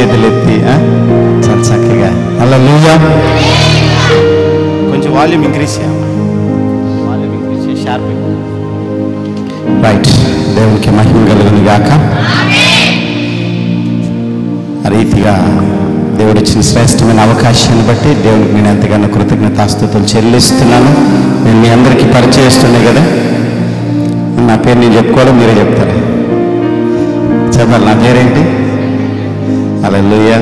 చేతులు ఎత్తి చాలా చక్కగా హల్లెలూయా. కొంచెం వాల్యూమ్ ఇంక్రీజ్ చేయాలి, షార్ప్. రైట్. దేవునికి మహిమ కలుగును గాక. ఆ రీతిగా దేవుడు ఇచ్చిన శ్రేష్టమైన అవకాశాన్ని బట్టి దేవునికి నేను ఎంతగానో కృతజ్ఞతాస్తుతులు చెల్లిస్తున్నాను. నేను మీ అందరికీ పరిచయిస్తున్నాయి కదా, నా పేరు నేను చెప్పుకోవాలి, మీరే చెప్తారు. చెప్పాలి, నా పేరేంటి? హల్లెలూయా,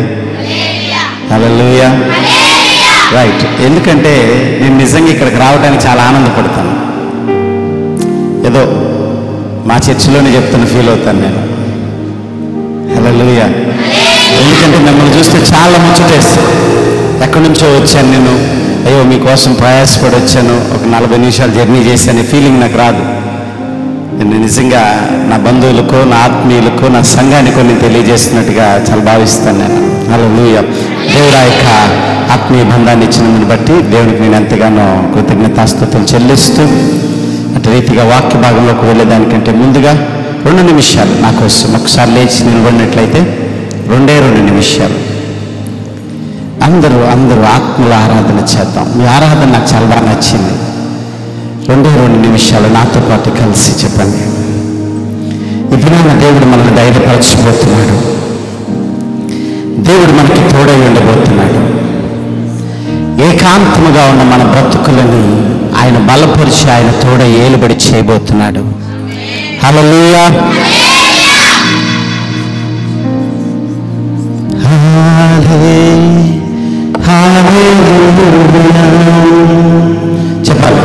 హల్లెలూయా. రైట్. ఎందుకంటే నేను నిజంగా ఇక్కడికి రావడానికి చాలా ఆనందపడతాను. ఏదో మా చర్చిలోనే చెప్తున్న ఫీల్ అవుతాను నేను. హల్లెలూయా. ఎందుకంటే మిమ్మల్ని చూస్తే చాలా ముచ్చటేస్తాను. ఎక్కడి నుంచో వచ్చాను నేను, అయ్యో మీకోసం ప్రయాసపడి వచ్చాను, ఒక 40 నిమిషాలు జర్నీ చేశాను ఫీలింగ్ నాకు రాదు. నేను నిజంగా నా బంధువులకు, నా ఆత్మీయులకు, నా సంఘానికి నేను తెలియజేస్తున్నట్టుగా చాలా భావిస్తాను నేను. హల్లెలూయా. దేవుడు ఆ యొక్క ఆత్మీయ బంధాన్ని ఇచ్చినందుని బట్టి దేవునికి నేను ఎంతగానో కృతజ్ఞతాస్తుతులు చెల్లిస్తూ, అటు రీతిగా వాక్య భాగంలోకి వెళ్ళేదానికంటే ముందుగా 2 నిమిషాలు నా కోసం ఒకసారి లేచి నిలబడినట్లయితే 2 నిమిషాలు అందరూ ఆత్మల ఆరాధన చేద్దాం. మీ ఆరాధన నాకు చాలా బాగా నచ్చింది. 2 నిమిషాలు నాతో పాటు కలిసి చెప్పండి. ఇప్పుడు నా దేవుడు మనల్ని ధైర్యపరచబోతున్నాడు. దేవుడు మనకి తోడై ఉండబోతున్నాడు. ఏకాంతముగా ఉన్న మన బ్రతుకులని ఆయన బలపరిచి ఆయన తోడై ఏలుబడి చేయబోతున్నాడు. హల్లెలూయా. చెప్పాలి.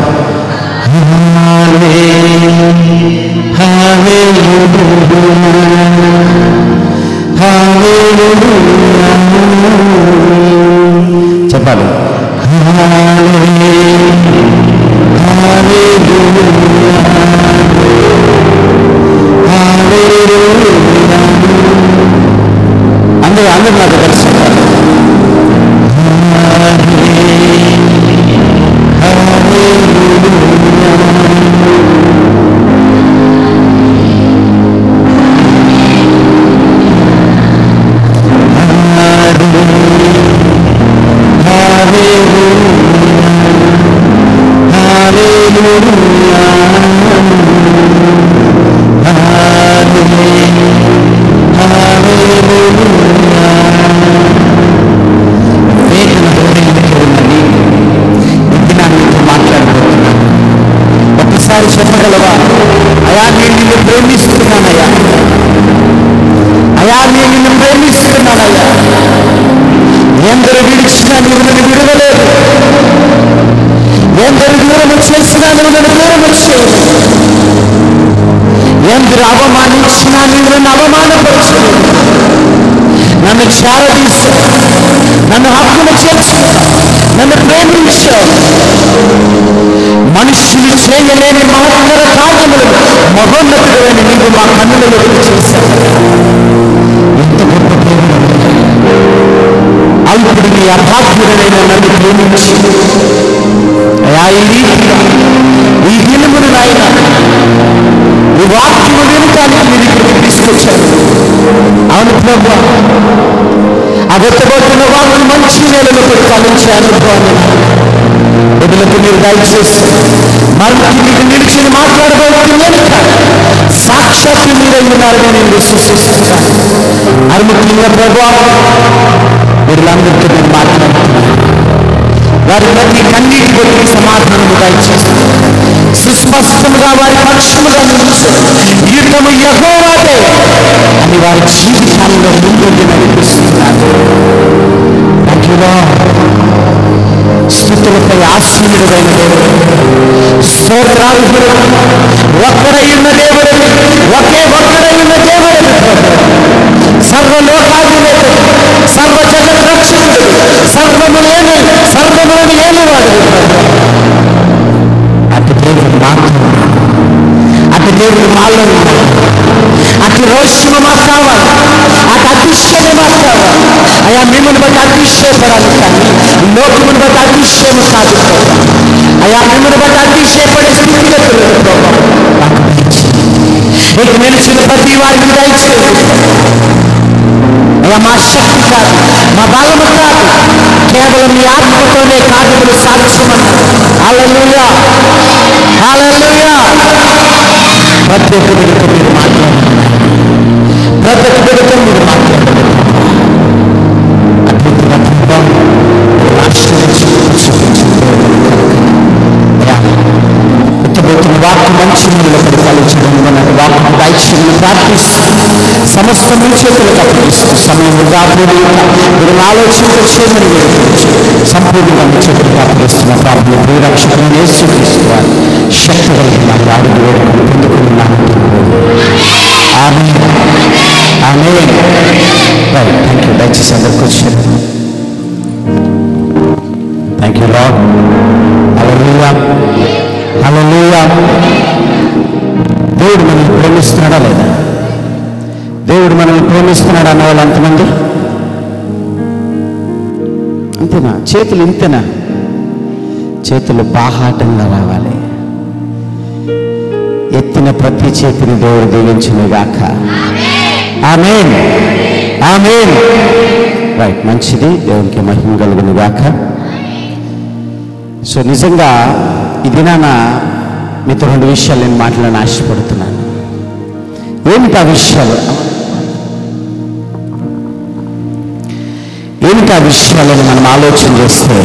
చెప్పాలి. అందరూ నాకు తెలుసు. చెప్పగలవా? అయా నేను నిన్ను ప్రేమిస్తున్నానయ్యా, అయా నేను నిన్ను ప్రేమిస్తున్నానయ్యా. ఎందరు విడిచినా నువ్వు నన్ను విడవలేదు, ఎందరు దూరం చేసినా నువ్వు నన్ను దూరం వచ్చేవు, ఎందరు అవమానించినా నువ్వు నన్ను అవమానపరచలేదు. నన్ను చేరదీశావు, నన్ను హక్కును చేర్చుకున్నావు, నన్ను ప్రేమించావు. మనుషులు చేయలేని మహత్తర కార్యములను మహోన్నతుడైన నీవు మా కన్నులలో చేశావు. ఎంత గొప్ప ప్రేమ! అల్పుడు నీ అభాగ్యుడైన నన్ను ప్రేమించి అయా ఈ రీతిగా ఈ దినమును నాయన ఈ వాక్యము వెనుకానికి మీరు ఇక్కడికి తీసుకొచ్చారు. అవును ప్రభువా, ఆ వెతబోతున్న వాక్యం మంచి నేలలో ఫలించే అనుభవాన్ని బిడ్డలకు మీరు దయచేసి మరికి మీకు నిలిచి మాట్లాడబోతున్నాను కాదు, సాక్షాత్తు మీరై ఉన్నారని నేను విశ్వసిస్తున్నాను. అది ముఖ్యంగా ప్రభువా, వీళ్ళందరితో నేను మాట్లాడుతున్నాను. వారి ప్రతి కన్నీటి బట్టి సమాధానము దయచేస్తాను. సుస్పష్టంగా వారి పక్షముగా నిలిచి యుద్ధము యెహోవాదే అని వారి జీవితాల్లో ముందుండి నడిపిస్తున్నారు. స్తుతులపై ఆశీనుడైన దేవుడు, స్తోత్రార్హుడు, ఒక్కడై ఉన్న దేవుడు, ఒకే ఒక్కడై ఉన్న దేవుడు, సర్వలోకాధినేతుడు, సర్వ జగత్ రక్షకుడు, సర్వములను ఏలువాడు. అటు దేవుడు మాతో, అటు దేవుడు మాలో ఉన్నాడు. అటు రోషము మాకు కావాలి, అటు అతిశయము మాకు కావాలి. అయా మిమ్మల్ని బట్టి అతిశయపడాలి, కానీ లోకమును బట్టి అతిశయము కాదు. అయా మిమ్మల్ని బట్టి అతిశయపడే స్థితిగతులు ఇక నిలిచిన ప్రతి వారికి దయచేయండి. అయ్యా మా శక్తి కాదు, మా బలము కాదు, కేవలం మీ ఆత్మతోనే కార్యములు సాధ్యమన్నారు. హల్లెలూయా, హల్లెలూయా. ప్రతి ఒక్క బిడ్డతో మీరు మాట్లాడండి, ప్రతి ఒక్క బిడ్డతో మీరు మాట్లాడండి. అద్భుతంగా పుట్టబోతున్న వాక్కు మంచి నిలబడి ఫలించడం వాక్కు దైత్యాన్ని ప్రార్థిస్తూ సమస్త మీ చేతులకు అప్పగిస్తూ సమయం దాపుడు మీరు ఆలోచనతో చేయమని వేడుకోవచ్చు. సంపూర్ణంగా మీ చేతులకు అప్పగిస్తున్న ప్రార్థన ప్రియరక్షకుని యేసుక్రీస్తు వారి శక్తి కలిగిన అడుగు వేడుకొని పొందుకున్నాను. Amen, amen. Right, thank you. దయచేసి అందరికి వచ్చారు. Thank you lord. Hallelujah, hallelujah. దేవుడు మనల్ని ప్రేమిస్తున్నాడా లేదా? దేవుడు మనల్ని ప్రేమిస్తున్నాడు అన్న వాళ్ళు ఎంతమంది? అంతేనా? చేతులు ఇంతేనా? చేతులు బాహాటంగా రావాలి. ఎత్తిన ప్రతి చేతిని దేవుడు దీవించును గాక. ఆమేన్, ఆమేన్. రైట్, మంచిది. దేవునికి మహిమ కలుగును గాక. సో నిజంగా ఈ దినాన మీతో 2 విషయాలు నేను మాట్లాడని ఆశపడుతున్నాను. ఏమిటి ఆ విషయాలు? ఏమిటి ఆ విషయాలను మనం ఆలోచన చేస్తే,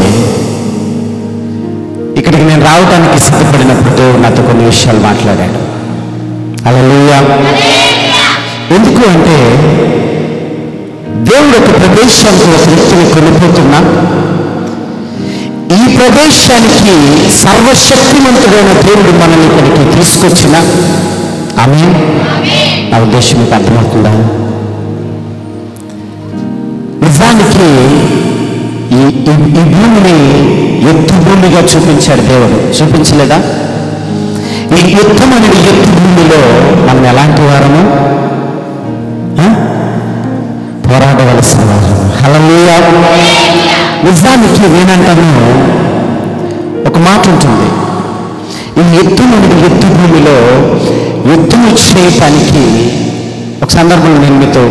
ఇక్కడికి నేను రావడానికి సిద్ధపడినప్పుడు దేవుడు నాతో కొన్ని విషయాలు మాట్లాడాడు. హల్లెలూయా. ఎందుకు అంటే దేవుడు ఒక ప్రదేశానికి ఒక వ్యక్తిని కొనిపోతున్నా, ఈ ప్రదేశానికి సర్వశక్తిమంతుడైన దేవుడు మనల్ని ఇక్కడికి తీసుకొచ్చిన. ఆమేన్. నా ఉద్దేశం మీకు అర్థమవుతుందా? నిజానికి ఈ భూమిని ఎత్తు భూమిగా చూపించాడు దేవుడు. చూపించలేదా? ఈ యుద్ధమనే ఎత్తు భూమిలో మనం ఎలాంటి వారము? పోరాడవలసిన వారు. హల్లెలూయా. నిజానికి నేనంటాను, ఒక మాట ఉంటుంది, ఈ యుద్ధమనే ఎత్తు భూమిలో యుద్ధము చేయటానికి ఒక సందర్భంలో నేను మీతో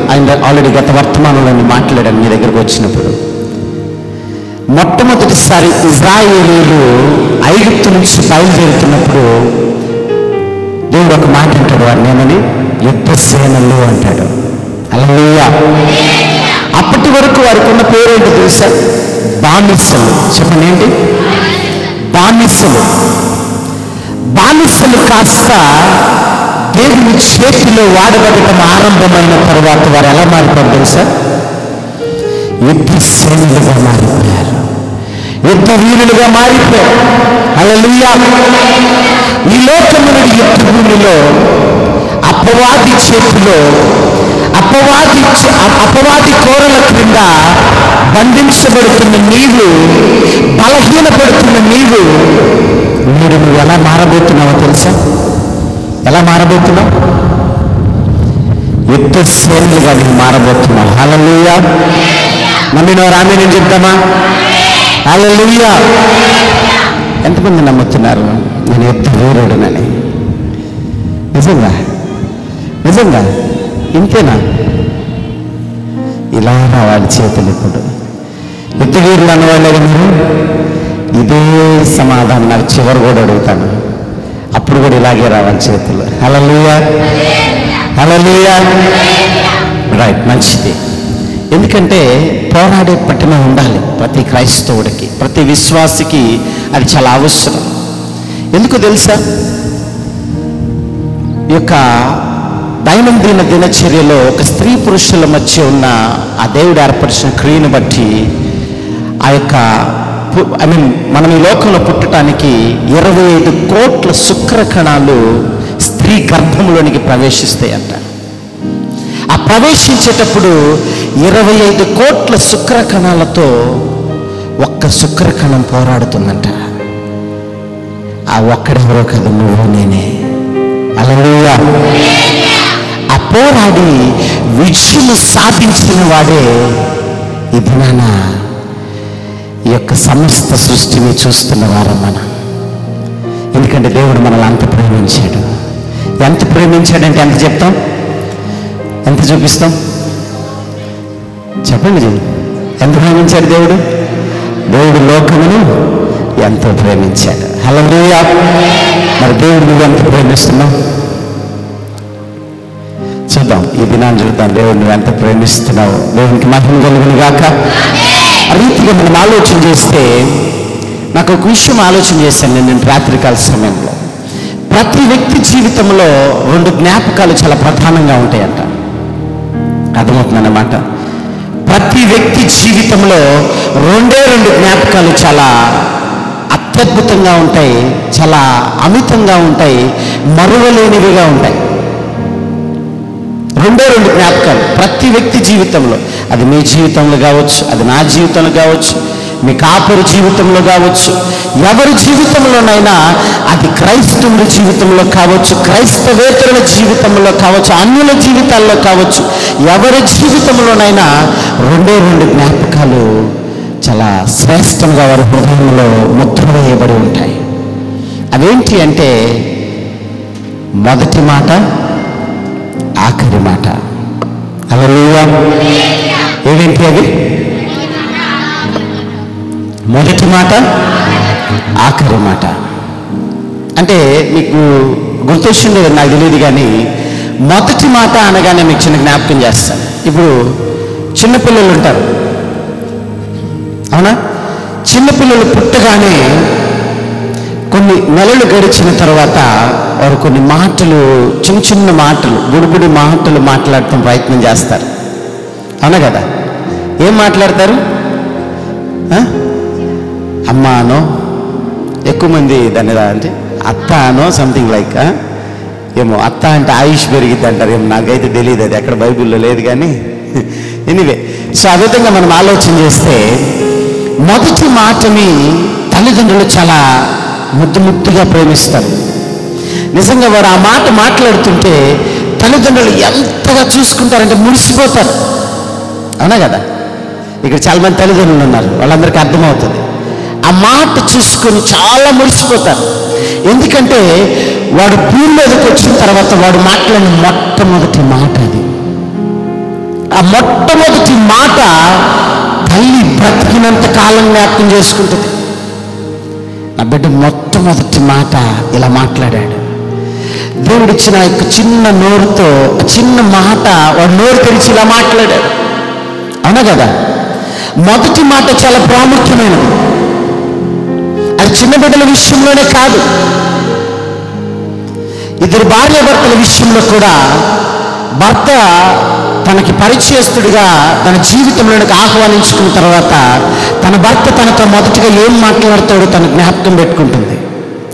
ఆల్రెడీ గత వర్తమానంలో మాట్లాడాను మీ దగ్గరకు వచ్చినప్పుడు. మొట్టమొదటిసారి ఇజ్రాయేలీలు ఐగుప్తు నుంచి బయలుదేరుతున్నప్పుడు దేవుడు ఒక మాట అంటాడు, వారిని ఏమని? యుద్ధ సేనలు అంటాడు. హల్లెలూయా. అప్పటి వరకు వారికి ఉన్న పేరేంటో తెలుసా? బానిసలు. చెప్పండి, ఏంటి? బానిసలు. బానిసలు కాస్త దేవుని చేతిలో వాడబడటం ఆరంభమైన తర్వాత వారు ఎలా మారిపోయారు తెలుసా? యుద్ధ సేనలుగా మారిపోయారు, యుద్ధ వీరులుగా మారిపోయారు. హల్లెలూయా. ఈ లోకమున యుద్ధ భూమిలో అపవాది చేతిలో అపవాది కోరల క్రింద బంధించబడుతున్న నీవు, బలహీనపడుతున్న నీవు నువ్వు ఎలా మారబోతున్నావో తెలుసా? ఎలా మారబోతున్నావు? యుద్ధ శ్రేణులుగా నువ్వు మారబోతున్నావు. హల్లెలూయా. నమ్మినవారు ఆమేన్ అని చెప్తామా? హల్లెలూయా. ఎంతమంది నమ్ముతున్నారు నేను యుద్ధ వీరుడునని? నిజంగా, నిజంగా ఇంతేనా? ఇలా రావాలి చేతులు. ఇప్పుడు యుద్ధ వీరులు అన్నవాళ్ళే మీరు. ఇదే సమాధానం నాకు చివరి కూడా అడుగుతాను, అప్పుడు కూడా ఇలాగే రావాలి చేతులు. హల్లెలూయా, హల్లెలూయా. రైట్, మంచిది. ఎందుకంటే పోరాడే పట్టిన ఉండాలి ప్రతి క్రైస్తవుడికి, ప్రతి విశ్వాసికి అది చాలా అవసరం. ఎందుకు తెలుసా? ఈ యొక్క దైనందిన దినచర్యలో ఒక స్త్రీ పురుషుల మధ్య ఉన్న ఆ దేవుడు ఏర్పరిచిన క్రియను బట్టి ఆ యొక్క మనం ఈ లోకంలో పుట్టడానికి 25 కోట్ల శుక్ర కణాలు స్త్రీ గర్భంలోనికి ప్రవేశిస్తాయంట. ఆ ప్రవేశించేటప్పుడు 25 కోట్ల శుక్ర కణాలతో ఒక్క శుక్ర కణం పోరాడుతుందంట. ఆ ఒక్కడెవరో కదా, నువ్వు నేనే. హల్లెలూయా. ఆ పోరాడి విజయం సాధించిన వాడే ఈ దినాన ఈ యొక్క సమస్త సృష్టిని చూస్తున్న వారం మనం. ఎందుకంటే దేవుడు మనల్ని అంత ప్రేమించాడు. ఎంత ప్రేమించాడంటే ఎంత చెప్తాం, ఎంత చూపిస్తాం? చెప్పండి, ఎంత ప్రేమించాడు దేవుడు? దేవుడు లోకమును ఎంతో ప్రేమించాడు. హల్లెలూయా. మరి దేవుడు నువ్వు ఎంత ప్రేమిస్తున్నావు? చూద్దాం, ఈ దినాన్ని చూద్దాం. దేవుడు నువ్వు ఎంత ప్రేమిస్తున్నావు. దేవునికి మహిమ కలుగును గాక. ఆ రీతిగా మనం ఆలోచన చేస్తే, నాకు ఒక విషయం ఆలోచన చేశాను నేను రాత్రికాల సమయంలో. ప్రతి వ్యక్తి జీవితంలో 2 జ్ఞాపకాలు చాలా ప్రధానంగా ఉంటాయంట. అర్థమవుతుందన్నమాట. ప్రతి వ్యక్తి జీవితంలో 2 జ్ఞాపకాలు చాలా అత్యద్భుతంగా ఉంటాయి, చాలా అమితంగా ఉంటాయి, మరువలేనివిగా ఉంటాయి. 2 జ్ఞాపకాలు ప్రతి వ్యక్తి జీవితంలో. అది మీ జీవితంలో కావచ్చు, అది నా జీవితంలో కావచ్చు, మీ కాపురి జీవితంలో కావచ్చు, ఎవరి జీవితంలోనైనా, అది క్రైస్తవుల జీవితంలో కావచ్చు, క్రైస్తవేతరుల జీవితంలో కావచ్చు, అన్యుల జీవితాల్లో కావచ్చు, ఎవరి జీవితంలోనైనా 2 జ్ఞాపకాలు చాలా శ్రేష్టంగా వారి హృదయంలో ముద్ర వేయబడి ఉంటాయి. అవేంటి అంటే, మొదటి మాట, ఆఖరి మాట. హల్లెలూయా. ఏవేంటి అవి? మొదటి మాట, ఆఖరి మాట. అంటే మీకు గుర్తొచ్చిండేది నాకు తెలియదు, కానీ మొదటి మాట అనగానే మీకు చిన్న జ్ఞాపకం చేస్తాను. ఇప్పుడు చిన్నపిల్లలు ఉంటారు, అవునా? చిన్నపిల్లలు పుట్టగానే కొన్ని నెలలు గడిచిన తర్వాత వారు కొన్ని మాటలు, చిన్న చిన్న మాటలు, బుడిబుడి మాటలు మాట్లాడటం ప్రయత్నం చేస్తారు, అవునా కదా? ఏం మాట్లాడతారు? అమ్మ అనో, ఎక్కువ మంది దాని అంటే అత్త అనో, సంథింగ్ లైక్, ఏమో అత్త అంటే ఆయుష్ పెరిగిద్ది అంటారు, ఏమో నాకైతే తెలియదు, అది ఎక్కడ బైబిల్లో లేదు. కానీ ఎనీవే, సో ఆ విధంగా మనం ఆలోచన చేస్తే, మొదటి మాటని తల్లిదండ్రులు చాలా ముద్దుగా ప్రేమిస్తారు. నిజంగా వారు ఆ మాట మాట్లాడుతుంటే తల్లిదండ్రులు ఎంతగా చూసుకుంటారంటే మురిసిపోతారు, అవునా కదా? ఇక్కడ చాలా మంది తల్లిదండ్రులు ఉన్నారు, వాళ్ళందరికీ అర్థమవుతుంది. ఆ మాట చూసుకొని చాలా మురిసిపోతారు. ఎందుకంటే వాడు భూమి మీదకి వచ్చిన తర్వాత వాడు మాట్లాడిన మొట్టమొదటి మాట అది. ఆ మొట్టమొదటి మాట తల్లి బ్రతికినంత కాలం జ్ఞాపకం చేసుకుంటుంది. నా బిడ్డ మొట్టమొదటి మాట ఇలా మాట్లాడాడు. దేవుడిచ్చిన యొక్క చిన్న నోరుతో, చిన్న మాట వాడు నోరు తెరిచి ఇలా మాట్లాడాడు, అవునా కదా? మొదటి మాట చాలా ప్రాముఖ్యమైనది. అది చిన్న బిడ్డల విషయంలోనే కాదు, ఇద్దరు భార్యాభర్తల విషయంలో కూడా భర్త తనకి పరిచయస్తుడిగా తన జీవితంలోనికి ఆహ్వానించుకున్న తర్వాత తన భర్త తనతో మొదటిగా ఏం మాట్లాడతాడో తన జ్ఞాపకం పెట్టుకుంటుంది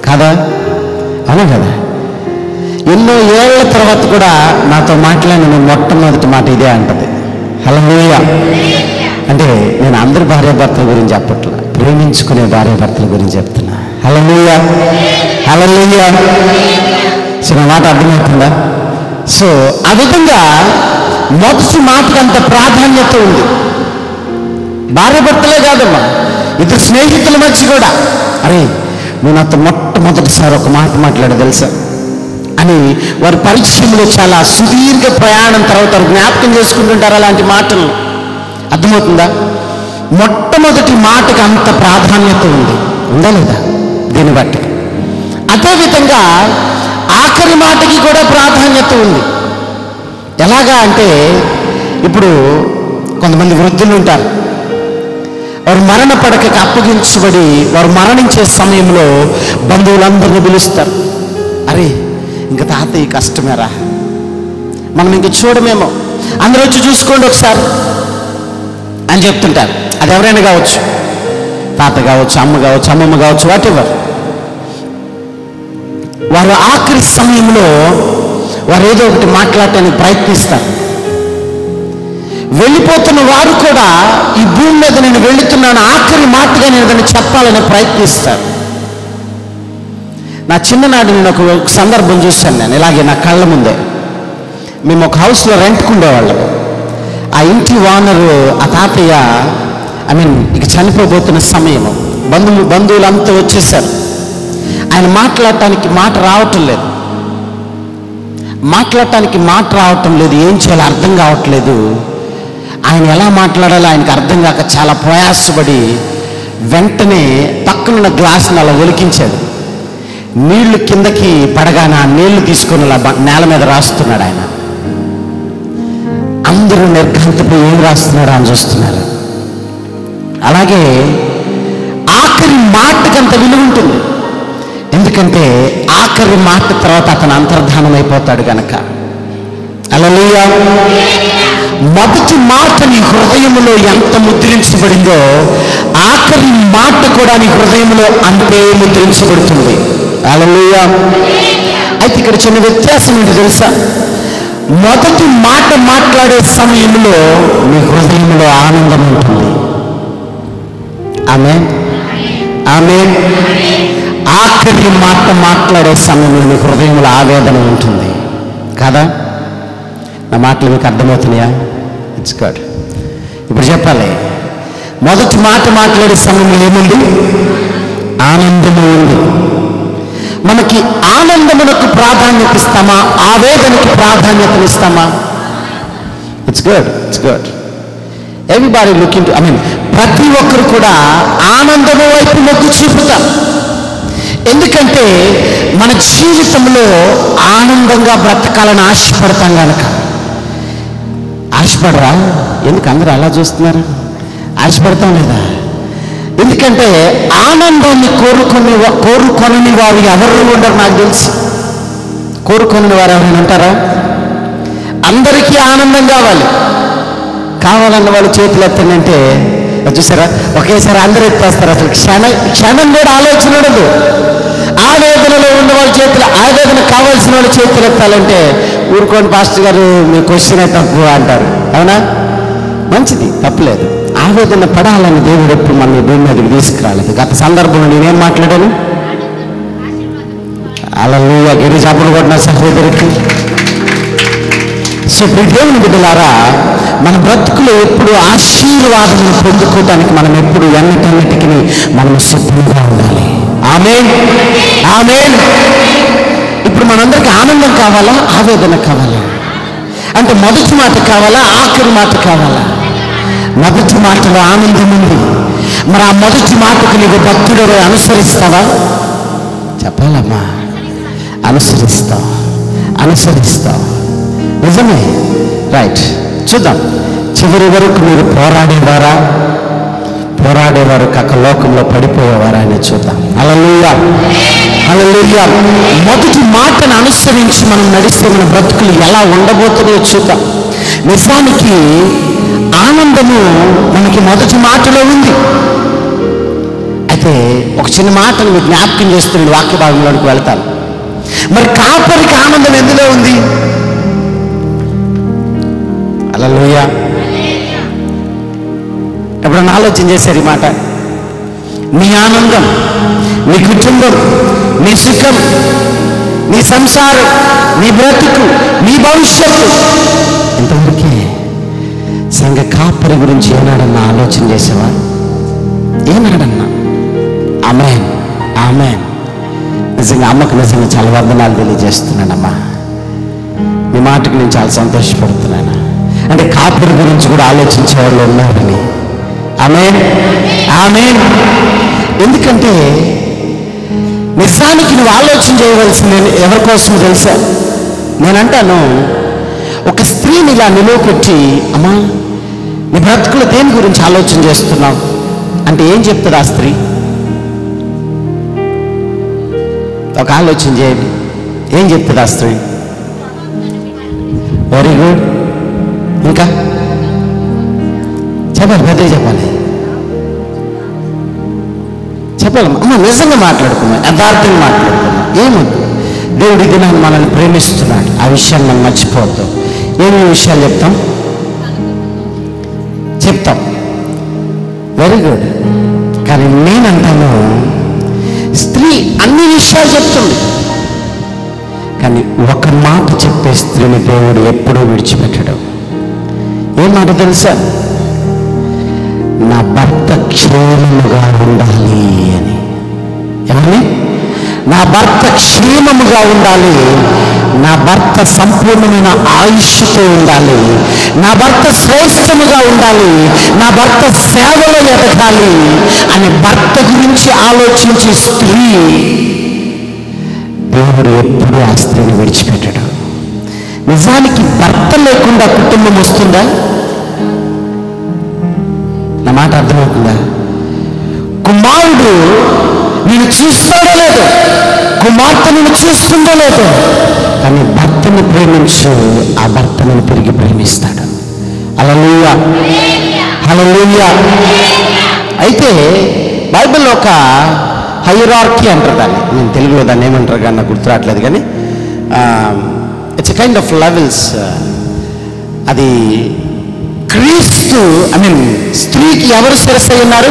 కదా, అవునా కదా? ఎన్నో ఏళ్ల తర్వాత కూడా నాతో మాట్లాడిన మొట్టమొదటి మాట ఇదే అంటది. హల్లెలూయా. అంటే నేను అందరి భార్యాభర్తల గురించి చెప్పట్లా, ప్రేమించుకునే భార్యాభర్తల గురించి చెప్తున్నా. హల్లెలూయా, హల్లెలూయా. చిన్న మాట అర్థమవుతుందా? సో ఆ విధంగా మొదటి మాటకు అంత ప్రాధాన్యత ఉంది. భార్యాభర్తలే కాదమ్మా, ఇద్దరు స్నేహితుల మధ్య కూడా, అరే నువ్వు నాతో మొట్టమొదటిసారి ఒక మాట మాట్లాడ తెలుసా అని వారి పరిచయంలో చాలా సుదీర్ఘ ప్రయాణం తర్వాత జ్ఞాపకం చేసుకుంటుంటారు అలాంటి మాటలు. అర్థమవుతుందా? మొట్టమొదటి మాటకు అంత ప్రాధాన్యత ఉంది, ఉందా లేదా? దీన్ని బట్టి అదేవిధంగా ఆఖరి మాటకి కూడా ప్రాధాన్యత ఉంది. ఎలాగా అంటే, ఇప్పుడు కొంతమంది వృద్ధులు ఉంటారు, వారు మరణ పడకకి అప్పగించబడి వారు మరణించే సమయంలో బంధువులందరినీ పిలుస్తారు. అరే ఇంకా తాతయ్య కష్టమేరా, మనం ఇంక చూడమేమో, అందరూ వచ్చి చూసుకోండి ఒకసారి అని చెప్తుంటారు. అది ఎవరైనా కావచ్చు, తాత కావచ్చు, అమ్మ కావచ్చు, అమ్మమ్మ కావచ్చు, వాటెవర్. వారు ఆఖరి సమయంలో వారు ఏదో ఒకటి మాట్లాడటానికి ప్రయత్నిస్తారు. వెళ్ళిపోతున్న వారు కూడా ఈ భూమి మీద నేను వెళుతున్నాను, ఆఖరి మాటగా నేను దాన్ని చెప్పాలని ప్రయత్నిస్తారు. నా చిన్ననాడు నేను ఒక సందర్భం చూశాను. నేను ఇలాగే నా కళ్ళ ముందే, మేము ఒక హౌస్లో రెంట్కు ఉండేవాళ్ళం. ఆ ఇంటి ఓనరు, ఆ తాతయ్య ఇక చనిపోబోతున్న సమయం, బంధువులంతా వచ్చేసారు. ఆయన మాట్లాడటానికి మాట రావటం లేదు, ఏం చేయాలో అర్థం కావట్లేదు. ఆయన ఎలా మాట్లాడాలో ఆయనకు అర్థం కాక చాలా ప్రయాసపడి వెంటనే పక్కనున్న గ్లాసును అలా ఒలికించాడు. నీళ్లు కిందకి పడగానే ఆ నీళ్లు తీసుకుని అలా నేల మీద రాస్తున్నాడు ఆయన. అందరూ నిర్ఘాంతపోయి ఏం రాస్తున్నాడు అని చూస్తున్నారు. అలాగే ఆఖరి మాటకంత విలువ ఉంటుంది. ఎందుకంటే ఆఖరి మాట తర్వాత అతను అంతర్ధానం అయిపోతాడు కనుక. హల్లెలూయా. మొదటి మాట నీ హృదయంలో ఎంత ముద్రించబడిందో ఆఖరి మాట కూడా నీ హృదయంలో అంతే ముద్రించబడుతుంది. హల్లెలూయా. అయితే ఇక్కడ చిన్న వ్యత్యాసం ఏంటి తెలుసా? మొదటి మాట మాట్లాడే సమయంలో నీ హృదయంలో ఆనందం ఉంటుంది. ఆమేన్, ఆమేన్. ఆఖరి మాట మాట్లాడే సమయంలో నీ హృదయంలో ఆవేదన ఉంటుంది కదా? నా మాటలు మీకు అర్థమవుతున్నాయా? It's good. ఇప్పుడు చెప్పాలి, మొదటి మాట మాట్లాడే సమయంలో ఏముంది? ఆనందము ఉంది. మనకి ఆనందమునకు ప్రాధాన్యత ఇస్తామా, ఆవేదనకి ప్రాధాన్యతనిస్తామా? It's good, it's good. Everybody looking to, ప్రతి ఒక్కరు కూడా ఆనందము వైపు మొగ్గు చూపుతాం. ఎందుకంటే మన జీవితంలో ఆనందంగా బ్రతకాలని ఆశపడతాం కనుక. ఆశపడరా? ఎందుకు అందరూ అలా చూస్తున్నారు? ఆశపడతాం లేదా? ఎందుకంటే ఆనందాన్ని కోరుకొనని వారు ఎవరు ఉండరు నాకు తెలిసి. కోరుకొనని వారు ఎవరైనా ఉంటారా? అందరికీ ఆనందం కావాలన్న వాళ్ళు చేతులు ఎత్తండి. చూసారా, ఒకేసారి అందరూ ఎత్తేస్తారు. అసలు క్షణం కూడా ఆలోచన ఉండదు. ఆవేదనలో ఉన్న వాళ్ళ చేతులు, ఆవేదన కావాల్సిన వాళ్ళ చేతులు ఎత్తాలంటే ఊరుకోండి పాస్టర్ గారు, మీ క్వశ్చన్ తక్కువ అంటారు. అవునా? మంచిది, తప్పులేదు. ఆవేదన పడాలని దేవుడు ఎప్పుడు మన భూమి మీదకి తీసుకురాలేదు. గత సందర్భంలో నేనేం మాట్లాడాను? హల్లెలూయా. గిరి చాపలు కొట్టిన సహోదరికి. సో దేవుని బిడ్డలారా, మన బ్రతుకులో ఎప్పుడు ఆశీర్వాదం పొందుకోవడానికి మనం ఎప్పుడు ఎన్నిటికి మనం సిద్ధంగా ఉండాలి. ఆమేన్, ఆమేన్. ఇప్పుడు మనందరికీ ఆనందం కావాలా, ఆవేదన కావాలా? అంటే మొదటి మాట కావాలా, ఆఖరి మాట కావాలా? మొదటి మాటలో ఆనందం ఉంది. మరి ఆ మొదటి మాటకు నీకు భక్తుడు అనుసరిస్తావా? చెప్పాలమ్మా. అనుసరిస్తావు, అనుసరిస్తావు. నిజమే, రైట్. చూద్దాం, చివరి వరకు మీరు పోరాడేవారు కాక లోకంలో పడిపోయేవారా అని చూద్దాం. హల్లెలూయా, హల్లెలూయా. మొదటి మాటను అనుసరించి మనం నడిస్తే మన బ్రతుకులు ఎలా ఉండబోతున్నాయో చూద్దాం. నిజానికి ఆనందము మనకి మొదటి మాటలో ఉంది. అయితే ఒక చిన్న మాటను మీకు జ్ఞాపకం చేస్తున్న వాక్య భాగంలోకి వెళ్తాను. మరి కాపరికి ఆనందం ఎందులో ఉంది? హల్లెలూయా. ఎప్పుడన్నా ఆలోచన చేశారు ఈ మాట? నీ ఆనందం, నీ కుటుంబం, నీ సుఖం, నీ సంసారం, నీ బ్రతుకు, నీ భవిష్యత్తు, ఇంతవరకే. సంఘ కాపరి గురించి ఏనాడన్నా ఆలోచన చేసావా? ఏనాడన్నా? ఆమేన్, ఆమేన్. నిజంగా అమ్మకు నిజంగా చాలా వందనాలు తెలియజేస్తున్నానమ్మా. మీ మాటకు నేను చాలా సంతోషపడుతున్నాను. అంటే కాపరి గురించి కూడా ఆలోచించే వాళ్ళు ఉన్నారని. ఆమేన్, ఆమేన్. ఎందుకంటే నిజానికి నువ్వు ఆలోచన చేయవలసింది ఎవరి కోసం తెలుసా? నేనంటాను, ఒక స్త్రీని ఇలా నిలువపెట్టి, అమ్మా నీ బ్రతుకులో దేని గురించి ఆలోచన చేస్తున్నావు అంటే ఏం చెప్తుంది ఆ స్త్రీ? ఒక ఆలోచన చేయండి, ఏం చెప్తుంది ఆ స్త్రీ? Very good. ఇంకా చెప్పాలి, పెద్దగా చెప్పాలి, చెప్పాలమ్మా. అమ్మ నిజంగా మాట్లాడుకున్నాం, యథార్థంగా మాట్లాడుకున్నాం. ఏమొద్దు, దేవుడి దినాన్ని మనల్ని ప్రేమిస్తున్నాడు. ఆ విషయాన్ని మనం మర్చిపోవద్దు. ఏమి విషయాలు చెప్తాం? Very good. కానీ నేనంటాను, స్త్రీ అన్ని విషయాలు చెప్తుంది, కానీ ఒక మాట చెప్పే స్త్రీని దేవుడు ఎప్పుడూ విడిచిపెట్టడు. ఏం మాట తెలుసా? నా భర్త క్షేమముగా ఉండాలి అని. ఎవరిని? నా భర్త క్షేమముగా ఉండాలి, నా భర్త సంపూర్ణమైన ఆయుష్తో ఉండాలి, నా భర్త శ్రేష్టముగా ఉండాలి, నా భర్త సేవలో ఎదగాలి అని భర్త గురించి ఆలోచించే స్త్రీ, దేవుడు ఎప్పుడూ ఆ స్త్రీని విడిచిపెట్టడు. నిజానికి భర్త లేకుండా కుటుంబం వస్తుందా? నా మాట అర్థమవుతుందా? కుమారుడు నేను చూస్తాడో లేదో, కుమార్తె నేను చూస్తుందో లేదో, కానీ భర్తను ప్రేమించు, ఆ భర్తను తిరిగి ప్రేమిస్తాడు. హల్లెలూయా, హల్లెలూయా. అయితే బైబిల్లో ఒక హైరార్కీ అంటారు దాన్ని, నేను తెలుగులో దాన్ని ఏమంటారు కానీ నాకు గుర్తు రావట్లేదు, కానీ it's a kind of levels. అది క్రీస్తు స్త్రీకి ఎవరు శిరస్సు అయి ఉన్నారు?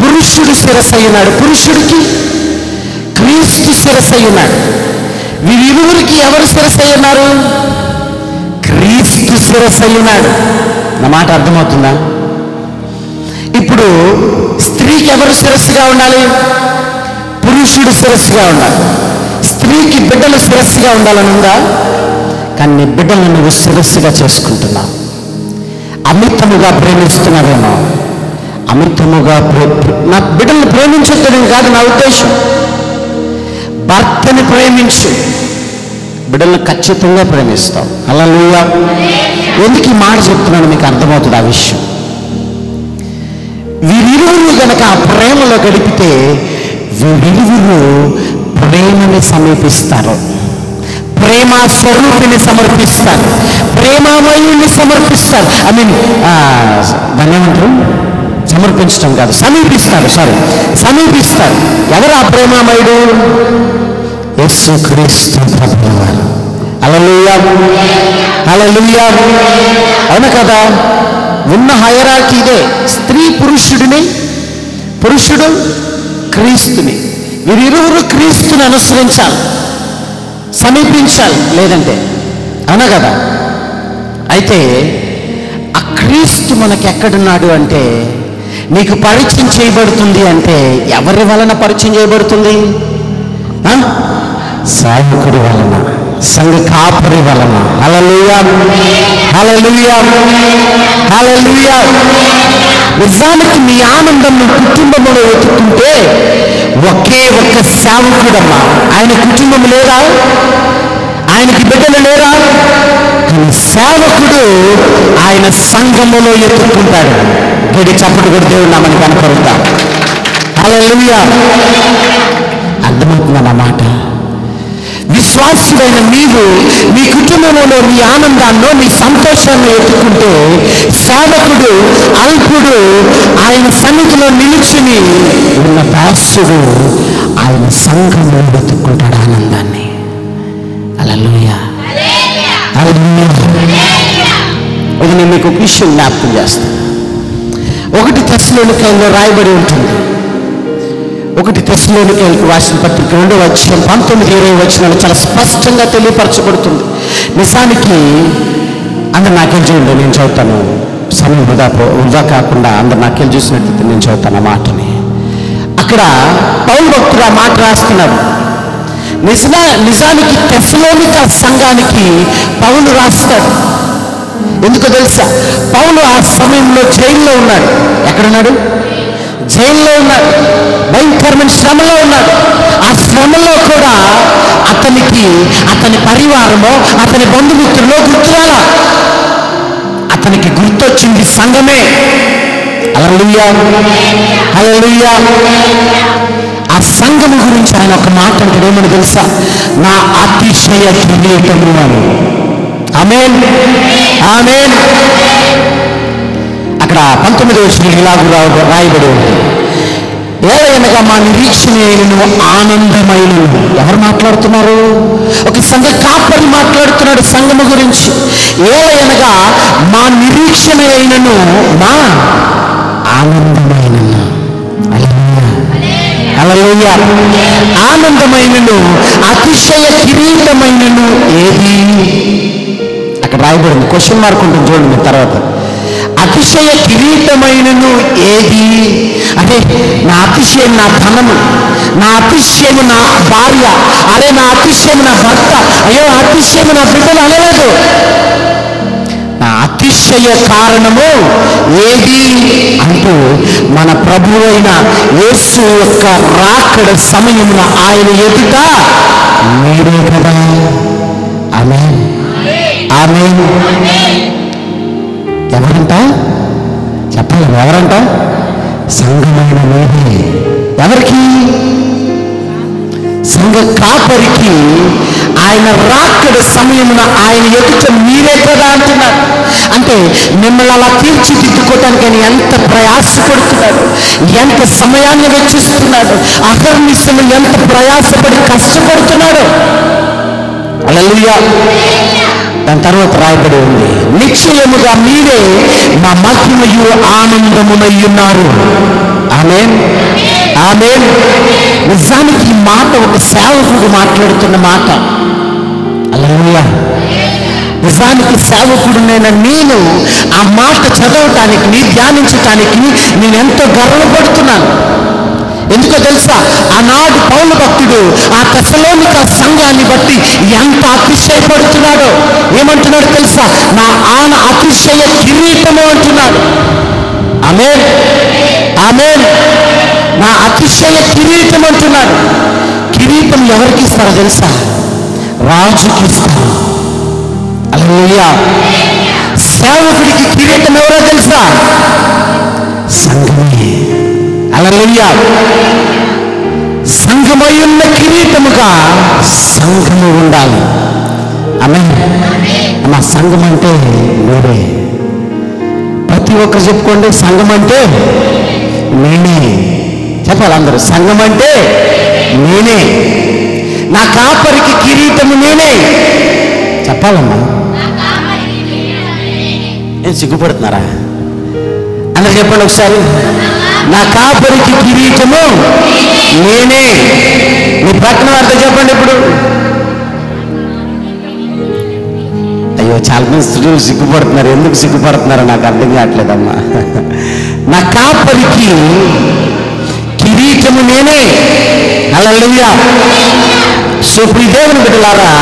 పురుషుడు శిరస్సు అయి ఉన్నాడు. పురుషుడికి క్రీస్తు శిరస్సు అయి ఉన్నాడు. వీరిరువురికి ఎవరు శిరస్సు అయి ఉన్నారు? క్రీస్తు శిరస్సు అయి ఉన్నాడు. నా మాట అర్థమవుతుందా? ఇప్పుడు స్త్రీకి ఎవరు శిరస్సుగా ఉండాలి? పురుషుడు శిరస్సుగా ఉండాలి. స్త్రీకి బిడ్డలు శిరస్సుగా ఉండాలని ఉందా? కానీ నీ బిడ్డలను నువ్వు శిరస్సుగా చేసుకుంటున్నావు. అమితముగా ప్రేమిస్తున్నావేమో. అమితముగా నా బిడ్డలను ప్రేమించొద్దని కాదు నా ఉద్దేశం. భర్తని ప్రేమించు, బిడ్డలను ఖచ్చితంగా ప్రేమిస్తావు. హల్లెలూయా. ఎందుకు ఈ మాట చెప్తున్నాను మీకు అర్థమవుతుంది ఆ విషయం. వీరిరువురు గనక ఆ ప్రేమలో గడిపితే వీరిరువురు ప్రేమని సమీపిస్తారు, ప్రేమ స్వరూపిని సమర్పిస్తారు, ప్రేమామయుని సమర్పిస్తారు. దాన్ని ఏమంటారు? సమర్పించడం కాదు, సమీపిస్తారు. సమీపిస్తారు. ఎవరు ఆ ప్రేమామయుడు? యేసుక్రీస్తు ప్రభువారు. హల్లెలూయా, హల్లెలూయా. అవును కదా? ఉన్న హైరార్కీ ఇదే. స్త్రీ పురుషుడిని, పురుషుడు క్రీస్తుని. వీరిరువురు క్రీస్తుని అనుసరించాలి, సమీపించాలి, లేదంటే. అవునా కదా? అయితే ఆ క్రీస్తు మనకి ఎక్కడున్నాడు అంటే, నీకు పరిచయం చేయబడుతుంది అంటే ఎవరి వలన పరిచయం చేయబడుతుంది? సేవకుడి వలన, సంఘ కాపరి వలన. హల్లెలూయా, హల్లెలూయా, హల్లెలూయా. నిజానికి నీ ఆనందం నీ కుటుంబంలో వెతుక్కుంటే ఒకే ఒక్క సేవకుడమ్మా. ఆయన కుటుంబం లేదా? ఆయనకి బిడ్డలు లేరా? కానీ సేవకుడు ఆయన సంఘములో ఎత్తుక్కుంటాడు. గడి చప్పటి కూడా దేవుడు నామని కనపరుద్దాం. హల్లెలూయా. అర్థమవుతుందన్నమాట. విశ్వాసుడైన నీవు నీ కుటుంబంలో నీ ఆనందాన్ని, నీ సంతోషాన్ని ఎత్తుకుంటే, సేవకుడు అల్పుడు ఆయన సన్నిధిలో నిలుచుని ఉన్న దాసుడు ఆయన సంఘంలో ఎత్తుకుంటాడు ఆనందాన్ని. హల్లెలూయా, హల్లెలూయా. ఇది నేను మీకు ఒక విషయం జ్ఞాపకం చేస్తాను. 1 తెస్సలోనికైలో రాయబడి ఉంటుంది. 1 తెస్సలోనికైలకు రాసిన పత్రిక 2వ అధ్యాయం 19-20 వచనాలు చాలా స్పష్టంగా తెలియపరచబడుతుంది. నిజానికి అందరు నాకేం చేయండి, నేను చదువుతాను. సమయం వృధా కాకుండా అందరు నాకేం చూసినట్లయితే నేను చదువుతాను ఆ మాటని. అక్కడ పౌలు భక్తుడు ఆ మాట రాస్తున్నాడు. నిజానికి తెస్సలోనిక సంఘానికి పౌలు రాస్తాడు. ఎందుకో తెలుసా? పౌలు ఆ సమయంలో జైల్లో ఉన్నాడు. ఎక్కడున్నాడు? జైల్లో ఉన్నాడు. భయంకరమైన శ్రమలో ఉన్నాడు. ఆ శ్రమలో కూడా అతనికి అతని పరివారమో అతని బంధుమిత్రులో గుర్తురాలా. అతనికి గుర్తొచ్చింది సంఘమే. హల్లెలూయా, హల్లెలూయా. ఆ సంఘము గురించి ఆయన ఒక మాట అంటాడు. ఏమని తెలుసా? నా అతిశయ కిరీటము అని. ఆమేన్, ఆమేన్. అక్కడ 19వ వచనం ఇలాగ రాయబడి ఉంది. ఏదైనగా మా నిరీక్షణను ఆనందమైనను. ఎవరు మాట్లాడుతున్నారు? ఒక సంఘ కాపరి మాట్లాడుతున్నాడు సంఘము గురించి. ఏదైనగా మా నిరీక్షణ అయినను మా ఆనందమైనను. హల్లెలూయా. ఆనందమైనను అతిశయ కిరీటమైనను ఏది? అక్కడ రాయబడింది. క్వశ్చన్ మార్క్ ఉంటుంది చూడండి. తర్వాత అతిశయ కిరీటమైనను ఏది అంటే నా అతిశయం నా ధనము, నా అతిశయం నా భార్య, అరే నా అతిశయం నా భర్త, అయ్యో అతిశయం నా బిడ్డలు అనలేదు. నా అతిశయ కారణము ఏది అంటూ మన ప్రభువు అయిన యేసు యొక్క రాకడ సమయమున ఆయన ఎదుట మీరే కదా. ఆమేన్ ఆమేన్. ఎవరంట చెప్పాలి, ఎవరంట? సంఘమైన మీరే. ఎవరికి? సంఘ కాపరికి ఆయన రాకడ సమయమున ఆయన ఎదుట మీరే కదా అంటున్నారు. అంటే మిమ్మల్ని అలా తీర్చిదిద్దుకోవటానికి ఆయన ఎంత ప్రయాసపడుతున్నాడు, ఎంత సమయాన్ని వెచ్చిస్తున్నాడు, అహర్నిశలు ఎంత ప్రయాసపడి కష్టపడుతున్నాడు. హల్లెలూయా. దాని తర్వాత రాయబడి ఉంది, నిశ్చయముగా మీరే మా మహిమయు ఆనందమునై ఉన్నారు. ఆమేన్ ఆమేన్. నిజానికి ఈ మాట ఒక సేవకుడు మాట్లాడుతున్న మాట. హల్లెలూయా. నిజానికి సేవకుడునైన నేను ఆ మాట చదవటానికి, ధ్యానించటానికి నేను ఎంతో గర్వపడుతున్నాను. ఎందుకో తెలుసా? ఆనాడు పౌలు భక్తుడు ఆ తెస్సలోనిక సంఘాన్ని బట్టి ఎంత అతిశయపడుతున్నాడో. ఏమంటున్నాడు తెలుసా? నా అతిశయ కిరీటము అంటున్నాడు. ఆమేన్ ఆమేన్. నా అతిశయ కిరీటం అంటున్నాడు. కిరీటం ఎవరికి ఇస్తారో తెలుసా? రాజుకి ఇస్తారు. హల్లెలూయా. సేవకుడికి కిరీటం ఎవరో తెలుసా? సంఘమే. హల్లెలూయా. సంఘమై ఉన్న కిరీటముగా సంఘము ఉండాలి. ఆమేన్. అమ్మ, సంఘం అంటే మీరే. ప్రతి ఒక్కరు చెప్పుకోండి, సంఘం అంటే నేనే. చెప్పాలి అందరూ, సంఘం అంటే నేనే. నా కాపరికి కిరీటము నేనే. చెప్పాలమ్మా. ఏం సిగ్గుపడుతున్నారా? అందరు చెప్పండి ఒకసారి. నా కాపరికి కిరీటము నేనే. మీ పక్కన వారితో చెప్పండి ఇప్పుడు. అయ్యో, చాలా మంది స్త్రీలు సిగ్గుపడుతున్నారు. ఎందుకు సిగ్గుపడుతున్నారో నాకు అర్థం కావట్లేదమ్మా. నా కాపరికి కిరీటము నేనే. హల్లెలూయా. సో ఇప్పుడు దేవుని బిడ్డలారా,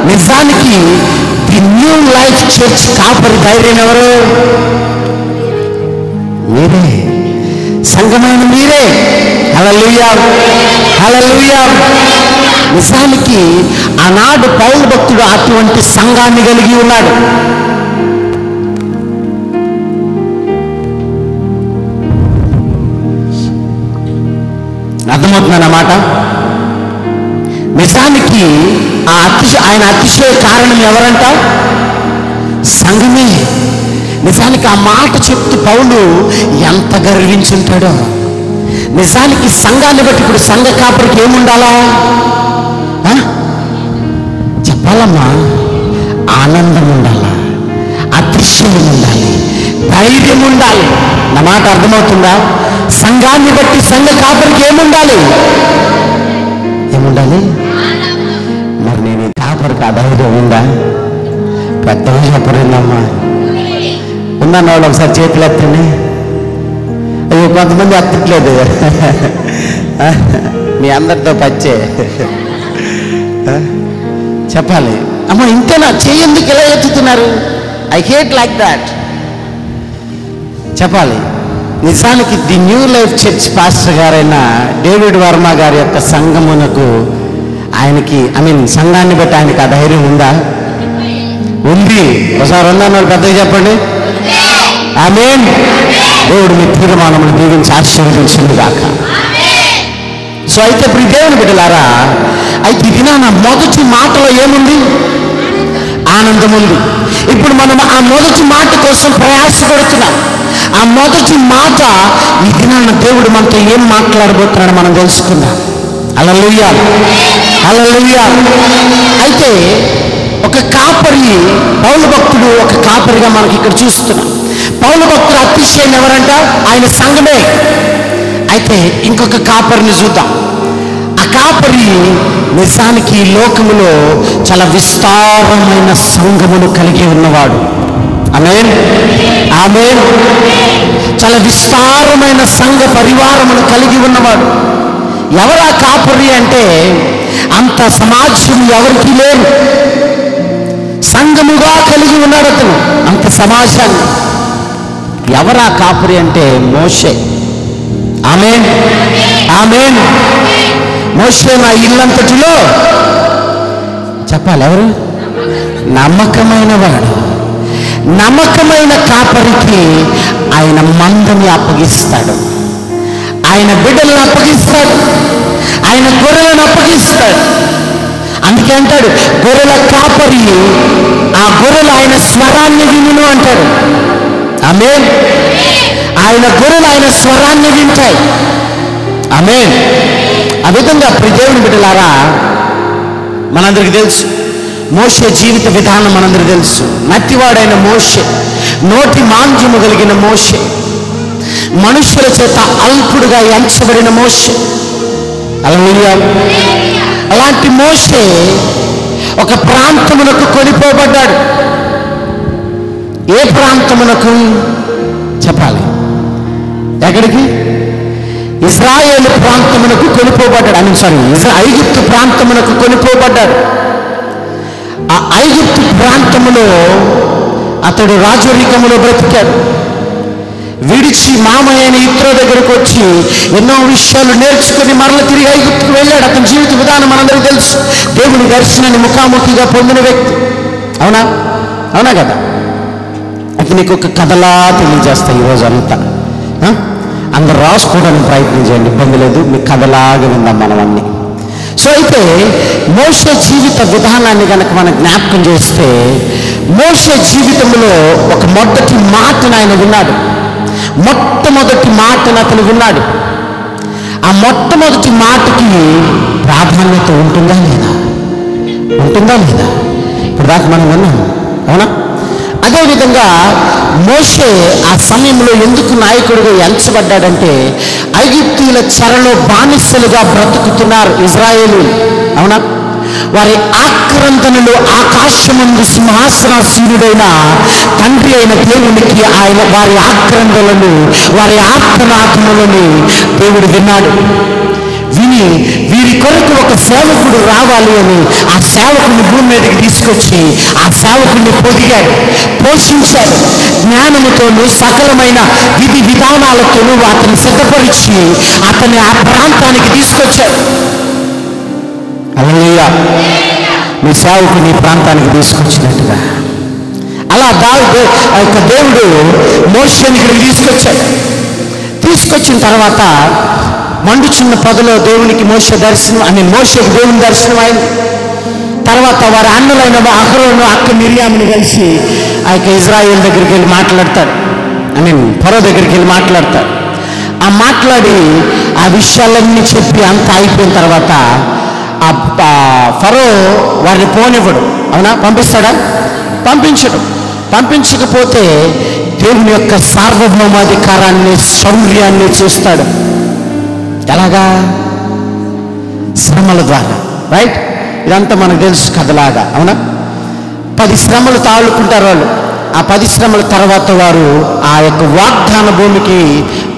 నిజానికి ది న్యూ లైఫ్ చర్చ్ కాపరి ధైర్యం ఎవరు? మీరే. సంఘమైన మీరే. హల్లెలూయా హల్లెలూయా. నిజానికి ఆనాడు పౌలు భక్తుడు అటువంటి సంఘాన్ని కలిగి ఉన్నాడు. అర్థమవుతుందన్నమాట. నిజానికి ఆయన అతిశయ కారణం ఎవరంట? సంఘమే. నిజానికి ఆ మాట చెప్తూ పౌలు ఎంత గర్వించుంటాడో. నిజానికి సంఘాన్ని బట్టి ఇప్పుడు సంఘ కాపరికి ఏముండాలా చెప్పాలమ్మా? ఆనందం ఉండాలా, అతిశయం ఉండాలి, ధైర్యం ఉండాలి. నా మాట అర్థమవుతుందా? సంఘాన్ని బట్టి సంఘ కాపరికి ఏముండాలి? ఏముండాలి? మరి నేను కాపరికి ఆ ధైర్యం ఉందా? పెద్దగా చెప్పరేందమ్మా. ఉన్నాను వాళ్ళు ఒకసారి చేతులు ఎత్తండి. అయ్యో, కొంతమంది ఎత్తట్లేదు. మీ అందరితో పచ్చే చెప్పాలి. అమ్మ, ఇంతేనా? చేయందుకు ఎలా ఎత్తుతున్నారు? I hate like that. చెప్పాలి. నిజానికి the new life church pastor గారైన డేవిడ్ వర్మ గారి యొక్క సంఘమునకు ఆయనకి సంఘాన్ని బట్టి ఆయనకి ఆ ధైర్యం ఉందా? ఉంది. ఒకసారి ఉందన్నారు పెద్దగా చెప్పండి. ఆమేన్. దేవుడు మీ తీర్మానములు దీవించి ఆశీర్వదించింది గాక. సో అయితే ఇప్పుడు దేవుని బిడ్డలారా, అయితే ఇది నా మొదటి మాటలో ఏముంది? ఆనందం ఉంది. ఇప్పుడు మనం ఆ మొదటి మాట కోసం ప్రయాసపడుతున్నాం. ఆ మొదటి మాట ఈ దినాన దేవుడు మనతో ఏం మాట్లాడబోతున్నాడో మనం తెలుసుకుందాం. హల్లెలూయా హల్లెలూయా. అయితే ఒక కాపరి, పౌలు భక్తుడు ఒక కాపరిగా మనకి ఇక్కడ చూస్తున్నాం. పౌలు భక్తుడు అతిశయం ఎవరంట? ఆయన సంఘమే. అయితే ఇంకొక కాపరిని చూద్దాం. ఆ కాపరి నిజానికి ఈ లోకములో చాలా విస్తారమైన సంఘమును కలిగి ఉన్నవాడు. ఆమేన్, ఆమేన్. చాలా విస్తారమైన సంఘ పరివారమును కలిగి ఉన్నవాడు. ఎవరా కాపరి అంటే అంత సమాజం ఎవరికి లేదు, సంఘముగా కలిగి ఉన్నాడు అతను అంత సమాజాన్ని. ఎవరా కాపరి అంటే మోషే. ఆమేన్, ఆమేన్. మోషే నా ఇల్లంతటిలో చెప్పాలి ఎవరు? నమ్మకమైన వాడు. నమ్మకమైన కాపరికి ఆయన మందని అప్పగిస్తాడు, ఆయన బిడ్డలను అప్పగిస్తాడు, ఆయన గొర్రెలను అప్పగిస్తాడు. అందుకే అంటాడు గొర్రెల కాపరి ఆ గొర్రెలు ఆయన స్వరాన్ని వినును అంటాడు. ఆమేన్. ఆయన గొర్రెలు ఆయన స్వరాన్ని వింటాయి. ఆమేన్. ఆ విధంగా దేవుని బిడ్డలారా, మనందరికి తెలుసు మోషే జీవిత విధానం మనందరికి తెలుసు. నత్తివాడైన మోషే, నోటి మాంద్యము కలిగిన మోషే, మనుషుల చేత అల్పుడుగా ఎంచబడిన మోషే. హల్లెలూయా. అలాంటి మోషే ఒక ప్రాంతమునకు కొనిపోబడ్డాడు. ఏ ప్రాంతమునకు చెప్పాలి? ఎక్కడికి? ఇశ్రాయేలు ప్రాంతమునకు కొనిపోబడ్డాడు. ఐగుప్తు ప్రాంతమునకు కొనిపోబడ్డాడు. ఆ ఐగుప్తు ప్రాంతములో అతడు రాజరికములో బ్రతికాడు. విడిచి మామయ్యని ఇత్రో దగ్గరకు వచ్చి ఎన్నో విషయాలు నేర్చుకుని మరల తిరిగి ఐగుప్తుకు వెళ్ళాడు. అతని జీవిత విధానం మనందరికీ తెలుసు. దేవుని దర్శనాన్ని ముఖాముఖిగా పొందిన వ్యక్తి. అవునా? అవునా కదా? అయితే నీకు ఒక కథలా తెలియజేస్తాయి ఈరోజు అంతా. అందరు రాసుకోవడానికి ప్రయత్నం చేయండి, ఇబ్బంది లేదు. మీకు కథలాగా విందాం మనం అన్ని. సో అయితే మోషే జీవిత విధానాన్ని కనుక మనం జ్ఞాపకం చేస్తే, మోషే జీవితంలో ఒక మొదటి మాటను ఆయన విన్నాడు. మొట్టమొదటి మాటను అతను విన్నాడు. ఆ మొట్టమొదటి మాటకి ప్రాధాన్యత ఉంటుందా లేదా? ఉంటుందా లేదా? ఇప్పుడు దాకా మనం విన్నాం. అవునా? అదేవిధంగా మోషే ఆ సమయంలో ఎందుకు నాయకుడిగా ఎంచబడ్డాడంటే, ఐగుప్తీయుల చెరలో బానిసలుగా బ్రతుకుతున్నారు ఇజ్రాయేలీయులు. అవునా? వారి ఆక్రందనలో ఆకాశమందు సింహాసనాసీనుడైన తండ్రి అయిన దేవునికి ఆయన వారి ఆక్రందనలను, వారి ఆర్తనాదములను దేవుడు విన్నాడు. విని వీరి కొరకు ఒక సేవకుడు రావాలి అని ఆ సేవకుడిని భూమి మీదకి తీసుకొచ్చి ఆ సేవకుడిని పొదిగాడు, పోషించాడు. జ్ఞానముతోనూ సకలమైన విధి విధానాలతోనూ అతన్ని సిద్ధపరిచి అతన్ని ఆ ప్రాంతానికి తీసుకొచ్చాడు. హల్లెలూయా. మీ సేవకుని ప్రాంతానికి తీసుకొచ్చినట్టుగా అలా దేవుడు మోషేని ఇక్కడికి తీసుకొచ్చాడు. తీసుకొచ్చిన తర్వాత మండుచున్న పొదలో దేవునికి మోషే దర్శనం, మోషేకి దేవుని దర్శనం అయింది. తర్వాత వారి అన్నలైన అహరోను అక్క మిరియాముని కలిసి ఆ యొక్క ఇజ్రాయేల్ దగ్గరికి వెళ్ళి మాట్లాడతాడు. ఫరో దగ్గరికి వెళ్ళి మాట్లాడతాడు. ఆ మాట్లాడి ఆ విషయాలన్నీ చెప్పి అంతా అయిపోయిన తర్వాత ఆ ఫరో వారిని పోనివ్వడు. అవునా? పంపిస్తాడా? పంపించడు. పంపించకపోతే దేవుని యొక్క సార్వభౌమాధికారాన్ని, శౌర్యాన్ని చూస్తాడు. ఎలాగా? శ్రమల ద్వారా. రైట్? ఇదంతా మనకు తెలుసు కథలాగా. అవునా? 10 శ్రమలు తాళుకుంటారు వాళ్ళు. ఆ 10 శ్రమల తర్వాత వారు ఆ యొక్క వాగ్దాన భూమికి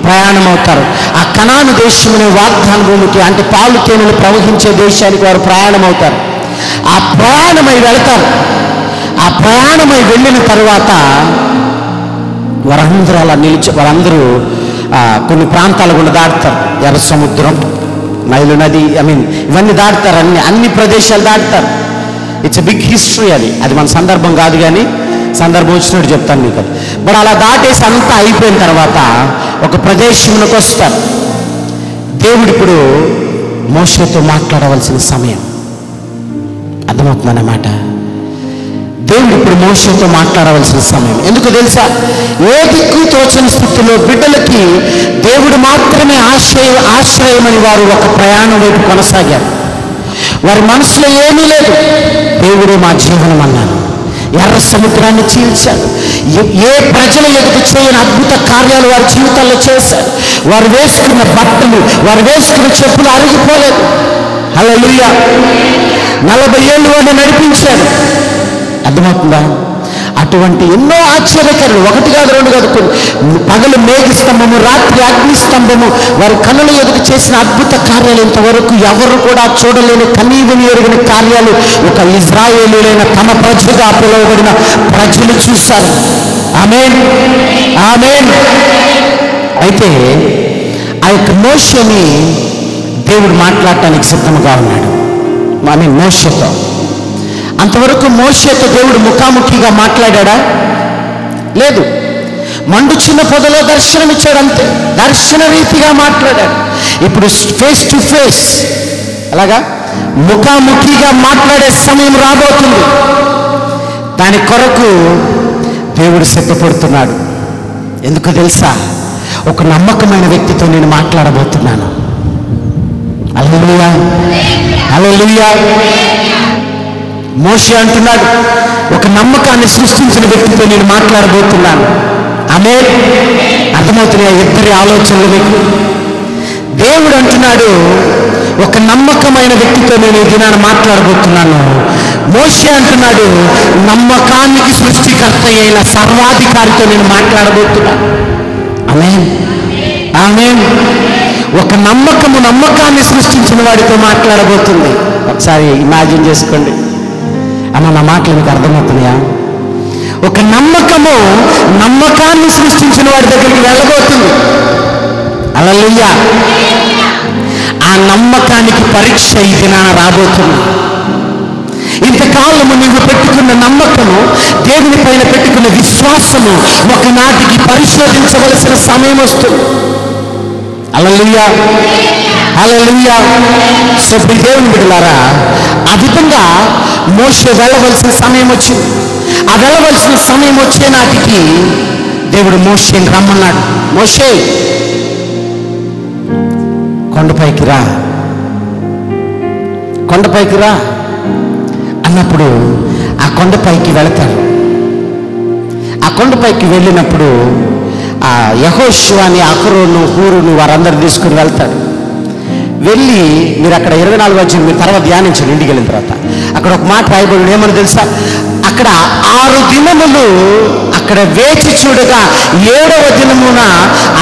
ప్రయాణం అవుతారు. ఆ కనాను దేశం అనే వాగ్దాన భూమికి, అంటే పాలు తేనెలు ప్రవహించే దేశానికి వారు ప్రయాణం అవుతారు. ఆ ప్రయాణమై వెళతారు. ఆ ప్రయాణమై వెళ్ళిన తర్వాత వారందరూ అలా వారందరూ కొన్ని ప్రాంతాలు కూడా దాటుతారు. ఎర్ర సముద్రం, నైలు నది, ఇవన్నీ దాటుతారు. అన్ని ప్రదేశాలు దాటుతారు. It's a big history. అది మన సందర్భం కాదు, కానీ సందర్భం వచ్చినట్టు చెప్తాను మీకు. బట్ అలా దాటేసి అంతా అయిపోయిన తర్వాత ఒక ప్రదేశంలోకి వస్తారు. దేవుడు ఇప్పుడు మోషేతో మాట్లాడవలసిన సమయం. అర్థమవుతుందన్నమాట. దేవుడు ఇప్పుడు మోషేతో మాట్లాడవలసిన సమయం. ఎందుకు తెలుసా? ఏ దిక్కు తోచని స్థితిలో బిడ్డలకి దేవుడు మాత్రమే ఆశ్రయమని వారు ఒక ప్రయాణం వైపు కొనసాగారు. వారి మనసులో ఏమీ లేదు. దేవుడే మా జీవనం అన్నారు. ఎర్ర సముద్రాన్ని చీల్చాడు. ఏ ప్రజల ఎదుట చేయని అద్భుత కార్యాలు వారి జీవితాల్లో చేశారు. వారు వేసుకున్న బట్టలు, వారు వేసుకున్న చెప్పులు అరిగిపోలేదు. హల్లెలూయా. 40 ఏళ్ళు వాడిని నడిపించారు. అర్థమవుతుందా? అటువంటి ఎన్నో ఆశ్చర్యకరులు, ఒకటి కాదు రెండు కాదు, పగలు మేఘస్తంభము, రాత్రి అగ్నిస్తంభము, వారి కన్నుల ఎదుట చేసిన అద్భుత కార్యాలు ఇంతవరకు ఎవరు కూడా చూడలేని, కనీవిని ఎరుగని కార్యాలు ఒక ఇజ్రాయేలీయులైన తమ ప్రజలుగా పిలువబడిన ప్రజలు చూశారు. ఆమేన్, ఆమేన్. అయితే ఆ యొక్క మోషేని దేవుడు మాట్లాడటానికి సిద్ధంగా ఉన్నాడు. మోషేతో అంతవరకు మోషేతో దేవుడు ముఖాముఖిగా మాట్లాడా? లేదు. మండుచున్న పొదలో దర్శనమిచ్చాడు, అంతే. దర్శన రీతిగా మాట్లాడాడు. ఇప్పుడు ఫేస్ టు ఫేస్, అలాగా ముఖాముఖిగా మాట్లాడే సమయం రాబోతుంది. దాని కొరకు దేవుడు సిద్ధపడుతున్నాడు. ఎందుకు తెలుసా? ఒక నమ్మకమైన వ్యక్తితో నేను మాట్లాడబోతున్నాను. హల్లెలూయా, హల్లెలూయా. మోషే అంటున్నాడు, ఒక నమ్మకాన్ని సృష్టించిన వ్యక్తితో నేను మాట్లాడబోతున్నాను. ఆమేన్. అర్థమవుతున్నాయా ఇద్దరి ఆలోచనలు మీకు? దేవుడు అంటున్నాడు, ఒక నమ్మకమైన వ్యక్తితో నేను ఈ దినాన్ని మాట్లాడబోతున్నాను. మోషే అంటున్నాడు, నమ్మకానికి సృష్టికర్త అయిన సర్వాధికారితో నేను మాట్లాడబోతున్నాను. ఆమేన్, ఆమేన్. ఒక నమ్మకాన్ని సృష్టించిన వాడితో మాట్లాడబోతుంది. ఒకసారి ఇమాజిన్ చేసుకోండి. అన్న, నా మాటలు మీకు అర్థమవుతున్నాయా? ఒక నమ్మకాన్ని సృష్టించిన వాడి దగ్గరికి వెళ్ళబోతుంది. హల్లెలూయా. ఆ నమ్మకానికి పరీక్ష ఈ దినాన రాబోతుంది. ఇంతకాలము నీవు పెట్టుకున్న నమ్మకము, దేవుని పైన పెట్టుకున్న విశ్వాసము ఒకనాటికి పరిశోధించవలసిన సమయం వస్తుంది. హల్లెలూయా, హల్లెలూయా. సో దేవుని బిడ్డలారా, ఆ విధంగా మోషే వెళ్ళవలసిన సమయం వచ్చింది. ఆ వెళ్ళవలసిన సమయం వచ్చే నాటికి దేవుడు మోషేని రమ్మన్నాడు. మోషే, కొండపైకి రా, కొండపైకి రా అన్నప్పుడు ఆ కొండపైకి వెళతాడు. ఆ కొండపైకి వెళ్ళినప్పుడు ఆ యెహోషువని, అహరోను, హూరును వారందరూ తీసుకుని వెళ్తాడు. వెళ్ళి మీరు అక్కడ 24 వచ్చి మీరు తర్వాత ధ్యానించండి ఇంటికి వెళ్ళిన తర్వాత. అక్కడ ఒక మాట రాయబడి ఏమని తెలుసా? అక్కడ 6 దినములు అక్కడ వేచి చూడగా 7వ దినమున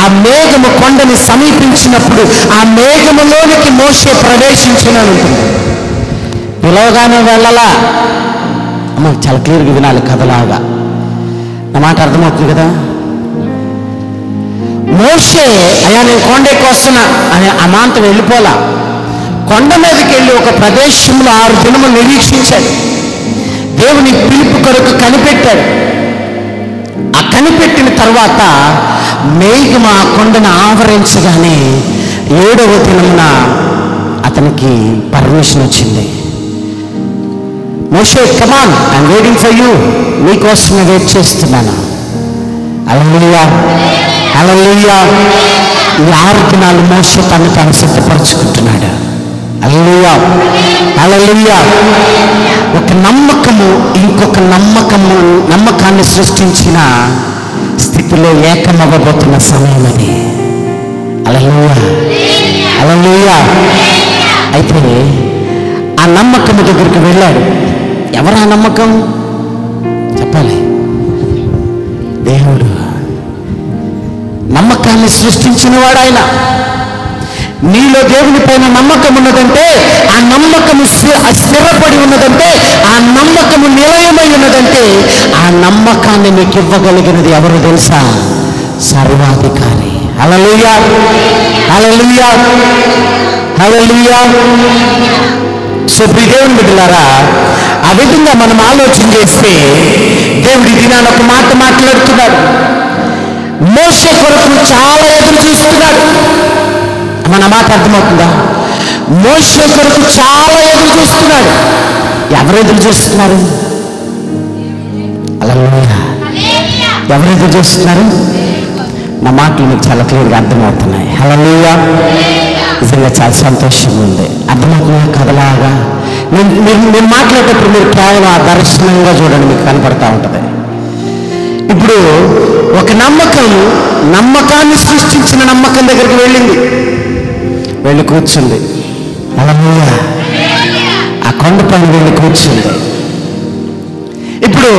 ఆ మేఘము కొండని సమీపించినప్పుడు ఆ మేఘములోనికి మోషే ప్రవేశించినంటుంది. పిలవగానే వెళ్ళలా. అమ్మ, చాలా క్లియర్గా వినాలి కథలాగా. నా మాట అర్థమవుతుంది కదా? మోషే, అయ్యా నేను కొండకి వస్తున్నా అని అమాంతం వెళ్ళిపోలా. కొండ మీదకి వెళ్ళి ఒక ప్రదేశంలో 6 దినములు నిరీక్షించాడు. దేవుని పిలుపు కొరకు కనిపెట్టాడు. ఆ కనిపెట్టిన తర్వాత మేఘం ఆ కొండను ఆవరించగానే 7వ దినమున అతనికి పర్మిషన్ వచ్చింది. మోషే, కమాన్, ఐఎమ్ వెయిటింగ్ ఫర్ యూ, మీకోసమే వెయిట్ చేస్తున్నాను. హల్లెలూయా, హల్లెలూయా. ఈ 6 దినాలు మోషే తను తాను సిద్ధపరచుకుంటున్నాడు. హల్లెలూయా, హల్లెలూయా. ఒక నమ్మకము ఇంకొక నమ్మకాన్ని సృష్టించిన స్థితిలో ఏకమవ్వబోతున్న సమయం అది. హల్లెలూయా, హల్లెలూయా. అయితే ఆ నమ్మకము దగ్గరికి వెళ్ళాడు. ఎవరు ఆ నమ్మకం? చెప్పాలి. దేవుడు. నమ్మకాన్ని సృష్టించిన వాడు ఆయన. నీలో దేవుని పైన నమ్మకం ఉన్నదంటే, ఆ నమ్మకము స్థిరపడి ఉన్నదంటే, ఆ నమ్మకము నిలయమై ఉన్నదంటే, ఆ నమ్మకాన్ని నీకు ఇవ్వగలిగినది ఎవరు తెలుసా? సర్వాధికారి. హల్లెలూయా, హల్లెలూయా, హల్లెలూయా. సో దేవుని బిడ్డలారా, ఆ విధంగా మనం ఆలోచన చేస్తే దేవుడి దినాన్ని ఒక మాట మాట్లాడుతున్నాడు. మోషే కొరకు చాలా ఎదురు చూస్తున్నాడు. మన మాట అర్థమవుతుందా? మోషే కొరకు చాలా ఎదురు చూస్తున్నాడు. ఎవరు ఎదురు చూస్తున్నారు? హల్లెలూయా. ఎవరు ఎదురు చూస్తున్నారు? నా మాటలు మీకు చాలా క్లియర్గా అర్థమవుతున్నాయి. హల్లెలూయా. నిజంగా చాలా సంతోషంగా ఉంది. అర్థమవుతున్నా కథలాగా. నేను మాట్లాడేటప్పుడు మీరు కేవలం ఆ దర్శనంగా చూడండి, మీకు కనపడతా ఉంటుంది. ఇప్పుడు ఒక నమ్మకాన్ని సృష్టించిన నమ్మకం దగ్గరికి వెళ్ళింది, వెళ్ళి కూర్చుంది. హల్లెలూయా. ఆ కొండపైన వెళ్ళి కూర్చుంది. ఇప్పుడు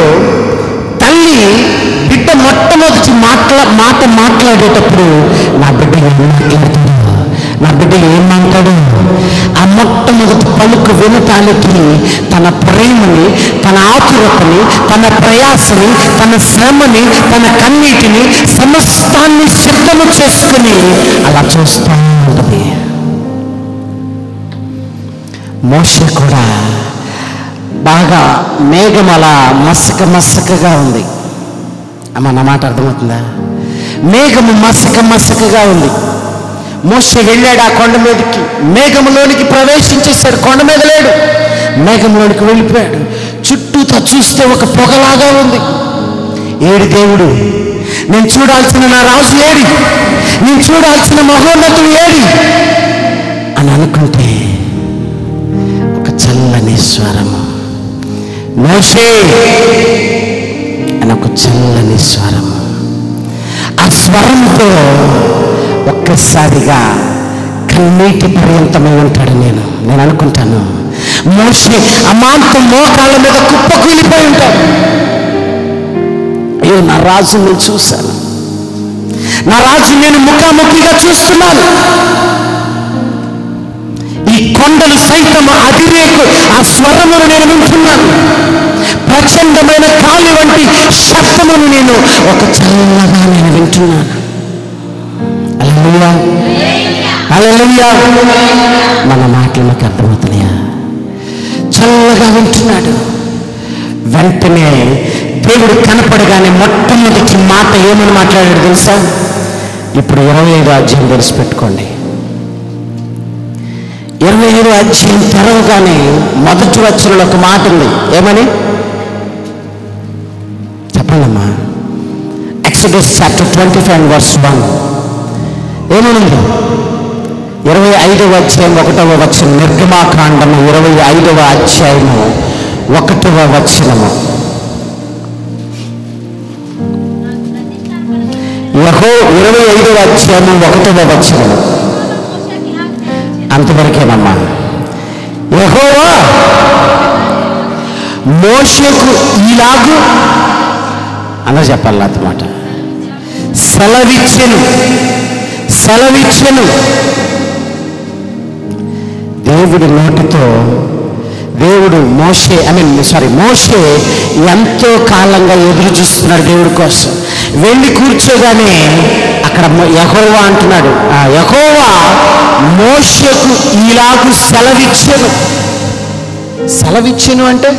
బిడ్డ మొట్టమొదటి మాట మాట్లాడేటప్పుడు నా బిడ్డ ఏం మాట్లాడతాడు, నా బిడ్డ ఏమంటాడు, ఆ మొట్టమొదటి పలుకు వినటానికి తన ప్రేమని, తన ఆతురతని, తన ప్రయాసని, తన శ్రమని, తన కన్నీటిని సమస్తాన్ని సిద్ధము చేసుకుని అలా చూస్తూ ఉంటుంది. మోషే కూడా బాగా మేఘం అలా మసకగా ఉంది. అమ్మ నా మాట అర్థమవుతుందా? మేఘము మసకగా ఉంది. మోషే వెళ్ళాడు ఆ కొండ మీదకి, మేఘంలోనికి ప్రవేశించేశాడు. కొండ మీద లేడు, మేఘంలోనికి వెళ్ళిపోయాడు. చుట్టూతో చూస్తే ఒక పొగలాగా ఉంది. ఏడు దేవుడు, నేను చూడాల్సిన నా రాజు ఏడి, నేను చూడాల్సిన మహోన్నతుడు ఏడి అని అనుకుంటే ఒక చల్లని స్వరము, మోషే అని ఒక చల్లని స్వరము. ఆ స్వరంతో ఒక్కసారిగా కన్నీటి పర్యంతమై ఉంటాడు. నేను అనుకుంటాను మోషే అమాంతం మోకాళ్ళ మీద కుప్పకూలిపోయి ఉంటాడు. అయ్యో నా రాజు నేను చూశాను, నా రాజు నేను ముఖాముఖిగా చూస్తున్నాను. ఈ కొండలు సైతం అదిరేకు ఆ స్వరమును నేను వింటున్నాను. ప్రచండమైన కాలి వంటి శబ్దమును నేను ఒక చల్లగా నేను వింటున్నాను. హల్లెలూయా, హల్లెలూయా. మన మాటలు మాకు అర్థమవుతున్నాయా? చల్లగా వింటున్నాడు. వెంటనే దేవుడు కనపడగానే మొట్టమొదటి మాట ఏమని మాట్లాడాడు తెలుసా? ఇప్పుడు 25వ అధ్యాయం తెలిసిపెట్టుకోండి. 25వ అధ్యాయం తెరవగానే మొదటి వచనంలో ఒక మాట ఉంది. ఏమని చెప్పండమ్మా? ఎక్సోడస్ చాప్టర్ 25 verse 1 ఏమనుంది? 25వ అధ్యాయం 1వ వచనం. నిర్గమాకాండము 25వ అధ్యాయము 1వ వచనము. యెహోవా 25వ అధ్యాయము 1వ వచనము. అంతవరకేనమ్మా. యెహోవా మోషేకు ఇలాగు అన్న చెప్పాలి నాతో మాట. సెలవిచ్చెను. దేవుడి నోటితో దేవుడు మోషే ఎంతో కాలంగా ఎదురు చూస్తున్నాడు దేవుడి కోసం. వెళ్ళి కూర్చోగానే అక్కడ యెహోవా అంటున్నాడు, యెహోవా మోషేకు ఇలాగు సెలవిచ్చెను అంటే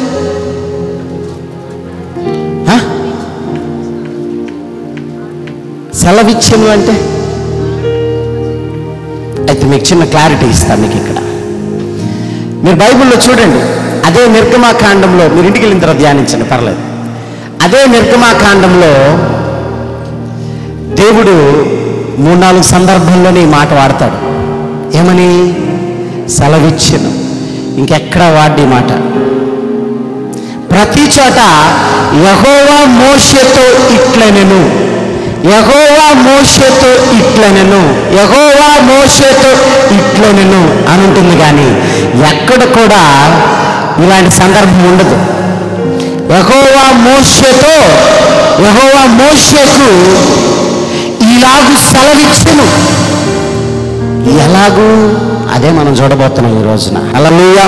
సెలవిచ్చెను అంటే అయితే మీకు చిన్న క్లారిటీ ఇస్తాను మీకు. ఇక్కడ మీరు బైబిల్లో చూడండి, అదే నిర్గమాకాండంలో, మీరు ఇంటికి వెళ్ళిన తర్వాత ధ్యానించండి పర్లేదు. అదే నిర్గమాకాండంలో దేవుడు 3-4 సందర్భంలోనే ఈ మాట వాడతాడు. ఏమని? సెలవిచ్చెను. ఇంకెక్కడ వాడి మాట? ప్రతి చోట యెహోవా మోషేతో ఇట్లనెను, యెహోవా మోషేతో ఇట్లనెను, యెహోవా మోషేతో ఇట్లనెను అని ఉంటుంది. కానీ ఎక్కడ కూడా ఇలాంటి సందర్భం ఉండదు. యెహోవా మోషేకు ఇలాగు సెలవిచ్చెను. ఎలాగూ అదే మనం చూడబోతున్నాం ఈ రోజున. హల్లెలూయా,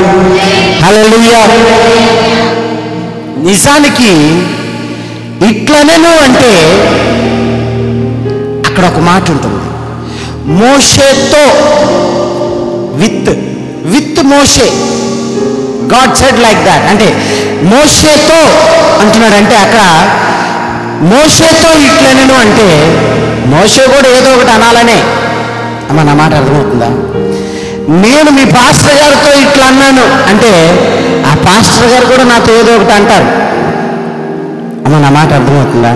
హల్లెలూయా. నిజానికి ఇట్లనెను అంటే అక్కడ ఒక మాట ఉంటుంది. మోషేతో with Moshe, God said like that. అంటే మోషేతో అంటున్నాడంటే అక్కడ మోషేతో ఇట్లనెను అంటే మోషే కూడా ఏదో ఒకటి అనాలనే. అమ్మ నా మాట అర్థమవుతుందా? నేను మీ పాస్టర్ గారితో ఇట్లా అన్నాను అంటే ఆ పాస్టర్ గారు కూడా నాతో ఏదో ఒకటి అంటారు. అమ్మ నా మాట అర్థమవుతుందా?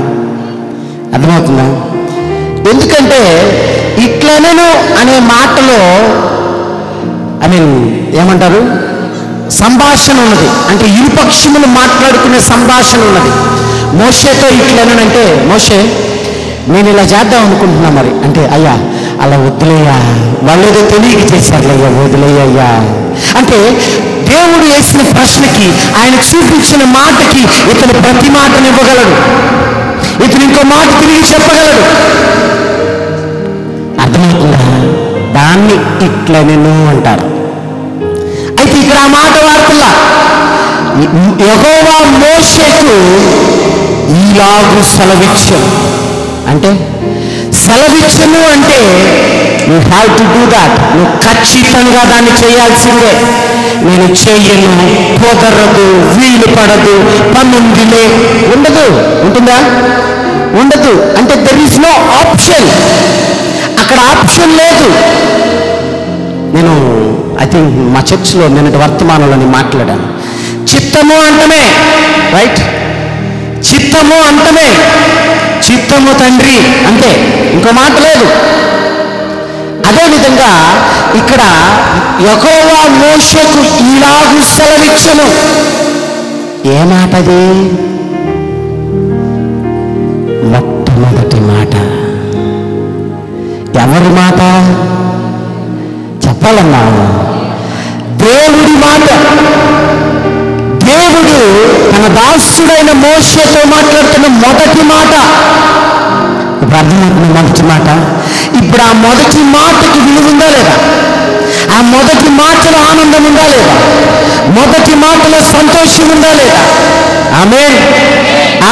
ఎందుకంటే ఇట్లనెను అనే మాటలో ఏమంటారు, సంభాషణ ఉన్నది. అంటే ఇరుపక్షములు మాట్లాడుకునే సంభాషణ ఉన్నది. మోషేతో ఇట్లనంటే, మోషే నేను ఇలా చేద్దాం అనుకుంటున్నా మరి అంటే, అయ్యా అలా వదిలేయ్యా, వాళ్ళు ఏదో తెలియక చేశారులయ్యా, వదిలేయ్యా అంటే దేవుడు వేసిన ప్రశ్నకి, ఆయన చూపించిన మాటకి ఇతను ప్రతి మాటను ఇవ్వగలడు. ఇతను ఇంకో మాట తిరిగి చెప్పగలడు. అర్థమవుతుందా? దాన్ని ఇట్లనెను అంటారు. అయితే ఇక్కడ ఆ మాట వాడుతున్నా, యెహోవా మోషేకు ఈలాగు సెలవిచ్చెను. అంటే సెలవిచ్చెను అంటే you have to do that. నువ్వు ఖచ్చితంగా దాన్ని చేయాల్సిందే. నేను చెయ్యను, కుదరదు, వీలు పడదు, పనుందిలే, ఉండదు. ఉంటుందా? ఉండదు. అంటే దెర్ ఈస్ నో ఆప్షన్. అక్కడ ఆప్షన్ లేదు. నేను ఐ థింక్ మా చర్చ్లో నిన్నటి వర్తమానంలో మాట్లాడాను. చిత్తము అంటమే, రైట్? చిత్తము అంటమే, చిత్తము తండ్రి, అంతే, ఇంకో మాట లేదు. అదేవిధంగా ఇక్కడ యెహోవా మోషేకు ఈలాగు సెలవిచ్చెను. ఏ మాటది? మొట్టమొదటి మాట. ఎవరి మాట చెప్పాలన్నా? దేవుడి మాట. దేవుడు తన దాసుడైన మోషేతో మాట్లాడుతున్న మొదటి మాట. ఇప్పుడు అర్థమవుతున్న మొదటి మాట. ఇప్పుడు ఆ మొదటి మాటకి విలువ ఉందా లేదా? ఆ మొదటి మాటలో ఆనందం ఉందా లేదా? మొదటి మాటలో సంతోషం ఉందా లేదా? ఆమేన్,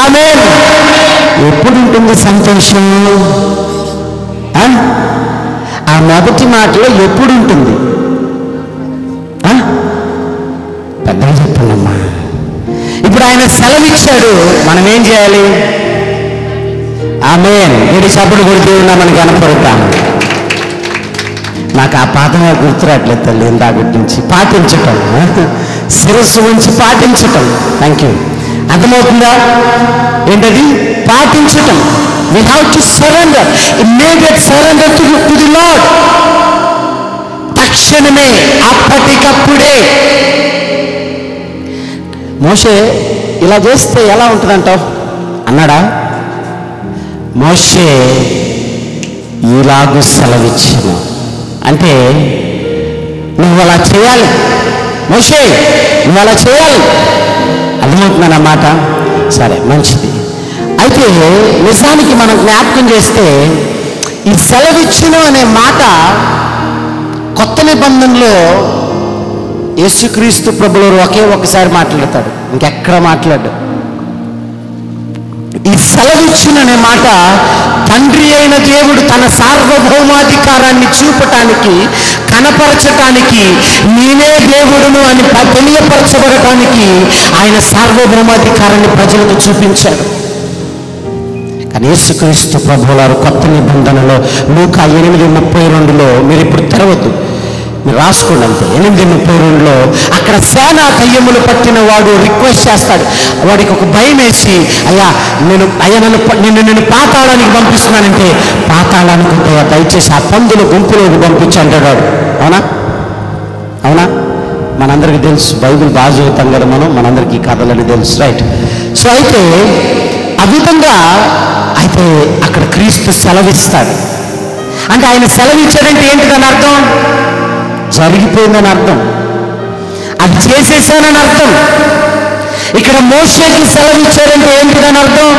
ఆమేన్. ఎప్పుడు ఉంటుంది సంతోషం? ఆ మొదటి మాటలో ఎప్పుడు ఉంటుంది? పెద్దగా చెప్పండమ్మా. ఇప్పుడు ఆయన సెలవిచ్చాడు, మనం ఏం చేయాలి? ఆమేన్. ఏడు చప్పుడు కొడుతూ ఉన్నా మనకి కనపడతాను. నాకు ఆ పాఠమే గుర్తురాట్లేదు తల్లి. ఇందాకటి నుంచి పాటించటం, శిరస్సు ఉంచి పాటించటం. Thank you. అర్థమవుతుందా? ఏంటది? పాటించటం. We have to surrender, immediate surrender to the Lord. తక్షణమే, అప్పటికప్పుడే. మోషే ఇలా చేస్తే ఎలా ఉంటుందంటావు అన్నాడా? మోషే ఈలాగు సెలవిచ్చెను అంటే నువ్వు అలా చేయాలి మోషే, నువ్వు అలా చేయాలి. అర్థమవుతుందన్నమాట. సరే, మంచిది. అయితే నిజానికి మనం జ్ఞాపకం చేస్తే ఈ సెలవిచ్చును అనే మాట కొత్త నిబంధనలో యేసుక్రీస్తు ప్రభువు ఒకే ఒకసారి మాట్లాడతాడు, ఇంకెక్కడ మాట్లాడు. ఈ సెలవిచ్చును అనే మాట తండ్రి అయిన దేవుడు తన సార్వభౌమాధికారాన్ని చూపటానికి, కనపరచటానికి, నేనే దేవుడును అని తెలియపరచబడటానికి ఆయన సార్వభౌమాధికారాన్ని ప్రజలకు చూపించాడు. కానీ యేసుక్రీస్తు ప్రభువువారు కొత్త నిబంధనలో లూకా 8:32 మీరు ఇప్పుడు తెరవద్దు, మీరు రాసుకోండి అంతే. 8:32 అక్కడ సేనా దయ్యములు పట్టిన వాడు రిక్వెస్ట్ చేస్తాడు. వాడికి ఒక భయం వేసి, నిన్ను పాతాళానికి పంపిస్తున్నానంటే, పాతాళానికి దయచేసి ఆ పందుల గుంపులోకి పంపించి అంటాడు వాడు. అవునా? అవునా? మనందరికీ తెలుసు, బైబిల్ బాగా చదువుతాం కదా మనందరికీ కథలని తెలుసు, రైట్? సో అయితే ఆ విధంగా అయితే అక్కడ క్రీస్తు సెలవిస్తాడు. అంటే ఆయన సెలవిచ్చాడంటే ఏంటిదని అర్థం? జరిగిపోయిందని అర్థం, అది చేసేసానని అర్థం. ఇక్కడ మోషేకి సెలవిచ్చాడంటే ఏంటిదని అర్థం?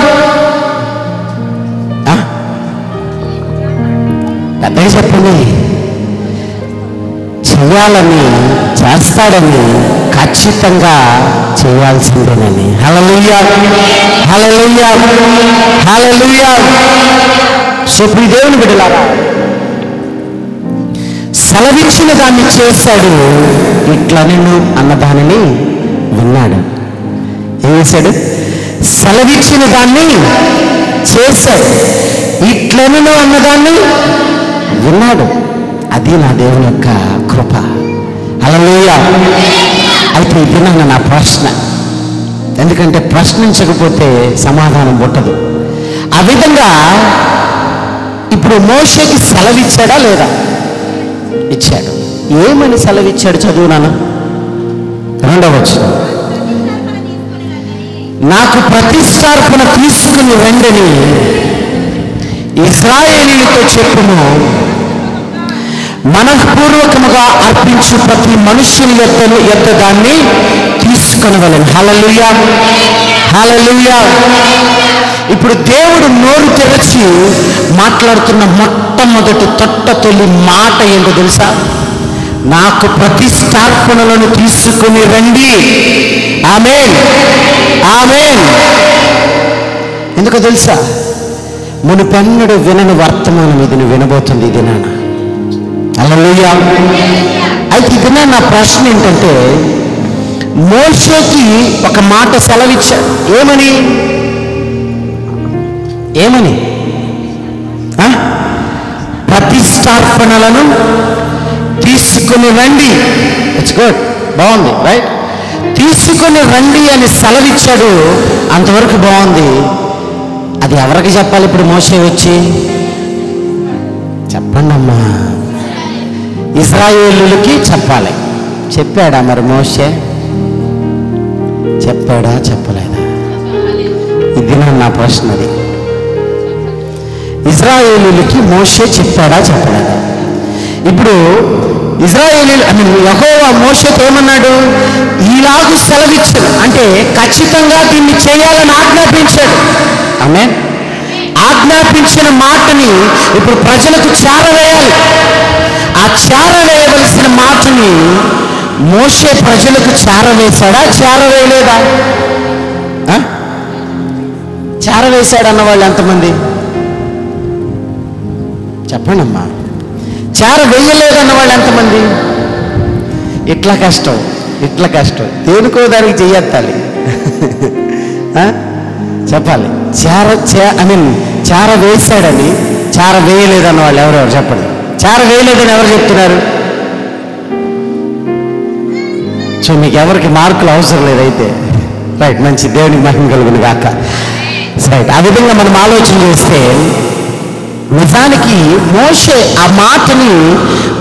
పెద్దగా చెప్పండి. చెయ్యాలని, చేస్తాడని, ఖచ్చితంగా చేయాల్సిందేనని. హల్లెలూయా, హల్లెలూయా, హల్లెలూయా. సో దేవుని బిడ్డలారా, సెలవిచ్చిన దాన్ని చేశాడు, ఇట్లా నేను అన్న దానిని విన్నాడు. ఏం చేశాడు? సెలవిచ్చిన దాన్ని చేశాడు, ఇట్లను అన్నదాన్ని విన్నాడు. అది నా దేవుని యొక్క కృప. హల్లెలూయా. అయితే ఇది నా ప్రశ్న, ఎందుకంటే ప్రశ్నించకపోతే సమాధానం పుట్టదు. ఆ విధంగా ఇప్పుడు మోషేకి సెలవిచ్చాడా లేదా? ఇచ్చాడు. ఏమని సెలవిచ్చాడు? చదువునాను 2వ వచనం. నాకు ప్రతిష్టార్పణ తీసుకుని రండని ఇశ్రాయేలీయులతో చెప్పుము, మనఃపూర్వకముగా అర్పించు ప్రతి మనుష్యుని యొక్క దాన్ని తీసుకొనవలెను. హల్లెలూయా, హల్లెలూయా. ఇప్పుడు దేవుడు నోరు తెరచి మాట్లాడుతున్న మొట్టమొదటి తొలి మాట ఏంటో తెలుసా? నాకు ప్రతిష్టార్పణలను తీసుకుని రండి. ఆమేన్, ఆమేన్. ఎందుకో తెలుసా? మునుపెన్నడు వినని వర్తమానం ఇది నువ్వు వినబోతుంది ఇది నాన్న. హల్లెలూయా. అయితే ఇది నా ప్రశ్న ఏంటంటే, మోషేకి ఒక మాట సెలవిచ్చాడు. ఏమని? ప్రతిష్టార్పణలను తీసుకుని రండి. ఇట్స్ గుడ్, బాగుంది, రైట్? తీసుకుని రండి అని సెలవిచ్చాడు. అంతవరకు బాగుంది. అది ఎవరికి చెప్పాలి ఇప్పుడు? మోషే వచ్చి చెప్పండి అమ్మా, ఇశ్రాయేలులకి చెప్పాలి. చెప్పాడా మరి మోషే? చెప్పాడా, చెప్పలేదా? ఇది నా ప్రశ్న. అది ఇశ్రాయేలులకి మోషే చెప్పాడా, చెప్పలేదా? ఇప్పుడు ఇశ్రాయేలీలు యెహోవా మోషేతో ఏమన్నాడు? ఈలాగు సెలవిచ్చాడు, అంటే ఖచ్చితంగా దీన్ని చేయాలని ఆజ్ఞాపించాడు. ఆమేన్. ఆజ్ఞాపించిన మాటని ఇప్పుడు ప్రజలకు చేరవేయాలి. ఆ చేరవేయవలసిన మాటని మోషే ప్రజలకు చేరవేశాడా, చేరవేయలేదా? చేరవేశాడన్న వాళ్ళు ఎంతమంది చెప్పండి అమ్మా. చేరవేయలేదన్న వాళ్ళు ఎంతమంది? ఇట్లా కష్టం, ఇట్లా కష్టం. దేనికో దానికి చెయ్యాలి, చెప్పాలి. చేరవేశాడని, చేరవేయలేదన్న వాళ్ళు ఎవరెవరు చెప్పండి. చేరవేయలేదని ఎవరు చెప్తున్నారు? సో మీకు ఎవరికి మార్కులు అవసరం లేదైతే రైట్, మంచి, దేవునికి మహిమ కలుగును గాక. రైట్. ఆ విధంగా మనం ఆలోచన చేస్తే నిజానికి మోషే ఆ మాటని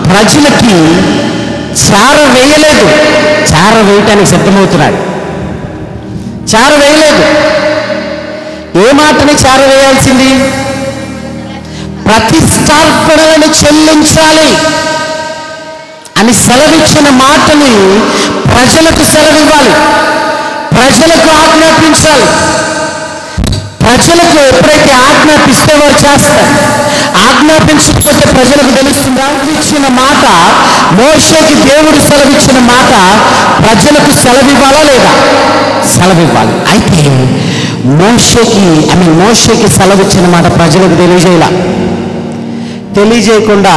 ప్రజలకి చేరవేయలేదు, చేరవేయటానికి సిద్ధమవుతున్నాడు. చేరవేయలేదు. ఏ మాటని చేరవేయాల్సింది? ప్రతిష్టార్పణలను చెల్లించాలి అని సెలవిచ్చిన మాటని ప్రజలకు సెలవివ్వాలి, ప్రజలకు ఆజ్ఞాపించాలి. ప్రజలకు ఎప్పుడైతే ఆజ్ఞాపిస్తే వారు చేస్తారు. ఆజ్ఞాపించకపోతే ప్రజలకు తెలుస్తుందా? ఇచ్చిన మాట, మోషేకి దేవుడు సెలవిచ్చిన మాట ప్రజలకు సెలవివ్వాలా లేదా? సెలవివ్వాలి. అయితే మోషేకి సెలవిచ్చిన మాట ప్రజలకు తెలియజేయకుండా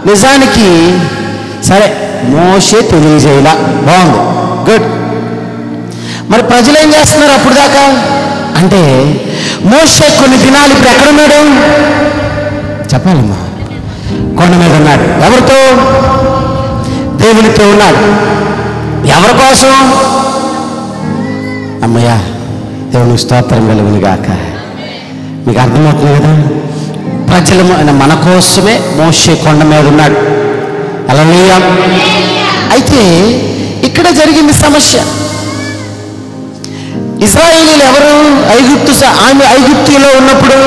నిజానికి సరే మోషే తెలియజేయలా, బాగుంది, గుడ్. మరి ప్రజలు ఏం చేస్తున్నారు అప్పుడు దాకా అంటే? మోషే కొన్ని దినాలు ఇప్పుడు ఎక్కడున్నాడు చెప్పాలమ్మా? కొండ మీద ఉన్నాడు. ఎవరితో? దేవునితో ఉన్నాడు. ఎవరి కోసం? అమ్మయ్యా, దేవుని స్తోత్రం కలుగును గాక. మీకు అర్థమవుతుంది కదా? ప్రజలు మన కోసమే మోషే కొండ మీద ఉన్నాడు. హల్లెలూయా. అయితే ఇక్కడ జరిగింది సమస్య. ఇశ్రాయేలీయులు ఎవరు? ఐగుప్తులో ఉన్నప్పుడు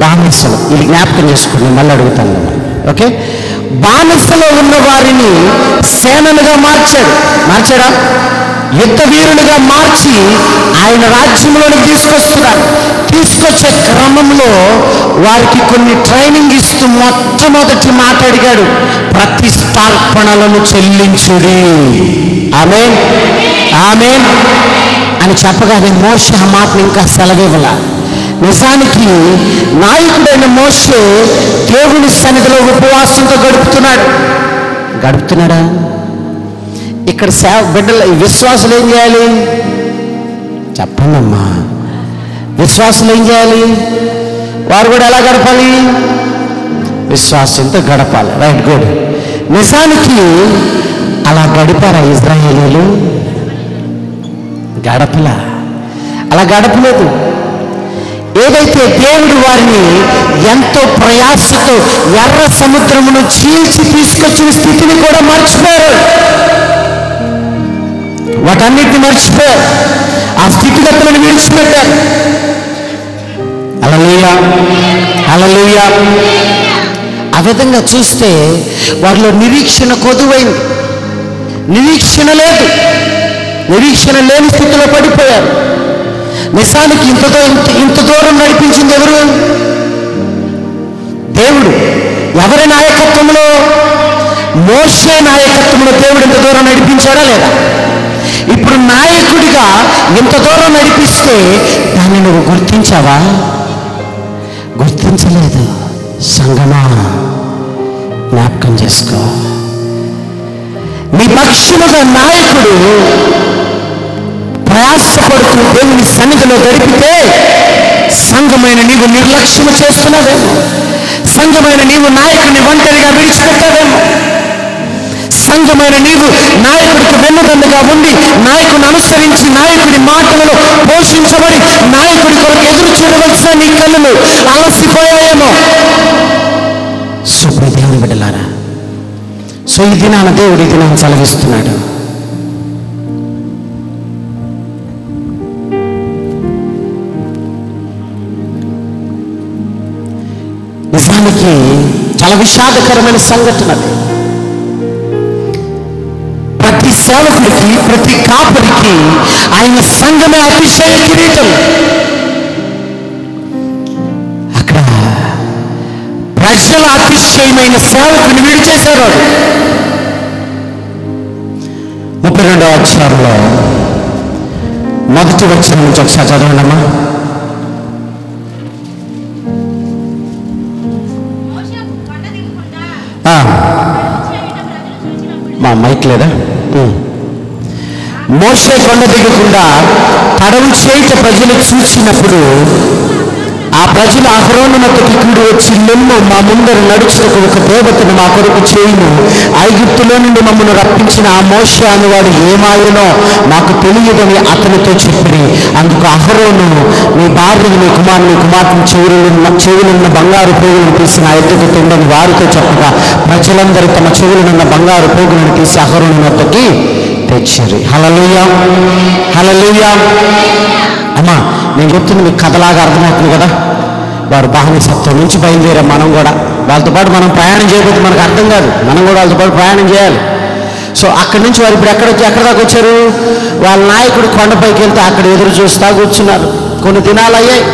బానిసలు. ఇది జ్ఞాపకం చేసుకోండి, మళ్ళీ అడుగుతాను. ఓకే, బానిసలో ఉన్న వారిని సేనలుగా మార్చాడా? యుద్ధ వీరులుగా మార్చి ఆయన రాజ్యంలోకి తీసుకొస్తున్నాడు. తీసుకొచ్చే క్రమంలో వారికి కొన్ని ట్రైనింగ్ ఇస్తూ మొట్టమొదటి మాట అడిగాడు, ప్రతిష్టార్పణలను చెల్లించుడి. ఆమేన్, ఆమేన్ అని చెప్పగానే మోషే ఆ మాటను ఇంకా సెలవివ్వాల. నిజానికి నాయకుడైన మోషే దేవుని సన్నిధిలో ఉపవాసంతో గడుపుతున్నాడా? ఇక్కడ బిడ్డలు, విశ్వాసులు ఏం చేయాలి చెప్పండి అమ్మా? విశ్వాసులు ఏం చేయాలి? వారు కూడా ఎలా గడపాలి? విశ్వాసంతో గడపాలి. Right, good. నిజానికి అలా గడిపారా ఇశ్రాయేలీయులు? గడపలా, అలా గడపలేదు. ఏదైతే దేవుడు వారిని ఎంతో ప్రయాసతో ఎర్ర సముద్రమును చీల్చి తీసుకొచ్చిన స్థితిని కూడా మర్చిపోయారు. వాటన్నిటిని మర్చిపోయారు. ఆ స్థితిగతులను విడిచిపెట్టారు. హల్లెలూయా, హల్లెలూయా. ఆ విధంగా చూస్తే వారిలో నిరీక్షణ కొదువైంది, నిరీక్షణ లేదు, నిరీక్షణ లేని స్థితిలో పడిపోయారు. నిజానికి ఇంత దూరం నడిపించింది ఎవరు? దేవుడు. ఎవరి నాయకత్వంలో? మోషే నాయకత్వంలో దేవుడు ఇంత దూరం నడిపించాడా లేదా? ఇప్పుడు నాయకుడిగా ఇంత దూరం నడిపిస్తే దాన్ని నువ్వు గుర్తించావా? గుర్తించలేదు. సంగమా, జ్ఞాపకం చేసుకో. నీ పక్షముగా నాయకుడు ప్రయాసపడుతూ దేవుని సన్నిధిలో గడిపితే సంఘమైన నీవు నిర్లక్ష్యం చేస్తున్నావేమో, సంఘమైన నీవు నాయకుడిని ఒంటరిగా విడిచిపెట్టావేమో, సంఘమైన నీవు నాయకుడికి వెన్నుదన్నుగా ఉండి నాయకుడిని అనుసరించి నాయకుడి మాటలలో పోషించబడి నాయకుడి కొరకు ఎదురు చూడవలసిన నీ కళ్ళు అలసిపోయాయేమో. సుప్రీ దేవుని బిడ్డలారా, సో ఈ దినాన దేవుడు ఈ దినాన్ని చలవిస్తున్నాడు. నిజానికి చాలా విషాదకరమైన సంఘటన. ప్రతి సేవకుడికి, ప్రతి కాపరికి ఆయన సంఘమే అతిశయ కిరీటం. అక్కడ ప్రజల అతిశయమైన సేవకుని విడిచేశారు. 32వ అధ్యాయంలో మొదటి వచనం నుంచి ఒకసారి చదవండమ్మా. మా మైక్ లేదా? మోషే కొండ దిగకుండా తడవు చేయుట ప్రజలు చూసినప్పుడు ఆ ప్రజలు అహరోను వద్దకు కూడి వచ్చి, నిన్ను మా ముందర నడుచుటకు ఒక దేవతను మా కొరకు చేయును, ఐగుప్తులో నుండి మమ్మల్ని రప్పించిన ఆ మోషే అనేవాడు ఏమాయనో మాకు తెలియదని అతనితో చెప్పి, అందుకు అహరోను, నీ భార్యను, నీ కుమార్తెను చెవులున్న బంగారు పోగులను తీసి నా ఎద్దుకు తిండని వారితో చెప్పగా ప్రజలందరూ తమ చెవులున్న బంగారు పోగులను తీసి అహరోను వద్దకి తెచ్చారు. హల్లెలూయా, హల్లెలూయా. అమ్మా, నేను చెప్తున్నా మీకు కథలాగా అర్థమవుతుంది కదా. వారు బానిసత్వం నుంచి బయలుదేరాం. మనం కూడా వాళ్ళతో పాటు మనం ప్రయాణం చేయకపోతే మనకు అర్థం కాదు. మనం కూడా వాళ్ళతో పాటు ప్రయాణం చేయాలి. సో అక్కడి నుంచి వారు ఇప్పుడు ఎక్కడ దాకా వచ్చారు? వాళ్ళ నాయకుడు కొండపైకి వెళ్తే అక్కడ ఎదురు చూస్తా కూర్చున్నారు. కొన్ని దినాలు అయ్యాయి.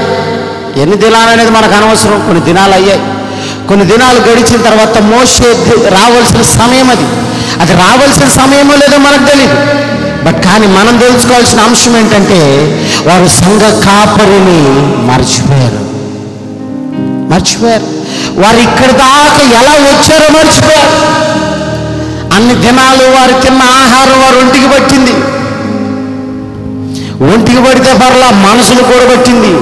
ఎన్ని దినాలు అనేది మనకు అనవసరం. కొన్ని దినాలు అయ్యాయి. కొన్ని దినాలు గడిచిన తర్వాత మోషే రావాల్సిన సమయం అది రావాల్సిన సమయమో లేదో మనకు తెలియదు. బట్ కానీ మనం తెలుసుకోవాల్సిన అంశం ఏంటంటే వారు సంఘ కాపరిని మర్చిపోయారు. వారు ఇక్కడి దాకా ఎలా వచ్చారో మర్చిపోయారు. అన్ని దినాలు వారు తిన్న ఆహారం వారు ఒంటికి పట్టింది. ఒంటికి పడితే పర్లా, మనసును కూడా పట్టింది.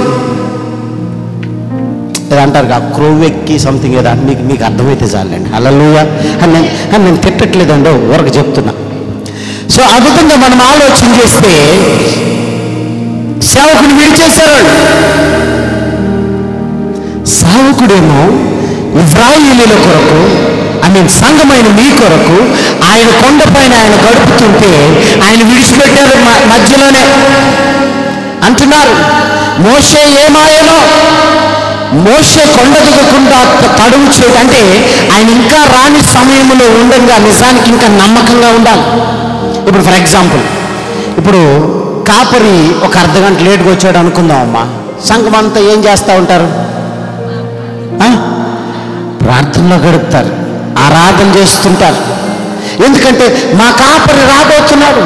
అంటారు క్రోవెక్కి సంథింగ్ ఏదో మీకు అర్థమైతే చాలండి. హల్లెలూయా. నేను తిట్టట్లేదండి, ఊరకు చెప్తున్నా. సో ఆ విధంగా మనం ఆలోచన చేస్తే సేవకుని విడిచేశారు. సేవకుడేమో ఇశ్రాయేలీయుల కొరకు, సంఘమైన మీ కొరకు ఆయన కొండపైన ఆయన గడుపుతుంటే ఆయన విడిచిపెట్టారు మధ్యలోనే. అంటున్నారు మోషే ఏమాయనో. మోషే కొండ దిగకుండా తడువు చేయడం అంటే ఆయన ఇంకా రాని సమయంలో ఉండగా నిజానికి ఇంకా నమ్మకంగా ఉండాలి. ఇప్పుడు ఫర్ ఎగ్జాంపుల్, ఇప్పుడు కాపరి ఒక అర్ధగంట లేట్గా వచ్చాడు అనుకుందాం అమ్మా. సంఘం అంతా ఏం చేస్తూ ఉంటారు? ప్రార్థనలో గడుపుతారు, ఆరాధన చేస్తుంటారు. ఎందుకంటే మా కాపరి రాబోతున్నాడు.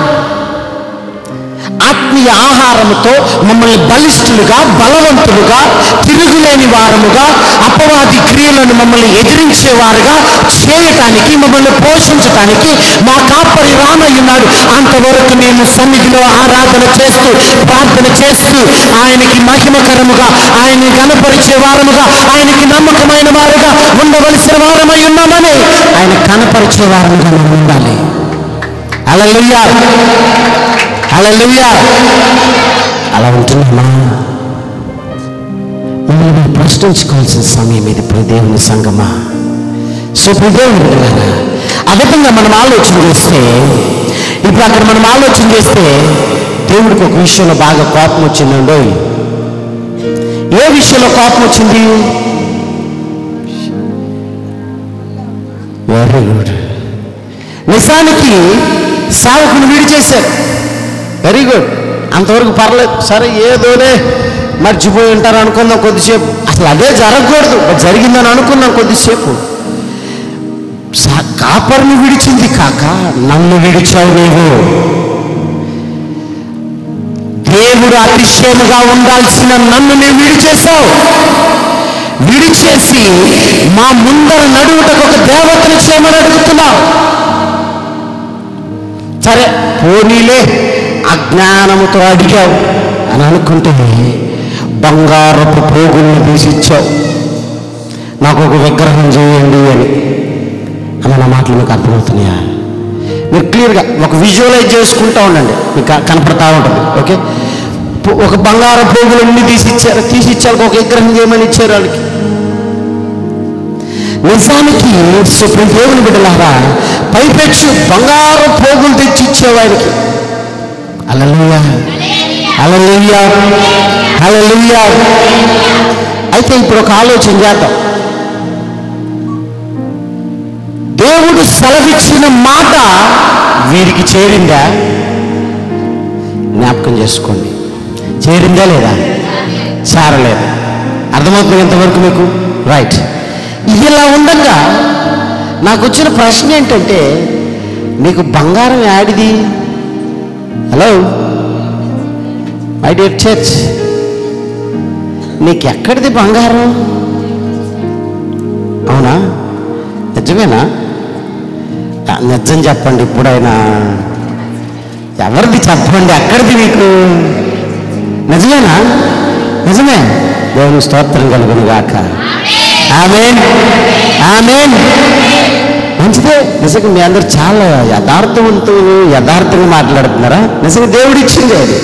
ఆత్మీయ ఆహారముతో మమ్మల్ని బలిష్ఠులుగా, బలవంతులుగా, తిరుగులేని వారముగా, అపవాది క్రియలను మమ్మల్ని ఎదిరించేవారుగా చేయటానికి, మమ్మల్ని పోషించటానికి మా కాపరి రానయ్యున్నాడు. అంతవరకు మేము సన్నిధిలో ఆరాధన చేస్తూ, ప్రార్థన చేస్తూ, ఆయనకి మహిమకరముగా, ఆయన్ని కనపరిచే వారముగా, ఆయనకి నమ్మకమైన వారుగా ఉండవలసిన వారమై ఉన్నామని ఆయన కనపరిచే వారముగా మనం ఉండాలి. హల్లెలూయా, హల్లెలూయా. అలా ఉంటున్నామా? మనం ప్రశ్నించుకోవాల్సిన సమయం ఇది. దేవుని సంగమా, సో దేవుని బిడ్డలారా, ఆ విధంగా మనం ఆలోచన చేస్తే, ఇప్పుడు అక్కడ మనం ఆలోచన చేస్తే దేవుడికి ఒక విషయంలో బాగా కోపం వచ్చిందండో. ఏ విషయంలో కోపం వచ్చింది? Very good. నిజానికి సేవకుని విడిచేశారు. వెరీ గుడ్, అంతవరకు పర్లేదు, సరే ఏదోనే మర్చిపోయి ఉంటారు అనుకుందాం కొద్దిసేపు. అసలు అదే జరగకూడదు, జరిగిందని అనుకున్నాం కొద్దిసేపు. కాపర్ని విడిచింది కాక నన్ను విడిచావు నీవు. దేవుడు అతిశయముగా ఉండాల్సిన నన్ను నీవు విడిచేశావు. విడిచేసి మా ముందర నడువుటకు ఒక దేవతను చేయమని అడుగుతున్నావు. సరే పోనీలే, అజ్ఞానముతో అడిగావు అని అనుకుంటే బంగారపు పోగుల్ని తీసిచ్చావు. నాకు ఒక విగ్రహం చేయండి అని. అన్న మాటలు మీకు అర్థమవుతున్నాయా? మీరు క్లియర్గా ఒక విజువలైజ్ చేసుకుంటూ ఉండండి, మీకు కనపడతా ఉంటుంది. ఓకే, ఒక బంగారు పోగులన్నీ తీసిచ్చారు, ఒక విగ్రహం చేయమని ఇచ్చారు వాళ్ళకి. నిజానికి సుప్రీం దేవుని బిడ్డలారా, పైపెచ్చు బంగారు పోగులు తెచ్చి ఇచ్చావు ఆయనకి. హల్లెలూయా, హల్లెలూయా, హల్లెలూయా. అయితే ఇప్పుడు ఒక ఆలోచన చేద్దాం. దేవుడు సెలవిచ్చిన మాట వీరికి చేరిందా? జ్ఞాపకం చేసుకోండి, చేరిందా లేదా? చేరలేదు. అర్థమవుతుంది ఎంతవరకు మీకు? రైట్. ఇలా ఉండగా నాకు వచ్చిన ప్రశ్న ఏంటంటే, నీకు బంగారం యాడిది? హలో మై డియర్ చర్చ్, నీకు ఎక్కడిది బంగారం? అవునా? నిజమేనా? నిజం చెప్పండి. ఇప్పుడైనా ఎవరిది చెప్పండి, ఎక్కడిది మీకు? నిజమేనా? నిజమే. దేవుని స్తోత్రం కలుగును గాక. ఆమేన్, ఆమేన్. మంచిదే. నిజంగా మీ అందరూ చాలా యథార్థవంతులు, యథార్థంగా మాట్లాడుతున్నారా? నిజంగా దేవుడు ఇచ్చింది అది.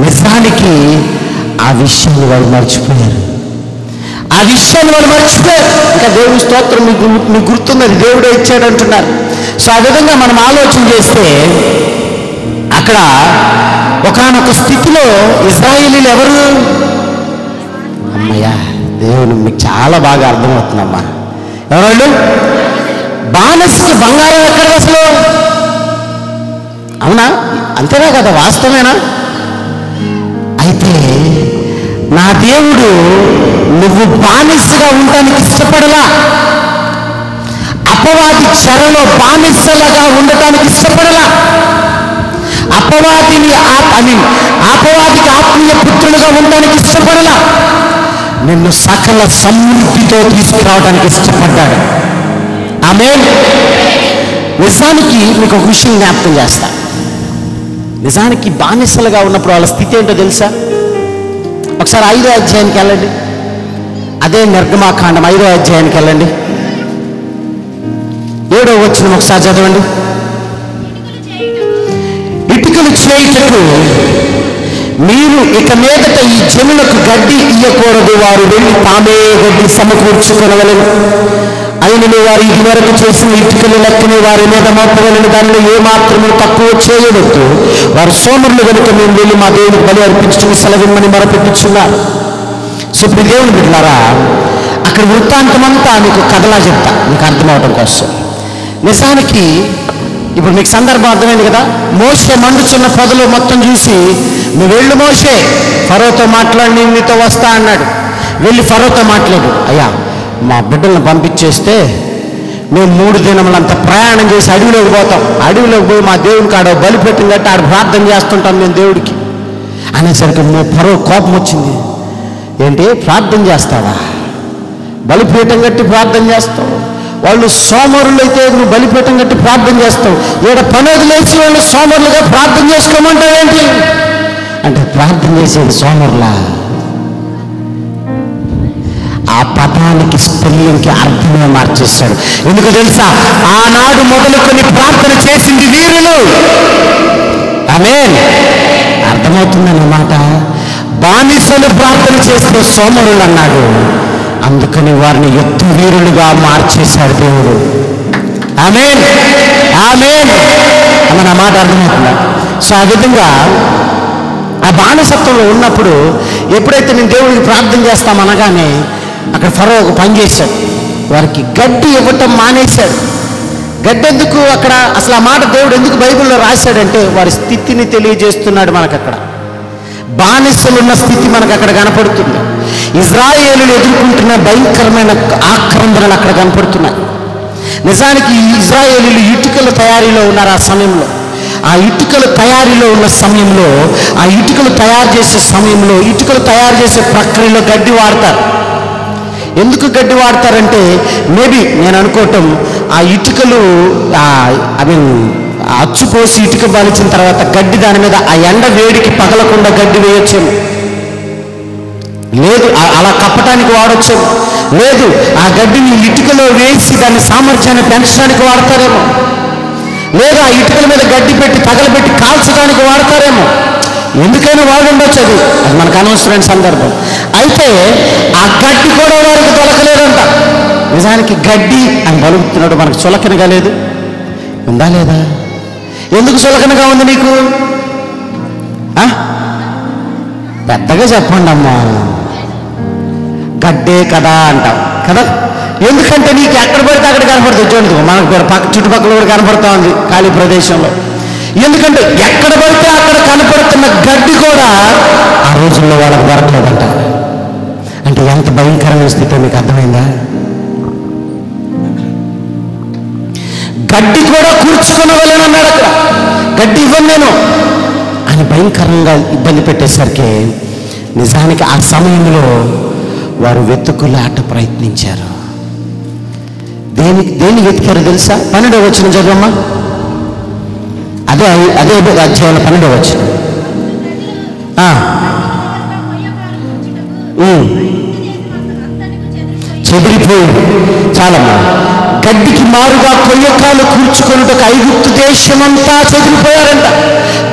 నిజానికి ఆ విషయాన్ని వాళ్ళు మర్చిపోయారు. ఆ విషయాన్ని వాళ్ళు మర్చిపోయారు. ఇంకా దేవుని స్తోత్రం మీకు గుర్తున్నది, దేవుడే ఇచ్చాడు అంటున్నారు. సో ఆ విధంగా మనం ఆలోచన చేస్తే అక్కడ ఒకానొక స్థితిలో ఇశ్రాయేలీలు ఎవరు? అమ్మయ్యా, దేవుని మీకు చాలా బాగా అర్థమవుతుందమ్మా. ఎవరు? బానిసకి బంగారం ఎక్కడ అసలు? అవునా? అంతేనా కదా? వాస్తవేనా? అయితే నా దేవుడు నువ్వు బానిసగా ఉండటానికి ఇష్టపడలా, అపవాది చెరలో బానిసలుగా ఉండటానికి ఇష్టపడలా, అపవాదికి ఆత్మీయ పుత్రులుగా ఉండటానికి ఇష్టపడలా, నిన్ను సకల సమృద్ధితో తీసుకురావడానికి ఇష్టపడ్డాడు. ఆమేన్. నిజానికి మీకు ఒక విషయం జ్ఞాపకం చేస్తా. నిజానికి బానిసలుగా ఉన్నప్పుడు వాళ్ళ స్థితి ఏంటో తెలుసా? ఒకసారి 5వ అధ్యాయానికి వెళ్ళండి. అదే నిర్గమాకాండం 5వ అధ్యాయానికి వెళ్ళండి. 7వ వచనం ఒకసారి చదవండి. ఇటుకలు చేయుటకు మీరు ఇక మీదట ఈ జనులకు గడ్డి ఇయ్యకూడదు, వారు వెళ్ళి తామే గడ్డి సమకూర్చుకొనవలెను. అయినను వారు ఇది వరకు చేసిన ఇటుకలు లెక్కని వారి మీద మోపవలెను, దానిలో ఏమాత్రము తక్కువ చేయవద్దు. వారు సోమరులు కనుక మేము వెళ్ళి మా దేవునికి బలి అర్పించుకుని సెలవిమ్మని మొరపెట్టుచున్నారు. సో ఇప్పుడు దేవుని బిడ్డలారా, అక్కడ వృత్తాంతమంతా మీకు కథలా చెప్తా, మీకు అర్థమవటం కోసం. నిజానికి ఇప్పుడు మీకు సందర్భం అర్థమైంది కదా. మోషే మండుచున్న పొదలు మొత్తం చూసి, నువ్వు వెళ్ళు మోషే, ఫరోతో మాట్లాడి నేను నీతో వస్తా అన్నాడు. వెళ్ళి ఫరోతో మాట్లాడు, అయ్యా మా బిడ్డలను పంపించేస్తే మేము 3 దినములంతా ప్రయాణం చేసి అడవిలోకి పోతాం, అడవిలోకి పోయి మా దేవునికి ఆడ బలి పెట్టినట్టు ఆడ ప్రార్థన చేస్తుంటాం మేము దేవుడికి అనేసరికి ఫరో కోపం వచ్చింది. ఏంటి ప్రార్థన చేస్తావా? బలిపీఠం కట్టి ప్రార్థన చేస్తావు? వాళ్ళు సోమరులు అయితే నువ్వు బలిపీఠం కట్టి ప్రార్థన చేస్తావు, ఈడ పనది లేచి వాళ్ళు సోమరులుగా ప్రార్థన చేసుకోమంటావు ఏంటి అంటే, ప్రార్థన చేసేది సోమరులా? ఆ పదానికి స్పెల్లింగ్కి అర్థమే మార్చేస్తాడు. ఎందుకు తెలుసా? ఆనాడు మొదలుకొని ప్రార్థన చేసింది వీరులు. ఆమేన్. అర్థమవుతుందన్నమాట. బానిసలు ప్రార్థన చేస్తే సోమరులు అన్నాడు, అందుకని వారిని యుద్ధ వీరులుగా మార్చేశాడు దేవుడు. ఆమేన్, ఆమేన్ అన్న నా మాట అర్థమవుతుందా? సో ఆ విధంగా ఆ బానిసత్వంలో ఉన్నప్పుడు ఎప్పుడైతే నేను దేవుడికి ప్రార్థన చేస్తామనగానే అక్కడ ఫరో ఒక పని చేశాడు. వారికి గడ్డి ఇవ్వటం మానేశాడు. గడ్డి ఎందుకు అక్కడ, అసలు ఆ మాట దేవుడు ఎందుకు బైబిల్లో రాశాడంటే వారి స్థితిని తెలియజేస్తున్నాడు. మనకు అక్కడ బానిసలున్న స్థితి మనకు అక్కడ కనపడుతుంది. ఇజ్రాయేలులు ఎదుర్కొంటున్న భయంకరమైన ఆక్రందనలు అక్కడ కనపడుతున్నాయి. నిజానికి ఇజ్రాయేలీలు ఇటుకల తయారీలో ఉన్నారు. ఆ సమయంలో, ఆ ఇటుకల తయారీలో ఉన్న సమయంలో, ఆ ఇటుకలు తయారు చేసే సమయంలో, ఇటుకలు తయారు చేసే ప్రక్రియలో గడ్డి వాడతారు. ఎందుకు గడ్డి వాడతారంటే, మేబీ నేను అనుకోవటం, ఆ ఇటుకలు అచ్చు పోసి ఇటుక బాలించిన తర్వాత గడ్డి దాని మీద ఆ ఎండ వేడికి పగలకుండా గడ్డి వేయొచ్చేమో, లేదు అలా కప్పటానికి వాడొచ్చేమో, లేదు ఆ గడ్డిని ఇటుకలో వేసి దాని సామర్థ్యాన్ని పెంచడానికి వాడతారేమో, లేదు ఆ ఇటుకల మీద గడ్డి పెట్టి తగలబెట్టి కాల్చడానికి వాడతారేమో. ఎందుకైనా వాడుండొచ్చు, అది మనకు అనవసరమైన సందర్భం. అయితే ఆ గడ్డి కూడా వారికి దొరకలేదంట. నిజానికి గడ్డి అని బలుగుతున్నాడు, మనకు చులకనగా లేదు, ఉందా లేదా? ఎందుకు చులకనగా ఉంది నీకు? పెద్దగా చెప్పండి అమ్మా. గడ్డే కదా అంటాం కదా. ఎందుకంటే నీకు ఎక్కడ పడితే అక్కడ కనపడుతుంది. చూడండి, మనకు చుట్టుపక్కల కూడా కనపడుతూ ఉంది ఖాళీ ప్రదేశంలో. ఎందుకంటే ఎక్కడ పడితే అక్కడ కనపడుతున్న గడ్డి కూడా ఆ రోజుల్లో వాళ్ళకు దొరకలేదంట. అంటే ఎంత భయంకరమైన స్థితి మీకు అర్థమైందా? గడ్డి కూడా కూర్చుకునవలేనన్నాడు అక్కడ. గడ్డి ఇవ్వను నేను అని భయంకరంగా ఇబ్బంది పెట్టేసరికి నిజానికి ఆ సమయంలో వారు వెతుకులాట ప్రయత్నించారు. దేని వెతికారో తెలుసా? 12వ వచనం చదవమ్మా. అదే అధ్యాయంలో 12వ వచనం. చెదిరిపోయింది. చాలమ్మా. గడ్డికి మారుగా కొయ్యకాలు కూర్చుకొనుటకు ఐగుప్తు దేశమంతా చెదిరిపోయారంట.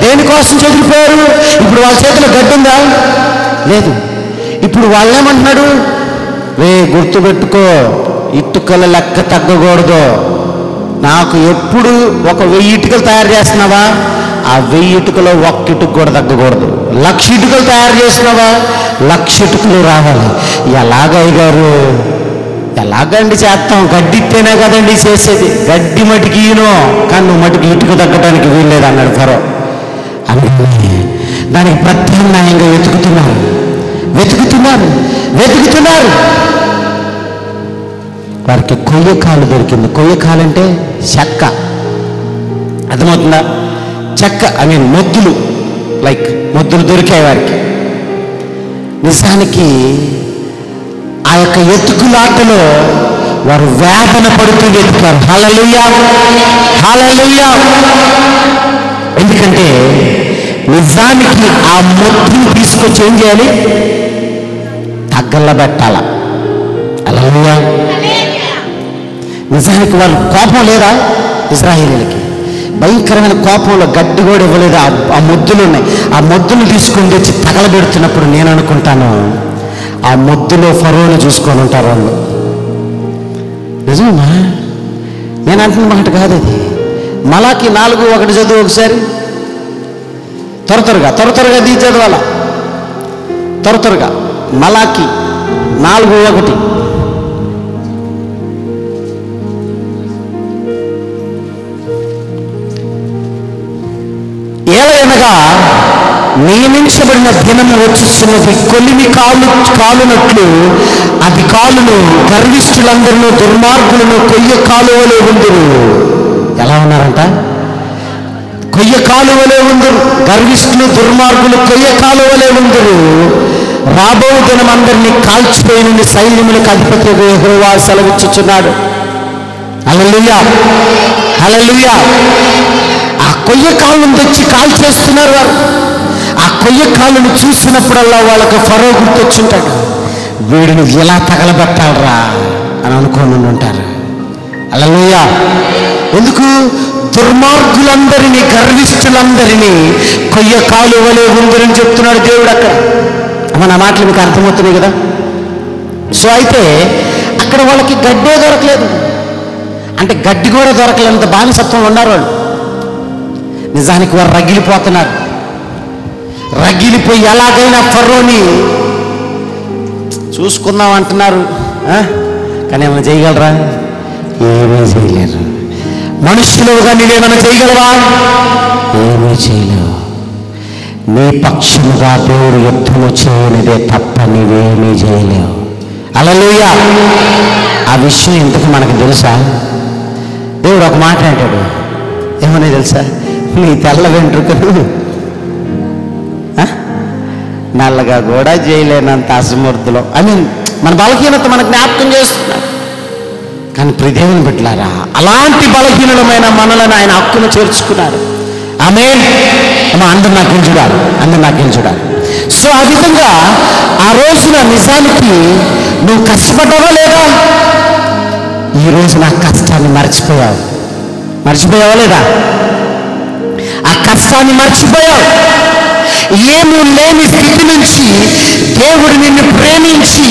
దేనికోసం చెదిరిపోయారు? ఇప్పుడు వాళ్ళ చేతిలో గడ్డి ఉందా? లేదు. ఇప్పుడు వాళ్ళేమంటున్నాడు? గుర్తుపెట్టుకో, ఇటుకల లెక్క తగ్గకూడదు. నాకు ఎప్పుడు 1000 ఇటుకలు తయారు చేస్తున్నావా, ఆ 1000 ఇటుకలో 1 ఇటుక కూడా తగ్గకూడదు. 1,00,000 ఇటుకలు తయారు చేస్తున్నావా, 1,00,000 ఇటుకలు రావాలి. ఎలాగయ్యారు? ఎలాగండి చేస్తాం? గడ్డి ఇస్తేనే కదండి చేసేది. గడ్డి మటుకి ఈయనో, కానీ నువ్వు మటుకు ఇటుక తగ్గడానికి వీల్లేదు అన్నాడు ఫరో. అందుకని దానికి ప్రత్యామ్నాయంగా వెతుకుతున్నారు. వారికి కొయ్యకాలు దొరికింది. కొయ్యకాలంటే చెక్క, అర్థమవుతుందా? చెక్క, మొద్దులు, మొద్దులు దొరికాయి వారికి. నిజానికి ఆ యొక్క ఎత్తుకులాటలో వారు వేదన పడుతూ వెతుకారు. హల్లెలూయా, హల్లెలూయా. ఎందుకంటే నిజానికి ఆ మొద్దుని తీసుకొచ్చి ఏం చేయాలి? తగ్గల్లో పెట్టాల. హల్లెలూయా. నిజానికి వాళ్ళు కోపం లేదా? ఇశ్రాయేలీయులకి భయంకరమైన కోపంలో గడ్డి కూడా ఇవ్వలేదు. ఆ మొద్దులు ఉన్నాయి. ఆ మొద్దులు తీసుకొని తెచ్చి తగలబెడుతున్నప్పుడు నేను అనుకుంటాను, ఆ మొద్దులో ఫరోని చూసుకొని ఉంటారు వాళ్ళు. నిజమా? నేను అంటున్న మాట కాదు అది. మలాకి 4:1 చదువు ఒకసారి. త్వరగా దీ చదవాల. త్వరగా మలాకి 4:1. ఏలయనగా నియమించబడిన దినము వచ్చుతున్నది, కొలిమి కాలునట్లు అది కాలును. గర్విష్ఠులందరూ దుర్మార్గులను కొయ్య కాలువలే ఉందురు. ఎలా ఉన్నారంట? కొయ్య కాలువలే ఉందురు. గర్విష్ఠులు దుర్మార్గులు కొయ్య కాలువలే ఉందురు. రాబో దినం అందరినీ కాల్చిపోయిన సైన్యములకు అధిపతి యెహోవా సెలవిచ్చుచున్నాడు. హల్లెలూయా, హల్లెలూయా. ఆ కొయ్య కాళ్ళను తెచ్చి కాల్ చేస్తున్నారు వారు. ఆ కొయ్య కాళ్ళను చూసినప్పుడల్లా వాళ్ళకు ఫరో గుర్తొచ్చుంటాడు. వీడిని ఎలా తగలబెట్టాలరా అని అనుకోని ఉంటారు. హల్లెలూయా. ఎందుకు? దుర్మార్గులందరినీ, గర్విష్ఠులందరినీ కొయ్య కాలువలే ఉందని చెప్తున్నాడు దేవుడు అక్కడ. మన మాటలు మీకు అర్థమవుతున్నాయి కదా. సో అయితే అక్కడ వాళ్ళకి గడ్డే దొరకలేదు. అంటే గడ్డి కూడా దొరకలేనంత బానిసత్వం ఉన్నారు వాళ్ళు. నిజానికి వారు రగిలిపోతున్నారు. రగిలిపోయి ఎలాగైనా ఫరోని చూసుకుందాం అంటున్నారు. కానీ ఏమైనా చేయగలరా? ఏమీ చేయలేరు. మనుషులుగా నీవేమైనా చేయగలవా? ఏమీ చేయలేవు. నీ పక్షముగా దేవుడు యుద్ధము చేయనిదే తప్ప నీవేమీ చేయలేవు. హల్లెలూయా. ఆ విషయం ఎందుకు మనకు తెలుసా? దేవుడు ఒక మాట అంటాడు, ఏమని తెలుసా? నీ తెల్ల వెంట్రుకలు నల్లగా కూడా చేయలేనంత అసమర్థులు అని మన బలహీనత మనకు జ్ఞాపకం చేస్తున్నాడు. కానీ ప్రియదేవుని బిడ్డలారా, అలాంటి బలహీనమైన మనలను ఆయన హక్కును చేర్చుకున్నారు. ఆమేన్. అందరు నాకు చూడాలి, అందరు నాకు చూడాలి. సో ఆ విధంగా ఆ రోజున నిజానికి నువ్వు కష్టపడ్డావా లేదా? ఈ రోజు నా కష్టాన్ని మర్చిపోయావా లేదా? ఆ కష్టాన్ని మర్చిపోయావు. ఏమీ లేని స్థితి నుంచి దేవుడు నిన్ను ప్రేమించి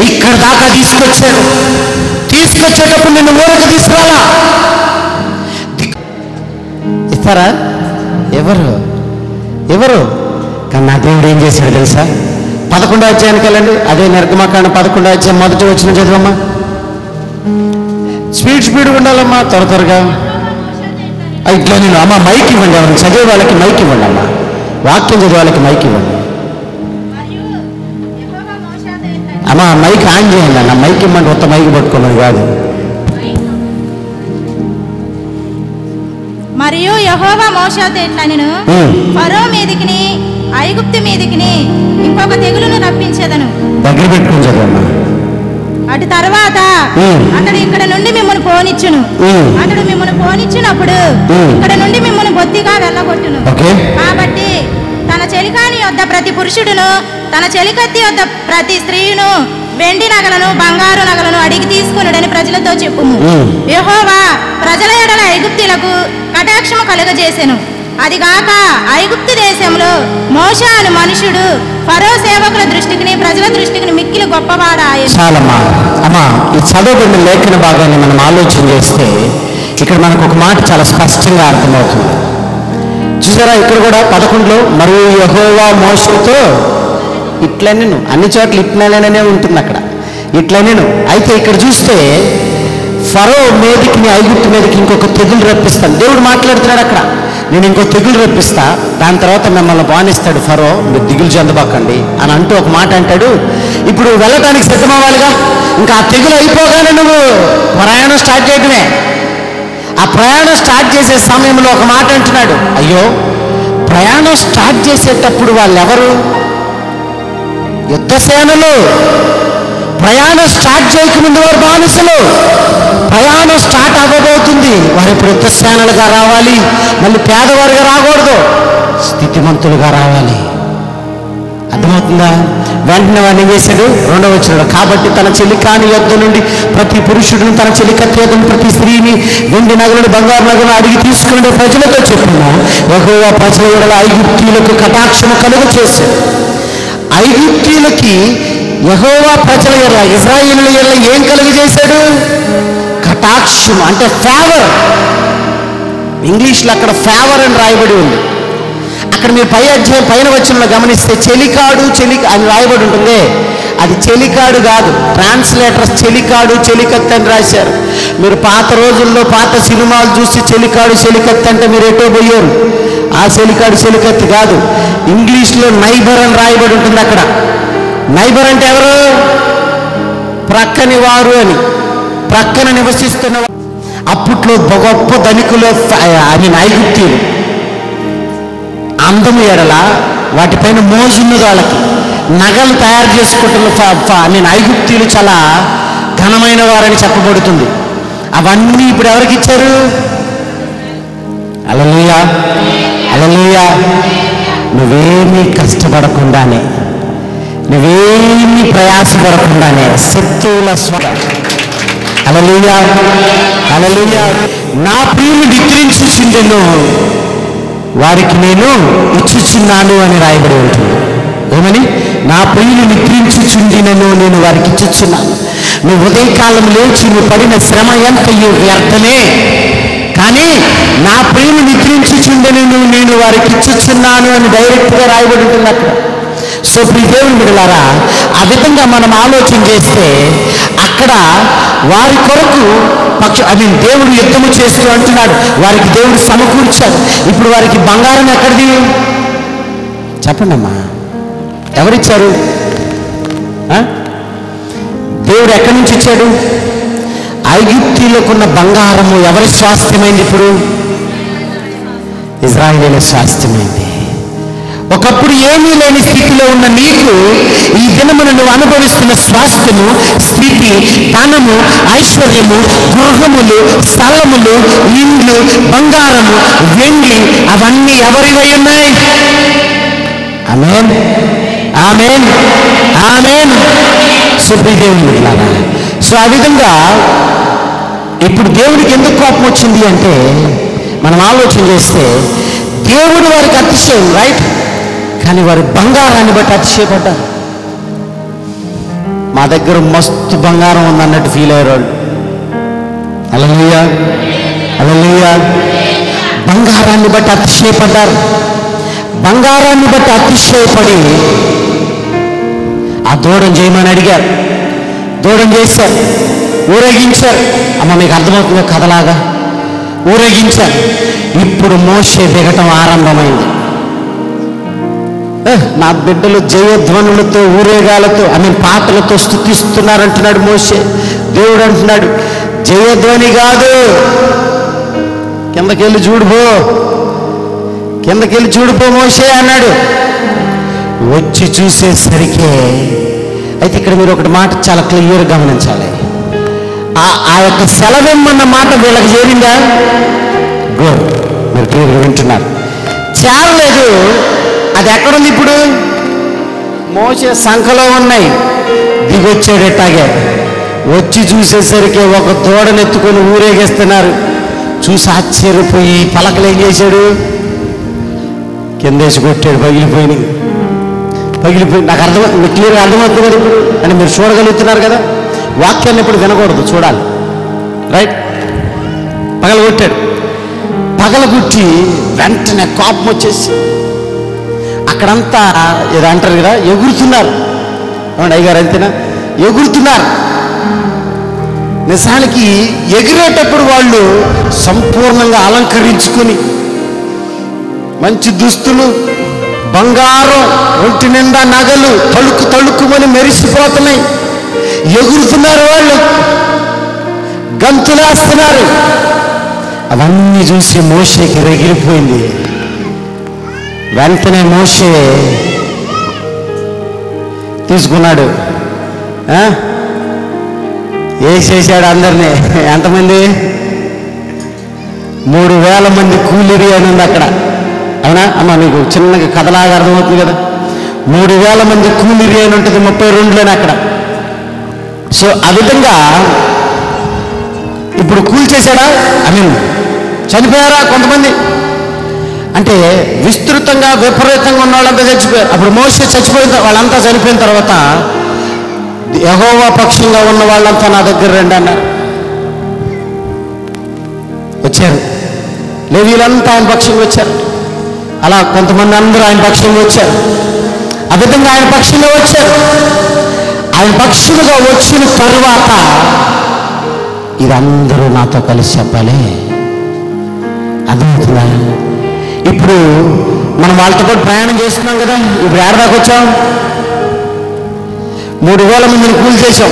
ఇక్కడ దాకా తీసుకొచ్చాడు. తీసుకొచ్చేటప్పుడు నిన్ను ఊరకు తీసుకురాలా? ఇస్తారా? ఎవరు? కానీ నా దేవుడు ఏం చేశాడు తెలుసా? 11వ అధ్యాయానికి వెళ్ళండి. అదే నిర్గమకాండం 11వ అధ్యాయం మొదటి వచ్చిన చదువమ్మా. స్పీడ్ ఉండాలమ్మా, త్వరగా. ఇట్లా నేను అమ్మ మైక్ ఇవ్వండి, ఎవరిని చదివే వాళ్ళకి మైక్ ఇవ్వండి అమ్మా, వాక్యం చదివే వాళ్ళకి మైక్ ఇవ్వండి అమ్మ. మైక్ ఆన్ చేయండి అన్న, మైక్ ఇవ్వండి. కొత్త మైక్ పట్టుకున్నది కాదు. మరియు యెహోవా మోషేతో ఇట్లనెను, ఫరో మీదికిని ఐగుప్తు మీదికిని ఇంకొక తెగులును రప్పించేదను. దగ్గర పెట్టుకుని చదవమ్మా. అటు తర్వాత అతడు ఇక్కడ నుండి మిమ్మల్ని పోనిచ్చును. అతడు మిమ్మల్ని పోనిచ్చినప్పుడు ఇక్కడ నుండి మిమ్మల్ని బొత్తిగా వెళ్ళగొట్టును. కాబట్టి తన చెలికాని యొద్ద ప్రతి పురుషుడును, తన చెలికత్తి యొద్ద ప్రతి స్త్రీను వెండి నగలను బంగారు నగలను అడిగి తీసుకునుడని ప్రజలతో చెప్పుము. యెహోవా ప్రజల ఎడల ఐగుప్తీయులకు కటాక్షము కలుగజేసెను. అదిగాక ఐగుప్తు దేశంలో మోషే అను మనుషుడు ఫరో సేవకుల దృష్టికి ప్రజల దృష్టికి మిక్కిలి గొప్పవాడాయెను. చాలమ్మా. అమ్మా, ఈ చదవబడిన లేఖన భాగాన్ని మనం ఆలోచన చేస్తే ఇక్కడ మనకు ఒక మాట చాలా స్పష్టంగా అర్థమవుతుంది. చూసారా, ఇక్కడ కూడా 11లో మరియు యెహోవా మోషేతో ఇట్లా నేను అన్ని చోట్ల ఇట్లనే ఉంటుంది. అక్కడ ఇట్లా నేను అయితే ఇక్కడ చూస్తే ఫరో మీదకి ఐగుప్తు మీదకి ఇంకొక తెగులు రప్పిస్తాను దేవుడు మాట్లాడుతున్నాడు. అక్కడ నేను ఇంకో తెగులు రప్పిస్తా, దాని తర్వాత మిమ్మల్ని బానిస్తాడు ఫరో, మీరు దిగులు చెందబాకండి అని అంటూ ఒక మాట అంటాడు. ఇప్పుడు వెళ్ళటానికి సిద్ధమవ్వాలిగా. ఇంకా ఆ తెగులు అయిపోగానే నువ్వు ప్రయాణం స్టార్ట్ చేయడమే. ఆ ప్రయాణం స్టార్ట్ చేసే సమయంలో ఒక మాట అంటున్నాడు, అయ్యో ప్రయాణం స్టార్ట్ చేసేటప్పుడు వాళ్ళెవరు? యుద్ధ సేనలు. ప్రయాణం స్టార్ట్ చేయకముందు వారు బానిసలు. ప్రయాణం స్టార్ట్ అవ్వబోతుంది, వారు ఇప్పుడు యుద్ధ సేనలుగా రావాలి. మళ్ళీ పేదవారుగా రాకూడదు, స్థితిమంతులుగా రావాలి. అర్థమవుతుందా? వెంటనే వాడిని వేశాడు. 2వ వచనంలో, కాబట్టి తన చెలికాని యొద్ద నుండి ప్రతి పురుషుడిని, తన చెలికత్తి యొద్ద ప్రతి స్త్రీని వెండి నగలను బంగారు నగలను అడిగి తీసుకునే ప్రజలతో చెప్పిన యెహోవా ప్రజల ఎడల ఐగుప్తీయులకు కటాక్షము కలుగు చేశాడు. ఐగుప్తీయులకి యెహోవా ప్రజల ఎడల, ఇశ్రాయేలుల ఎడల ఏం కలుగు చేశాడు? కటాక్షం అంటే ఫేవర్. ఇంగ్లీష్లో అక్కడ ఫేవర్ అని రాయబడి ఉంది. అక్కడ మీరు పైన వచనంలో గమనిస్తే చెలికాడు అని రాయబడి ఉంటుంది. అది చెలికాడు కాదు, ట్రాన్స్లేటర్స్ చెలికాడు చెలికత్తి అని రాశారు. మీరు పాత రోజుల్లో పాత సినిమాలు చూసి చెలికాడు చెలికత్తి అంటే మీరు ఎటో పోయారు. ఆ చెలికాడు చెలికత్తి కాదు, ఇంగ్లీష్లో నైబర్ అని రాయబడి ఉంటుంది. అక్కడ నైబర్ అంటే ఎవరు? ప్రక్కని వారు అని, ప్రక్కన నివసిస్తున్న. అప్పట్లో గొప్ప ధనికులు ఐగుప్తీయులు. అందము ఎడల వాటిపైన మోజున్నది వాళ్ళకి. నగలు తయారు చేసుకుంటున్న ఐగుప్తీయులు చాలా ఘనమైన వారని చెప్పబడుతుంది. అవన్నీ ఇప్పుడు ఎవరికి ఇచ్చారు? హల్లెలూయా, హల్లెలూయా. నువ్వేమీ కష్టపడకుండానే, నువ్వేమీ ప్రయాసపడకుండానే శత్రువుల స్వర. హల్లెలూయా, హల్లెలూయా. నా ప్రియులు నిద్రించుచుండెను, వారికి నేను ఇచ్చుచున్నాను అని రాయబడి ఉంటుంది. ఏమని? నా ప్రియులు నిద్రించుచుండినను నేను వారికి ఇచ్చుచున్నాను. నువ్వు ఉదయకాలం లేచి నువ్వు పడిన శ్రమ ఎంత వ్యర్థమే, కానీ నా ప్రియులు నిద్రించుచుండెను నేను వారికి ఇచ్చుచున్నాను అని డైరెక్ట్గా రాయబడి ఉంటుంది. అక్కడ సో దేవుని బిడ్డలారా, ఆ విధంగా మనం ఆలోచన చేస్తే అక్కడ వారి కొరకు దేవుడు యుద్ధము చేస్తూ అంటున్నాడు, వారికి దేవుడు సమకూర్చాడు. ఇప్పుడు వారికి బంగారం ఎక్కడిది చెప్పండి అమ్మా, ఎవరిచ్చారు? దేవుడు ఎక్కడి నుంచి ఇచ్చాడు? ఐగుప్తీయులకున్న బంగారము ఎవరి స్వాస్థ్యమైంది? ఇప్పుడు ఇజ్రాయేలీల స్వాస్థ్యమైంది. ఒకప్పుడు ఏమీ లేని స్థితిలో ఉన్న నీకు ఈ దినమును నువ్వు అనుభవిస్తున్న స్వాస్థ్యము, స్థితి, ధనము, ఐశ్వర్యము, గృహములు, స్థలములు, ఇండ్లు, బంగారము, వెండి అవన్నీ ఎవరివై ఉన్నాయి? ఆమేన్, ఆమేన్, ఆమేన్. సుప్రీదేవుని. సో ఆ విధంగా ఇప్పుడు దేవుడికి ఎందుకు కోపం వచ్చింది అంటే, మనం ఆలోచన చేస్తే దేవుడు వారికి అతిశయం, రైట్, కానీ వారి బంగారాన్ని బట్టి అతిశయపడ్డారు. మా దగ్గర మస్తు బంగారం ఉందన్నట్టు ఫీల్ అయ్యారు వాళ్ళు. హల్లెలూయా, హల్లెలూయా. బంగారాన్ని బట్టి అతిశయపడ్డారు. బంగారాన్ని బట్టి అతిశయపడి ఆ దూడం చేయమని అడిగారు. దూడం చేశారు, ఊరేగించారు. అమ్మ మీకు అర్థమవుతుందో కథలాగా ఊరేగించారు. ఇప్పుడు మోషే దిగటం ఆరంభమైంది. నా బిడ్డలు జయధ్వనులతో, ఊరేగాలతో, పాటలతో స్తుతిస్తున్నారంటున్నాడు మోషే. దేవుడు అంటున్నాడు, జయధ్వని కాదు, కిందకెళ్ళి చూడుపో, కిందకెళ్ళి చూడుపో మోషే అన్నాడు. వచ్చి చూసేసరికి, అయితే ఇక్కడ మీరు ఒకటి మాట చాలా క్లియర్ గమనించాలి. ఆ యొక్క సెలవిమ్మన్న మాట వీళ్ళకి చేరిందా? గుడ్, మీరు క్లియర్గా వింటున్నారు. చేరలేదు. అది ఎక్కడుంది? ఇప్పుడు మోషే సంఖలో ఉన్నాయి. దిగొచ్చాడెట్టాగే. వచ్చి చూసేసరికి ఒక దూడనెత్తుకొని ఊరేగిస్తున్నారు. చూసి ఆశ్చర్యపోయి పలకలు ఏం చేశాడు? కిందేసి కొట్టాడు. పగిలిపోయి నాకు మీకు క్లియర్గా అర్థమవుతుంది కదా ఇప్పుడు అని మీరు చూడగలుగుతున్నారు కదా. వాక్యాన్ని ఇప్పుడు వినకూడదు, చూడాలి, రైట్. పగలగొట్టాడు. పగలగొట్టి వెంటనే కోపం వచ్చేసి అక్కడంతా ఏదో అంటారు కదా, ఎగురుతున్నారు. అవును అయ్యగారు, అంతేనా? ఎగురుతున్నారు. నిజానికి ఎగిరేటప్పుడు వాళ్ళు సంపూర్ణంగా అలంకరించుకుని మంచి దుస్తులు, బంగారం, ఒంటి నిండా నగలు తళుక్కు తళుక్కుమని మెరిసిపోతున్నాయి. ఎగురుతున్నారు, వాళ్ళు గంతులేస్తున్నారు. అవన్నీ చూసి మోషేకి రగిలిపోయింది. వెంటనే మోషే తీసుకున్నాడు, వేసేసాడు అందరినీ. ఎంతమంది? 3000 మంది కూలిరి అని ఉంది అక్కడ. అవునా అమ్మ? మీకు చిన్నగా కథలాగా అర్థమవుతుంది కదా. 3000 మంది కూలిరి అని ఉంటుంది 32లోనే అక్కడ. సో ఆ విధంగా ఇప్పుడు కూల్చేశాడా? చనిపోయారా కొంతమంది? అంటే విస్తృతంగా విపరీతంగా ఉన్న వాళ్ళంతా చచ్చిపోయారు. అప్పుడు మోషే చచ్చిపోయిన వాళ్ళంతా చనిపోయిన తర్వాత యెహోవా పక్షంగా ఉన్న వాళ్ళంతా నా దగ్గర రండి అన్నారు. వచ్చారు. లేవీలంతా ఆయన పక్షంగా వచ్చారు. అలా కొంతమంది అందరూ ఆయన పక్షంగా వచ్చారు. ఆ విధంగా ఆయన పక్షంగా వచ్చారు. ఆయన పక్షులుగా వచ్చిన తరువాత ఇదందరూ నాతో కలిసి చెప్పాలి. అర్థమవుతుందా? ఇప్పుడు మనం వాళ్ళతో పాటు ప్రయాణం చేస్తున్నాం కదా. ఇప్పుడు ఏడదాకా వచ్చాం? 3000 మందిని కూల్ చేశాం.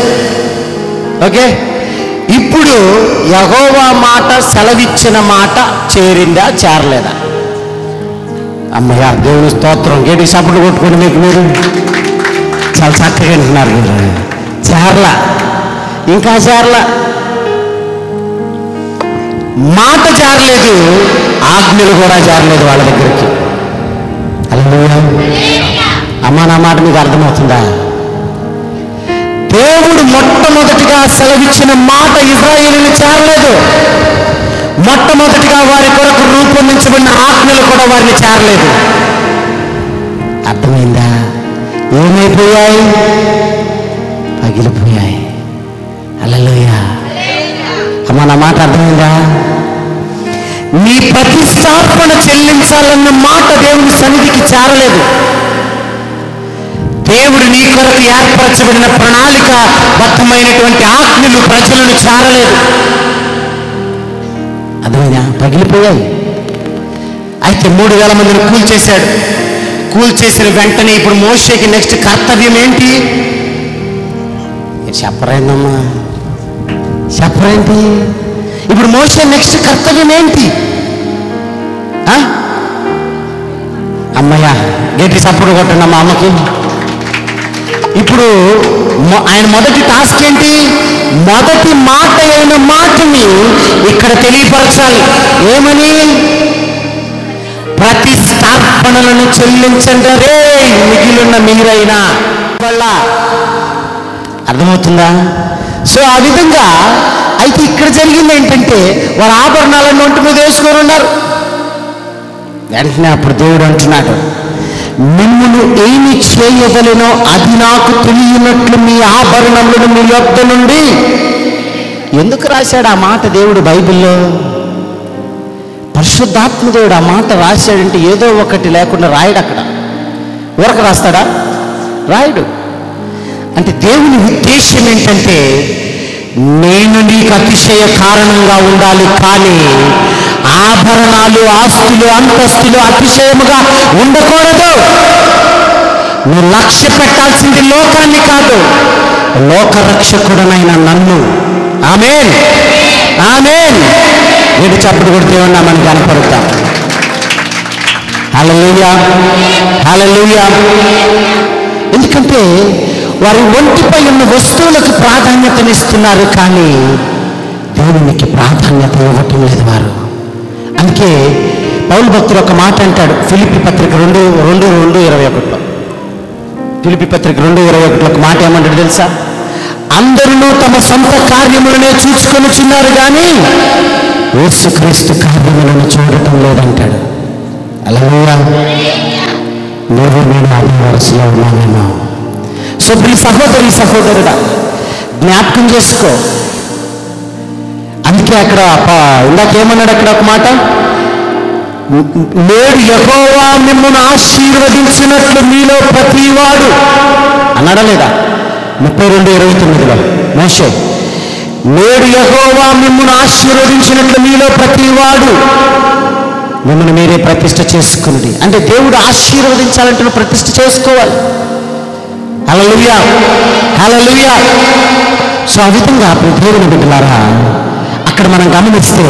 ఓకే, ఇప్పుడు యెహోవా మాట, సెలవిచ్చిన మాట చేరిందా, చేరలేదా? అమ్మయ్య, దేవుని స్తోత్రం. గేటికి సపోర్ట్ కొట్టుకోండి. మీరు చాలా చక్కగా వింటున్నారు. మీరు చేరలా, ఇంకా చేరలా. మాట చేరలేదు, ఆజ్ఞలు కూడా చేరలేదు వాళ్ళ దగ్గరికి. హల్లెలూయా. అమ్మా, నా మాట మీకు అర్థమవుతుందా? దేవుడు మొట్టమొదటిగా సెలవిచ్చిన మాట ఇశ్రాయేలును చేరలేదు. మొట్టమొదటిగా వారి కొరకు రూపొందించబడిన ఆజ్ఞలు కూడా వారిని చేరలేదు. అర్థమైందా? ఏమైపోయాయి? పగిలిపోయాయి. హల్లెలూయా. అమ్మా, నా మాట అర్థమైందా? నీ ప్రతిష్టార్పణ చెల్లించాలన్న మాట దేవుని సన్నిధికి చేరలేదు. దేవుడు నీ కొరకు ఏర్పరచబడిన ప్రణాళిక బద్ధమైనటువంటి ఆజ్ఞలు ప్రజలను చారలేదు. అదేనా పగిలిపోయాయి. అయితే 3000 మందిని కూల్చేశాడు. కూల్చేసిన వెంటనే ఇప్పుడు మోషేకి నెక్స్ట్ కర్తవ్యం ఏంటి? చెప్పరేందమ్మా, చెప్పరేంటి? ఇప్పుడు మోషే నెక్స్ట్ కర్తవ్యం ఏంటి? అమ్మయ్య గట్టి సప్పుడు కొట్టండి మా అమ్మకి. ఇప్పుడు ఆయన మొదటి టాస్క్ ఏంటి? మొదటి మాట అయిన మాటని ఇక్కడ తెలియపరచాలి. ఏమని? ప్రతిష్టార్పణలను చెల్లించండి రే మిగిలిన మీరైనా వల్ల. అర్థమవుతుందా? సో ఆ విధంగా అయితే ఇక్కడ జరిగింది ఏంటంటే వారు ఆభరణాలను ఒంటి మీద వేసుకొని ఉన్నారు. వెంటనే అప్పుడు దేవుడు అంటున్నాడు, మిమ్మును ఏమి చేయవలెనో అది నాకు తెలియనట్లు మీ ఆభరణములను మీ యొద్ద నుండి. ఎందుకు రాశాడు ఆ మాట దేవుడు బైబిల్లో? పరిశుద్ధాత్మ దేవుడు ఆ మాట రాశాడంటే ఏదో ఒకటి లేకుండా రాయడు. అక్కడ ఊరక రాస్తాడా? రాయడు. అంటే దేవుని ఉద్దేశం ఏంటంటే నేను నీకు అతిశయ కారణంగా ఉండాలి, కానీ ఆభరణాలు, ఆస్తులు, అంతస్తులు అతిశయముగా ఉండకూడదు. నువ్వు లక్ష్య పెట్టాల్సింది లోకాన్ని కాదు, లోకరక్షకుడనైన నన్ను. ఆమేన్, ఆమేన్. వీడు చప్పుడు కొడితే ఉన్నా మనం కనపడతాం. హల్లెలూయా, హల్లెలూయా. ఎందుకంటే వారి ఒంటిపై ఉన్న వస్తువులకు ప్రాధాన్యతనిస్తున్నారు, కానీ దేవునికి ప్రాధాన్యత ఇవ్వటం లేదు వారు. అందుకే పౌలు భక్తుడు ఒక మాట అంటాడు ఫిలిప్పీ పత్రిక 2:21. ఫిలిప్పీ పత్రిక 2:21 ఒక మాట ఏమంటాడు తెలుసా? అందరూ తమ సొంత కార్యములనే చూసుకొనిచున్నారు, కానీ యేసుక్రీస్తు కార్యములను చూడటం లేదంటాడు. హల్లెలూయా. నువ్వు నేను అదే వరుసలో ఉన్నానేమో. సో ప్రియ సహోదరి, సహోదరుడా, జ్ఞాపకం చేసుకో. అందుకే అక్కడ ఇందాకేమన్నాడు అక్కడ ఒక మాట, నేడు యెహోవా మిమ్మును ఆశీర్వదించినట్లు మీలో ప్రతివాడు అన్నాడా లేదా? 32:29 మోషే, నేడు యెహోవా మిమ్మును ఆశీర్వదించినట్లు మీలో ప్రతివాడు మిమ్మల్ని మీరే ప్రతిష్ఠ చేసుకున్నది. అంటే దేవుడు ఆశీర్వదించాలంటే ప్రతిష్ఠ చేసుకోవాలి. హల్లెలూయా, హల్లెలూయా. సో ఆ విధంగా దేవుని బిడ్డలారా, అక్కడ మనం గమనిస్తే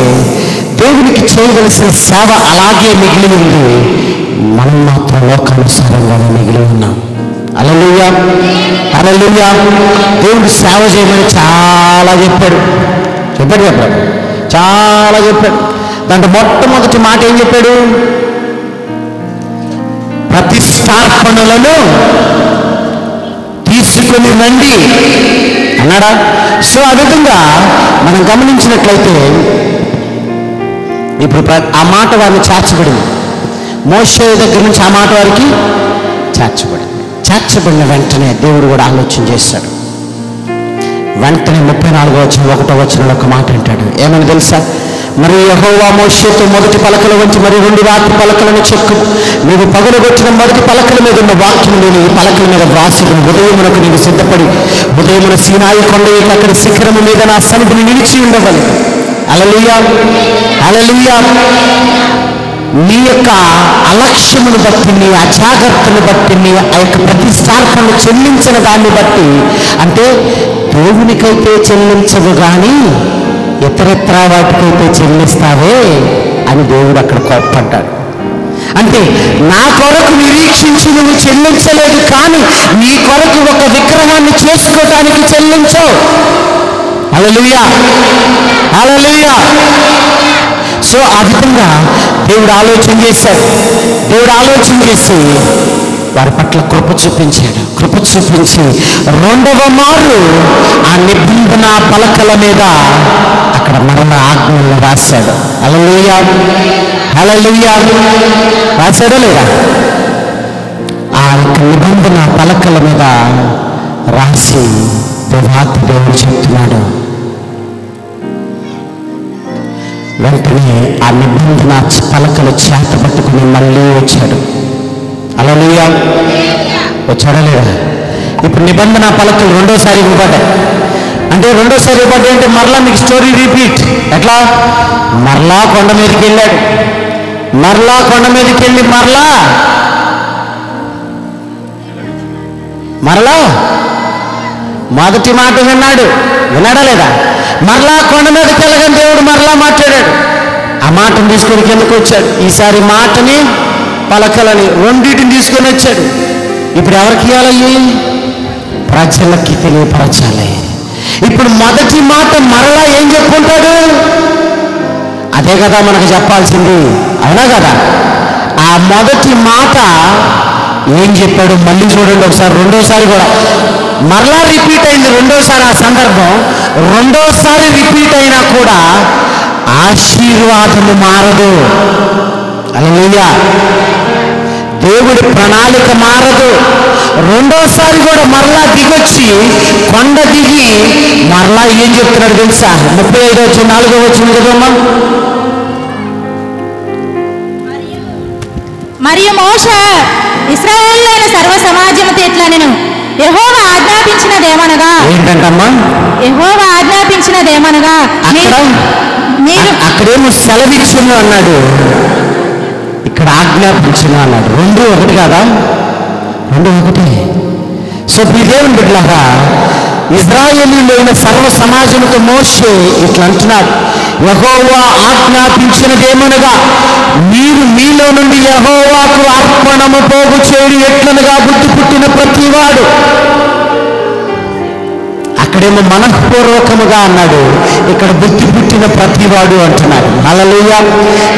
దేవునికి చేయవలసిన సేవ అలాగే మిగిలి ఉంది, మనం మాత్రం లోకానుసారంగానే మిగిలి ఉన్నాం. హల్లెలూయా, హల్లెలూయా. దేవుడు సేవ చేయమని చాలా చెప్పాడు, చాలా చెప్పాడు. దాంట్లో మొట్టమొదటి మాట ఏం చెప్పాడు? ప్రతిష్టార్పణలను తీసుకొని రండి అన్నాడా? సో ఆ విధంగా మనం గమనించినట్లయితే ఇప్పుడు ఆ మాట వారిని చేర్చబడింది. మోషే దగ్గర నుంచి ఆ మాట వారికి చేర్చబడింది. చేర్చబడిన వెంటనే దేవుడు కూడా ఆలోచన చేశాడు. వెంటనే 34:1 ఒక మాట అంటాడు. ఏమని తెలుసా? మరి యెహోవా మోషేతో మొదటి పలకలు వంచి మరి 2 రాత్రి పలకలను చెక్కు. నీవు పగలగొట్టిన మొదటి పలకల మీద ఉన్న వాక్యం నేను ఈ పలకల మీద వ్రాసి ఉదయమునకు నీవు సిద్ధపడి ఉదయమున సీనాయి కొండ అక్కడ శిఖరము మీద నా సన్నిధిని నిలిచి ఉండవాలి. హల్లెలూయా, హల్లెలూయా. నీ యొక్క అలక్ష్యమును బట్టి, నీ అజాగ్రత్తను బట్టి, నీ ఆ యొక్క ప్రతిష్టార్పణను చెల్లించిన దాన్ని బట్టి, అంటే దేవునికైతే చెల్లించవు కానీ ఇతరత్రా వాటికైతే చెల్లిస్తావే అని దేవుడు అక్కడ కోప్పడ్డాడు. అంటే నా కొరకు నిరీక్షించి నువ్వు చెల్లించలేదు, కానీ నీ కొరకు ఒక విగ్రహాన్ని చేసుకోవటానికి చెల్లించవు. హల్లెలూయా, హల్లెలూయా. సో ఆ విధంగా దేవుడు ఆలోచన చేశాడు. దేవుడు ఆలోచన చేసి వారి పట్ల కృప చూపించాడు. కృప చూపించి 2వ మారు ఆ నిబంధన పలకల మీద అక్కడ మరణ ఆజ్ఞలను రాశాడు. హల్లెలూయా, హల్లెలూయా. రాశాడో లేదా? ఆ యొక్క నిబంధన పలకల మీద రాసి దేవాతి దేవుడు చెప్తున్నాడు. వెంటనే ఆ నిబంధన పలకలు చేత పట్టుకుని మళ్ళీ వచ్చాడు. హల్లెలూయా. వచ్చాడా లేదా? ఇప్పుడు నిబంధన పలకలు రెండోసారి ఇవ్వబడ్డాయి. అంటే రెండోసారి ఇవ్వబడ్డాయి అంటే మరలా మీకు స్టోరీ రిపీట్. ఎట్లా? మరలా కొండ మీదకి వెళ్ళాడు, మరలా కొండ మీదకి వెళ్ళి మరలా మొదటి మాట విన్నాడా లేదా? మరలా కొండ మీదకి వెళ్ళగానే దేవుడు మరలా మాట్లాడాడు. ఆ మాటను తీసుకొని కిందకు వచ్చాడు. ఈసారి మాటని పలకలని రెండింటిని తీసుకొని వచ్చాడు. ఇప్పుడు ఎవరికి ఇవ్వాలి? ప్రజలకి తెలియపరచాలి. ఇప్పుడు మొదటి మాట మరలా ఏం చెప్పుకుంటాడు? అదే కదా మనకు చెప్పాల్సింది, అవునా కదా? ఆ మొదటి మాట ఏం చెప్పాడు మళ్ళీ చూడండి ఒకసారి. రెండోసారి కూడా మరలా రిపీట్ అయింది. రెండోసారి ఆ సందర్భం రెండోసారి రిపీట్ అయినా కూడా ఆశీర్వాదము మారదు. హల్లెలూయా. దేవుడి ప్రణాళిక మారదు. రెండోసారి కూడా మరలా దిగొచ్చి కొండ దిగి మరలా ఏం చెప్తున్నాడు తెలుసా? 35-4 కదమ్మా. మరియు మోషే ఇశ్రాయేలులోని సర్వ సమాజముతో ఇట్లా నేను యెహోవా ఆజ్ఞాపించినదేమనగా. ఏంటంటమ్మా? యెహోవా ఆజ్ఞాపించినదేమనగా మీరు అక్కడేమో సెలవిచ్చును అన్నాడు, ఇక్కడ ఆజ్ఞాపించును అన్నాడు. రెండు ఒకటి కాదా? రెండు ఒకటి. సో ఈ దేవుని బిడ్డలారా, ఇశ్రాయేలీయులైన సర్వ సమాజంతో మోషే ఇట్లా అంటున్నాడు, యెహోవా ఆజ్ఞాపించినదేమనగా మీరు మీలో నుండి యెహోవాకు అర్పణము పోగు చేయడు ఎట్లనగా బుద్ధి పుట్టిన ప్రతివాడు. అక్కడేమో మనఃపూర్వకముగా అన్నాడు, ఇక్కడ బుద్ధి పుట్టిన ప్రతివాడు అంటున్నాడు. హల్లెలూయా.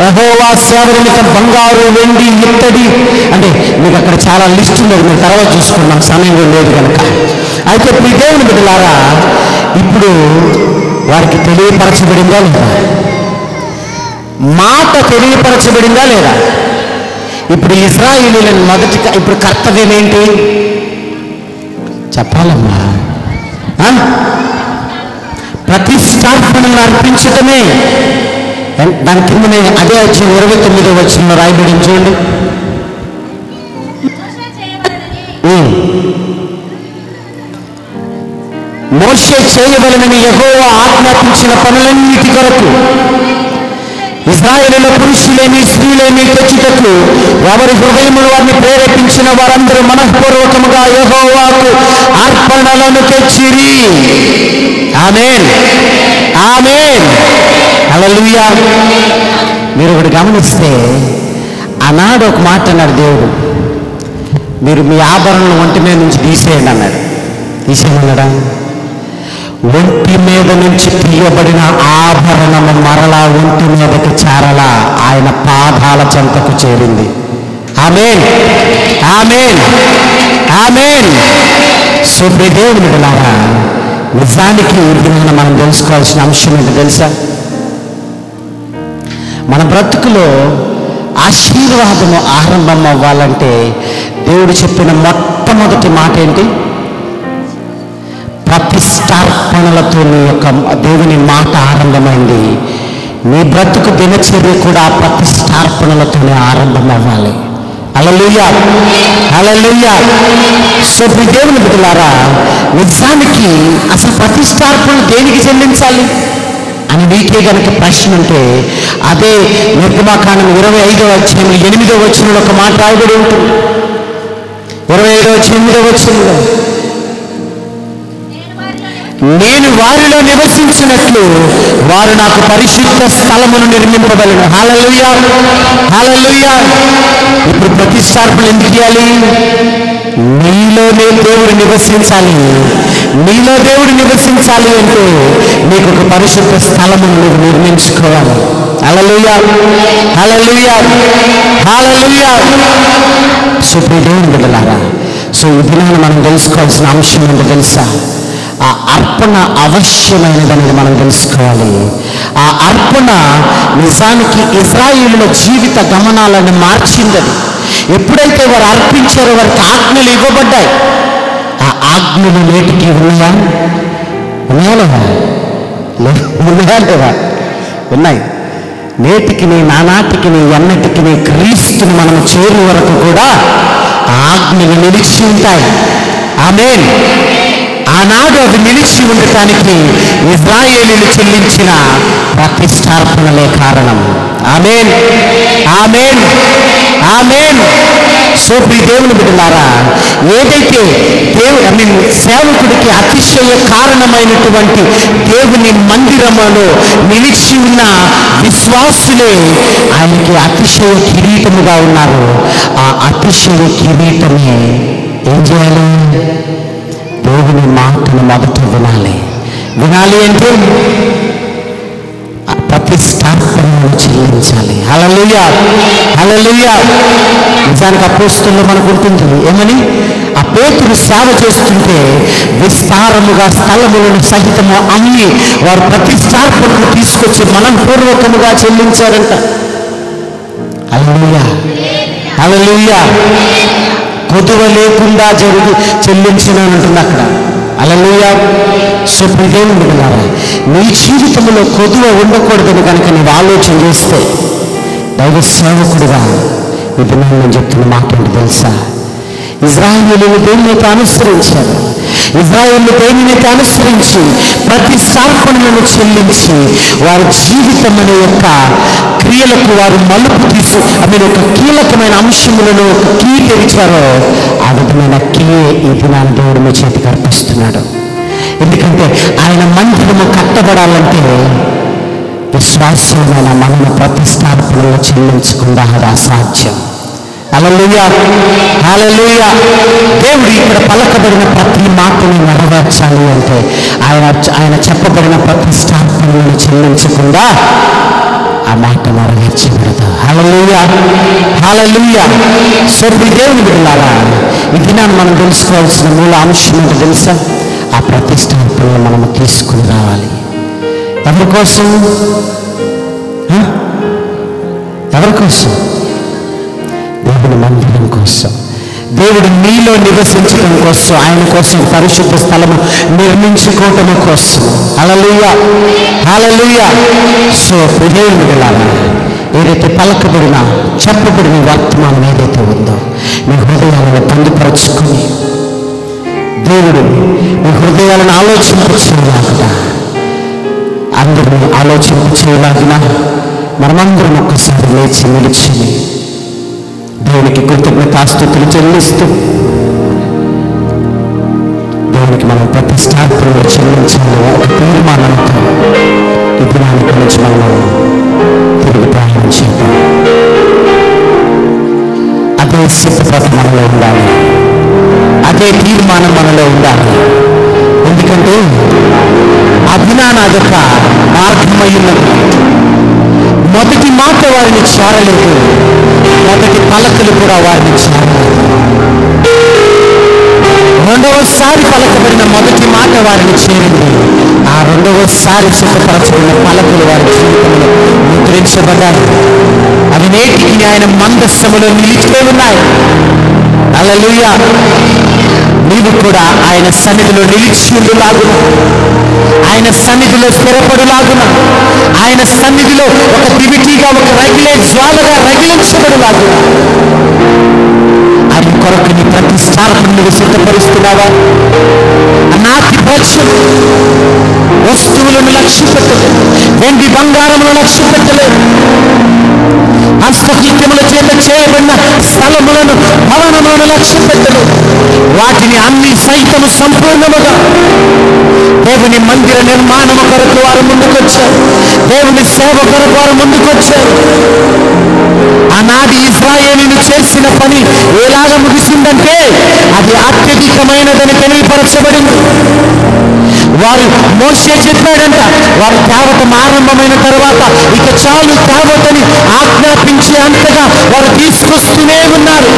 యెహోవా సేవ నిమిత్తం బంగారు, వెండి, ఇత్తడి, అంటే మీకు అక్కడ చాలా లిస్ట్ ఉండదు, మీరు తర్వాత చూసుకున్నాం, సమయం లేదు కనుక. అయితే ఈ దేవుని బిడ్డలారా, ఇప్పుడు వారికి తెలియపరచబడిందా లేదా? మాట తెలియపరచబడిందా లేదా? ఇప్పుడు ఇశ్రాయేలీయులను ఇప్పుడు కర్తవ్యం ఏంటి చెప్పాలమ్మా? ప్రతిష్టార్పణను అర్పించటమే. దాని కిందనే అదే వచ్చి 29వ వచనంలో రాయబడి చూడండి. మోషే చేయవలనని యెహోవా ఆజ్ఞాపించిన పనులన్నిటి కొరకు ఇశ్రాయేలుల పురుషులేమి స్త్రీలేమి తెచ్చుటకు ఎవరి హృదయములు వారిని ప్రేరేపించిన వారందరూ మనఃపూర్వకముగా యెహోవాకు అర్పణలను తెచ్చిరి. ఆమేన్, ఆమేన్, హల్లెలూయా. మీరు ఒకటి గమనిస్తే ఆనాడు ఒక మాట అన్నాడు దేవుడు, మీరు మీ ఆభరణలు ఒంటి మీద నుంచి తీసేయండి అన్నాడు. తీసేయమన్నాడా? ఒంటి మీద నుంచి తీయబడిన ఆభరణము మరలా ఒంటి మీదకి చేరలా, ఆయన పాదాల చెంతకు చేరింది. ఆమేన్, ఆమేన్, ఆమేన్. సో దేవుని బిడ్డలారా, నిజానికి దీనిని మనం తెలుసుకోవాల్సిన అంశం ఏంటో తెలుసా? మన బ్రతుకులో ఆశీర్వాదము ఆరంభం అవ్వాలంటే దేవుడు చెప్పిన మొట్టమొదటి మాట ఏంటి? ప్రతిష్టార్పణలతో నీ యొక్క దేవుని మాట ఆరంభమైంది. నీ బ్రతుకు దినచర్య కూడా ప్రతిష్టార్పణలతోనే ఆరంభం అవ్వాలి. హల్లెలూయా, హల్లెలూయా. సో దేవుని బిడ్డలారా, నిజానికి అసలు ప్రతిష్టార్పణలు దేనికి చెల్లించాలి అని మీకే కనుక ప్రశ్న ఉంటే అదే నిర్గమాకాండం 25వ అధ్యాయం 8వ వచనంలో ఒక మాట రాయబడి ఉంటుంది. 25వ అధ్యాయం 8వ వచనంలో, నేను వారిలో నివసించినట్లు వారు నాకు పరిశుద్ధ స్థలమును నిర్మింపబలను. హల్లెలూయా, హల్లెలూయా. ఇప్పుడు ప్రతిష్టార్పణ ఎందుకు చేయాలి? నీలోనే దేవుడు నివసించాలి. నీలో దేవుడు నివసించాలి అంటే నీకు ఒక పరిశుద్ధ స్థలమును నువ్వు నిర్మించుకోవాలి. హల్లెలూయా, హల్లెలూయా, హల్లెలూయా. సో దేవుని బిడ్డలారా, సో ఈ దినాన్ని మనం తెలుసుకోవాల్సిన అంశం ఏంటో తెలుసా? ఆ అర్పణ అవశ్యమైనదనేది మనం తెలుసుకోవాలి. ఆ అర్పణ నిజానికి ఇశ్రాయేలుల జీవిత గమనాలను మార్చిందని. ఎప్పుడైతే వారు అర్పించారో వారికి ఆజ్ఞలు ఇవ్వబడ్డాయి. ఆ ఆజ్ఞలు నేటికి ఉన్నాయా? ఉన్నాయా లేవా? ఉన్నాయి. నేటికి నానాటికి ఎన్నటికి క్రీస్తుని మనం చేరు వరకు కూడా ఆజ్ఞలు నిలిచి ఉంటాయి. ఆమేన్. ఆనాడు అది నిలిచి ఉండటానికి ఇశ్రాయేలీయులు చెల్లించిన ప్రతిష్టార్పణలే కారణం. ఆమేన్, ఆమేన్, ఆమేన్. సో ప్రియ దేవుని బిడ్డలారా, ఏదైతే సేవకుడికి అతిశయ కారణమైనటువంటి దేవుని మందిరములో నిలిచి ఉన్న విశ్వాసులే ఆయనకి అతిశయ కిరీటముగా ఉన్నారు. ఆ అతిశయ కిరీటమే ఏం చేయాలి? దేవుని మాటను మొదట వినాలి. వినాలి అంటే ప్రతిష్టార్పణను చెల్లించాలి. హల్లెలూయా, హల్లెలూయా. నిజానికి అపోస్తలులో మనకు ఉంటుంది ఏమని? ఆ పేతురు సేవ చేస్తుంటే విస్తారముగా స్థలములను సహితము అమ్మి వారు ప్రతిష్టార్పణను తీసుకొచ్చి మనపూర్వకముగా చెల్లించారంట. హల్లెలూయా, హల్లెలూయా. కొదువ లేకుండా చెల్లించినంటుంది అక్కడ. హల్లెలూయా. సో ప్రియమైన బిడ్డలారా, నీ జీవితంలో కొదువ ఉండకూడదని కనుక నీవు ఆలోచన చేస్తే దైవ సేవకుడిగా ఇది నేను చెప్తున్న మాట ఏంటి తెలుసా? ఇశ్రాయేలీయులు దేనినైతే అనుసరించారు, ఇశ్రాయేలు దేనినైతే అనుసరించి ప్రతిష్టార్పణలను చెల్లించి వారి జీవితం అనే యొక్క క్రియలకు వారు మలుపు ఒక కీలకమైన అంశములను ఒక కీ తెరిచారో ఆ విధమైన కీ ఈ దినాన్ని దేవుడు మీ చేతికి అర్పిస్తున్నాడు. ఎందుకంటే ఆయన మందిరము కట్టబడాలంటే విశ్వాసమైన మనము ప్రతిష్టార్పణలు చెల్లించకుండా అది అసాధ్యం. హల్లెలూయా, హల్లెలూయా. దేవుడు ఇక్కడ పలకబడిన ప్రతి మాటను నెరవేర్చాలి అంటే ఆయన చెప్పబడిన ప్రతిష్టార్పణలను చెల్లించకుండా ఆ మాట నెరవేర్చబడదు. హల్లెలూయా, హల్లెలూయా. సో దేవుని బిడ్డలారా, ఈ దినాన్ని మనం తెలుసుకోవాల్సిన మూల అంశం ఏంటో తెలుసా? ఆ ప్రతిష్టార్పణను మనము తీసుకుని రావాలి. ఎవరి కోసం? ఎవరి కోసం? దేవుని మందిరం కోసం, దేవుడు నీలో నివసించడం కోసం, ఆయన కోసం పరిశుద్ధ స్థలము నిర్మించుకోవటం కోసం. హల్లెలూయా, హల్లెలూయా. సో దేవుని బిడ్డలారా, ఏదైతే పలకబడిన చెప్పబడిన వర్తమానం ఏదైతే ఉందో మీ హృదయాలను పొందుపరచుకొని దేవుడు మీ హృదయాలను ఆలోచింపచేయలాగున, అందరినీ ఆలోచింపచేయలాగున మనమందరం ఒక్కసారి లేచి నిలిచి దేవునికి కృతజ్ఞతాస్తుతులు చెల్లిస్తూ దేవునికి మనం ప్రతిష్టార్పణలు చెల్లించాలి ఒక తీర్మానంతో ఈ దినానికి నుంచి మనం తిరిగి ప్రయాణం చేద్దాం. అదే సిద్ధత మనలో ఉండాలి, అదే తీర్మానం మనలో ఉండాలి. ఎందుకంటే అభినాన అదొక మార్గమయ్యున్నది. మొదటి మాట వారిని చేరలేదు, మొదటి పలకలు కూడా వారిని చేరలేదు. రెండవసారి పలకబడిన మొదటి మాట వారిని చేరింది. ఆ రెండవసారి సిద్ధపరచబడిన పలకలు వారి జీవితంలో ముద్రించబడ్డాయి. అవి నేటికి ఆయన మందస్సములో నిలిచిపోయి ఉన్నాయి. హల్లెలూయా. నీవు కూడా ఆయన సన్నిధిలో నిలిచి ఉండులాగున, ఆయన సన్నిధిలో స్థిరపడులాగున, ఆయన సన్నిధిలో ఒక దివిటీగా ఒక రగిలే జ్వాలగా రగిలించబడులాగున ఆయన కొరకు నీ ప్రతిష్టార్పణను సిద్ధపరుస్తున్నావా? నాటి పక్షం వస్తువులను లక్ష్య పెట్టలేదు, వెండి బంగారములను లక్ష్య పెట్టలేదు, హస్తకృత్యముల చేత చేయబడిన స్థలములను భవనములను లక్ష్య పెట్టలేదు. వాటిని అన్ని సైతము సంపూర్ణముగా దేవుని మందిర నిర్మాణము కొరకు వారు ముందుకొచ్చారు, దేవుని సేవ కొరకు వారు ముందుకొచ్చారు. ఆనాటి ఇశ్రాయేలీయులు చేసిన పని ఎలాగ ముగిసిందంటే అది అత్యధికమైనదని తెలియపరచబడింది. వారు మోషే చెప్పాడంట, వారు తేవటం ఆరంభమైన తర్వాత ఇక చాలు తేవతని ఆజ్ఞాపించే అంతగా వారు తీసుకొస్తూనే ఉన్నారు.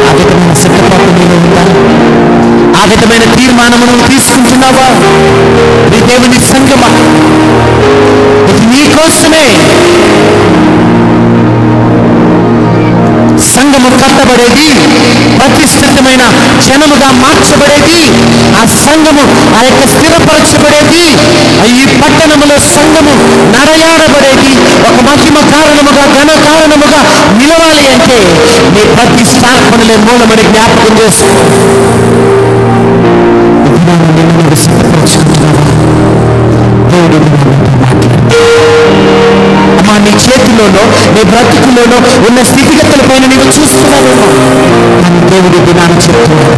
ఆ విధమైన సిద్ధపాటు నీలో ఉందా? ఆ విధమైన తీర్మానమును తీసుకుంటున్నావా? నీ దేవుని సంగమా, ఇది నీ కోసమే. సంఘము కట్టబడేది, ప్రతిష్ఠితమైన జనముగా మార్చబడేది, ఆ సంఘము ఆ యొక్క స్థిరపరచబడేది, ఈ పట్టణములో సంఘము నడయాడబడేది, ఒక మహిమ కారణముగా ఘన కారణముగా నిలవాలి అంటే నీ ప్రతిష్టార్పణ పనులే మూలమని జ్ఞాపకం చేసుకో. నిన్ను సిద్ధపరచుకుంటున్నావా? దేవుడు అమ్మా, నీ చేతిలోనో నీ బ్రతుకులోనో ఉన్న స్థితిగతుల పైన నీవు చూస్తున్నావేమో, అని దేవుడు దినాన్ని చెప్తున్నాడు.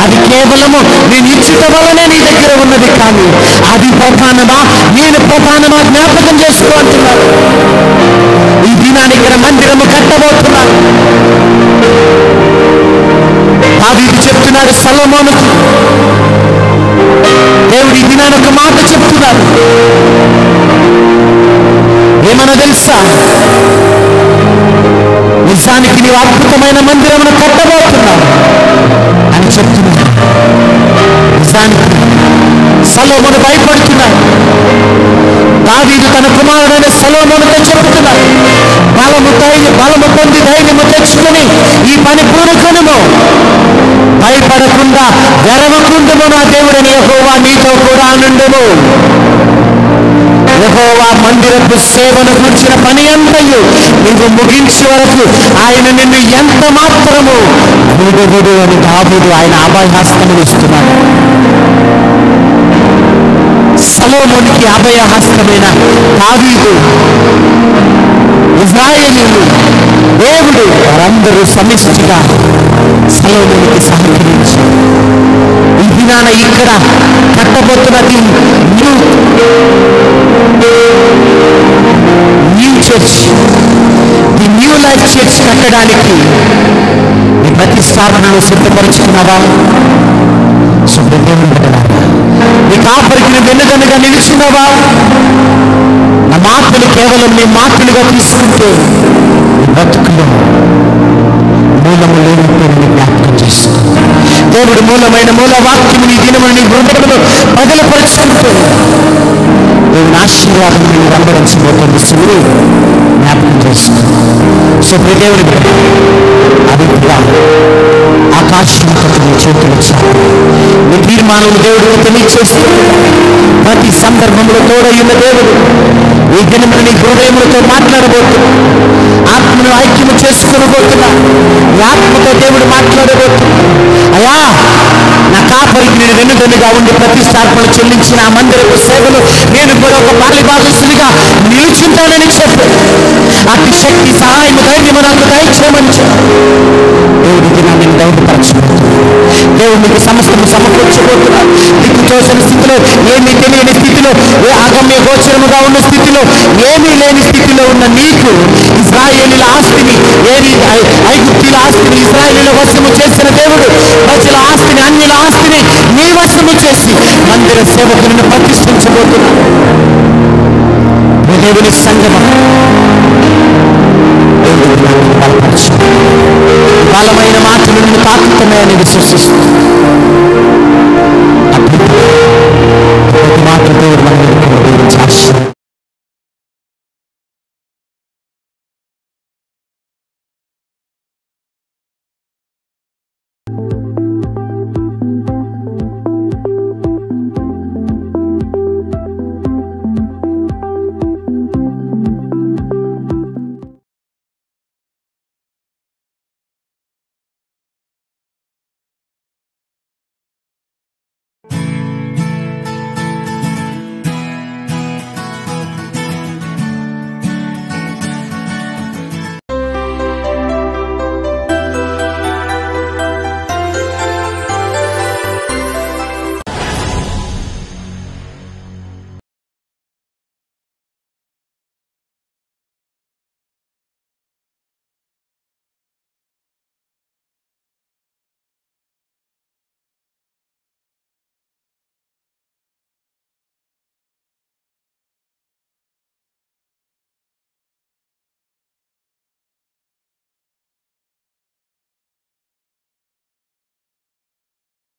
అది కేవలము నేను ఇచ్చుట వల్లనే నీ దగ్గర ఉన్నది, కానీ అది ప్రధానమా నేను ప్రధానమా జ్ఞాపకం చేసుకో అంటున్నాడు. ఈ దినాన్ని ఇక్కడ మందిరము కట్టబోతున్నాడు. దావీదు చెప్తున్నాడు సొలొమోనుకు, దేవుడు ఈ దినాన్ని ఒక మాట చెప్తున్నాడు. ఏమన్నా తెలుసా? నిజానికి నీవు అద్భుతమైన మందిరమును కట్టబోతున్నావు అని చెప్తున్నాడు. నిజానికి సొలొమోను భయపడుతున్నాడు. దావీదు తన కుమారుడైన సొలొమోనుతో చెబుతున్నాడు, బలము పొంది ధైర్యము తెచ్చుకొని ఈ పని పూనుకొనుము, భయపడకుండా గర్వకుండుము, నా దేవుడని యెహోవా నీతో కూడా నుండును. యెహోవా మందిరపు సేవను గురించిన పని అంతయు నీవు ముగించే వరకు ఆయన నిన్ను ఎంత మాత్రము విడువడు అని దావీదు ఆయన అభయహస్తములు ఇస్తున్నాడు. సొలొమోనుకి అభయహస్తమైన దావీదు, ఇశ్రాయేలీయులు, దేవుడు వారందరూ సమిష్టిగా సొలొమోనుకి సహకరించి ఈ దినాన ఇక్కడ కట్టబోతున్నది new church, the new life church కట్టడానికి నీ ప్రతిష్టాపనలో సిద్ధపరుచుకున్నావా? శుభ్రదేవుని బిడ్డలారా, నీ కాపరికి నువ్వు వెన్నుదన్నుగా నిలుచున్నావా? నా మాటలు కేవలం నీ మాటలుగా తీసుకుంటే నీ బ్రతుకులో మూలము లేనట్టు జ్ఞాపకం చేసుకో. దేవుడు మూలమైన మూల వాక్యము నీ దినమును నీ హృదయంలో బదలపరుచుకుంటే దేవుని ఆశీర్వాదం నేను రంభరించబోతుంది. శివుడు జ్ఞాపకం చేసుకో. సో దేవుడి అభివృద్ధిగా ఆకాశంతో నీ చేతులు వచ్చారు. నీ తీర్మానం దేవుడికి తెలియచేస్తూ ప్రతి సందర్భంలో తోడయ్యున్న దేవుడు ఈ దినమును నీ హృదయములతో మాట్లాడబోతున్నా, ఆత్మను ఐక్యము చేసుకోబోతున్నా, ఈ ఆత్మతో దేవుడు మాట్లాడబోతున్నా. అయ్యా, నా కాపరికి నేను వెన్నుదన్నుగా ఉండి ప్రతిష్టాపన చెల్లించిన ఆ మందిరపు సేవలు నేను కూడా ఒక పాలిభాగస్తునిగా నిలుచుంటానని చెప్పు. అతి శక్తి సహాయం ధైర్యము నాకు దయచేయమని చెప్పు. దేవుడికి నా నేను ధైర్యపరచబోతున్నా. దేవుడు మీకు సమస్తము సమకూర్చబోతున్నా. దిక్కు తోసిన స్థితిలో, ఏమీ తెలియని స్థితిలో, ఏ అగమ్య గోచరముగా ఉన్న స్థితిలో, ఏమీ లేని స్థితిలో ఉన్న నీకు ఇశ్రాయేలీయుల ఆస్తిని, ఐగుప్తీయుల ఆస్తిని ఇశ్రాయేలీయుల వశము చేసిన దేవుడు ప్రజల ఆస్తిని, అన్యుల ఆస్తిని నీ వశము చేసి మందిర సేవకులను ప్రతిష్ఠించబోతున్నా. దేవుని సంగమం బలపరచు. బలమైన మాటలు నిన్ను తాకుతున్నాయని విశ్వసిస్తూ అద్భుత మాటలు దేవుడు మన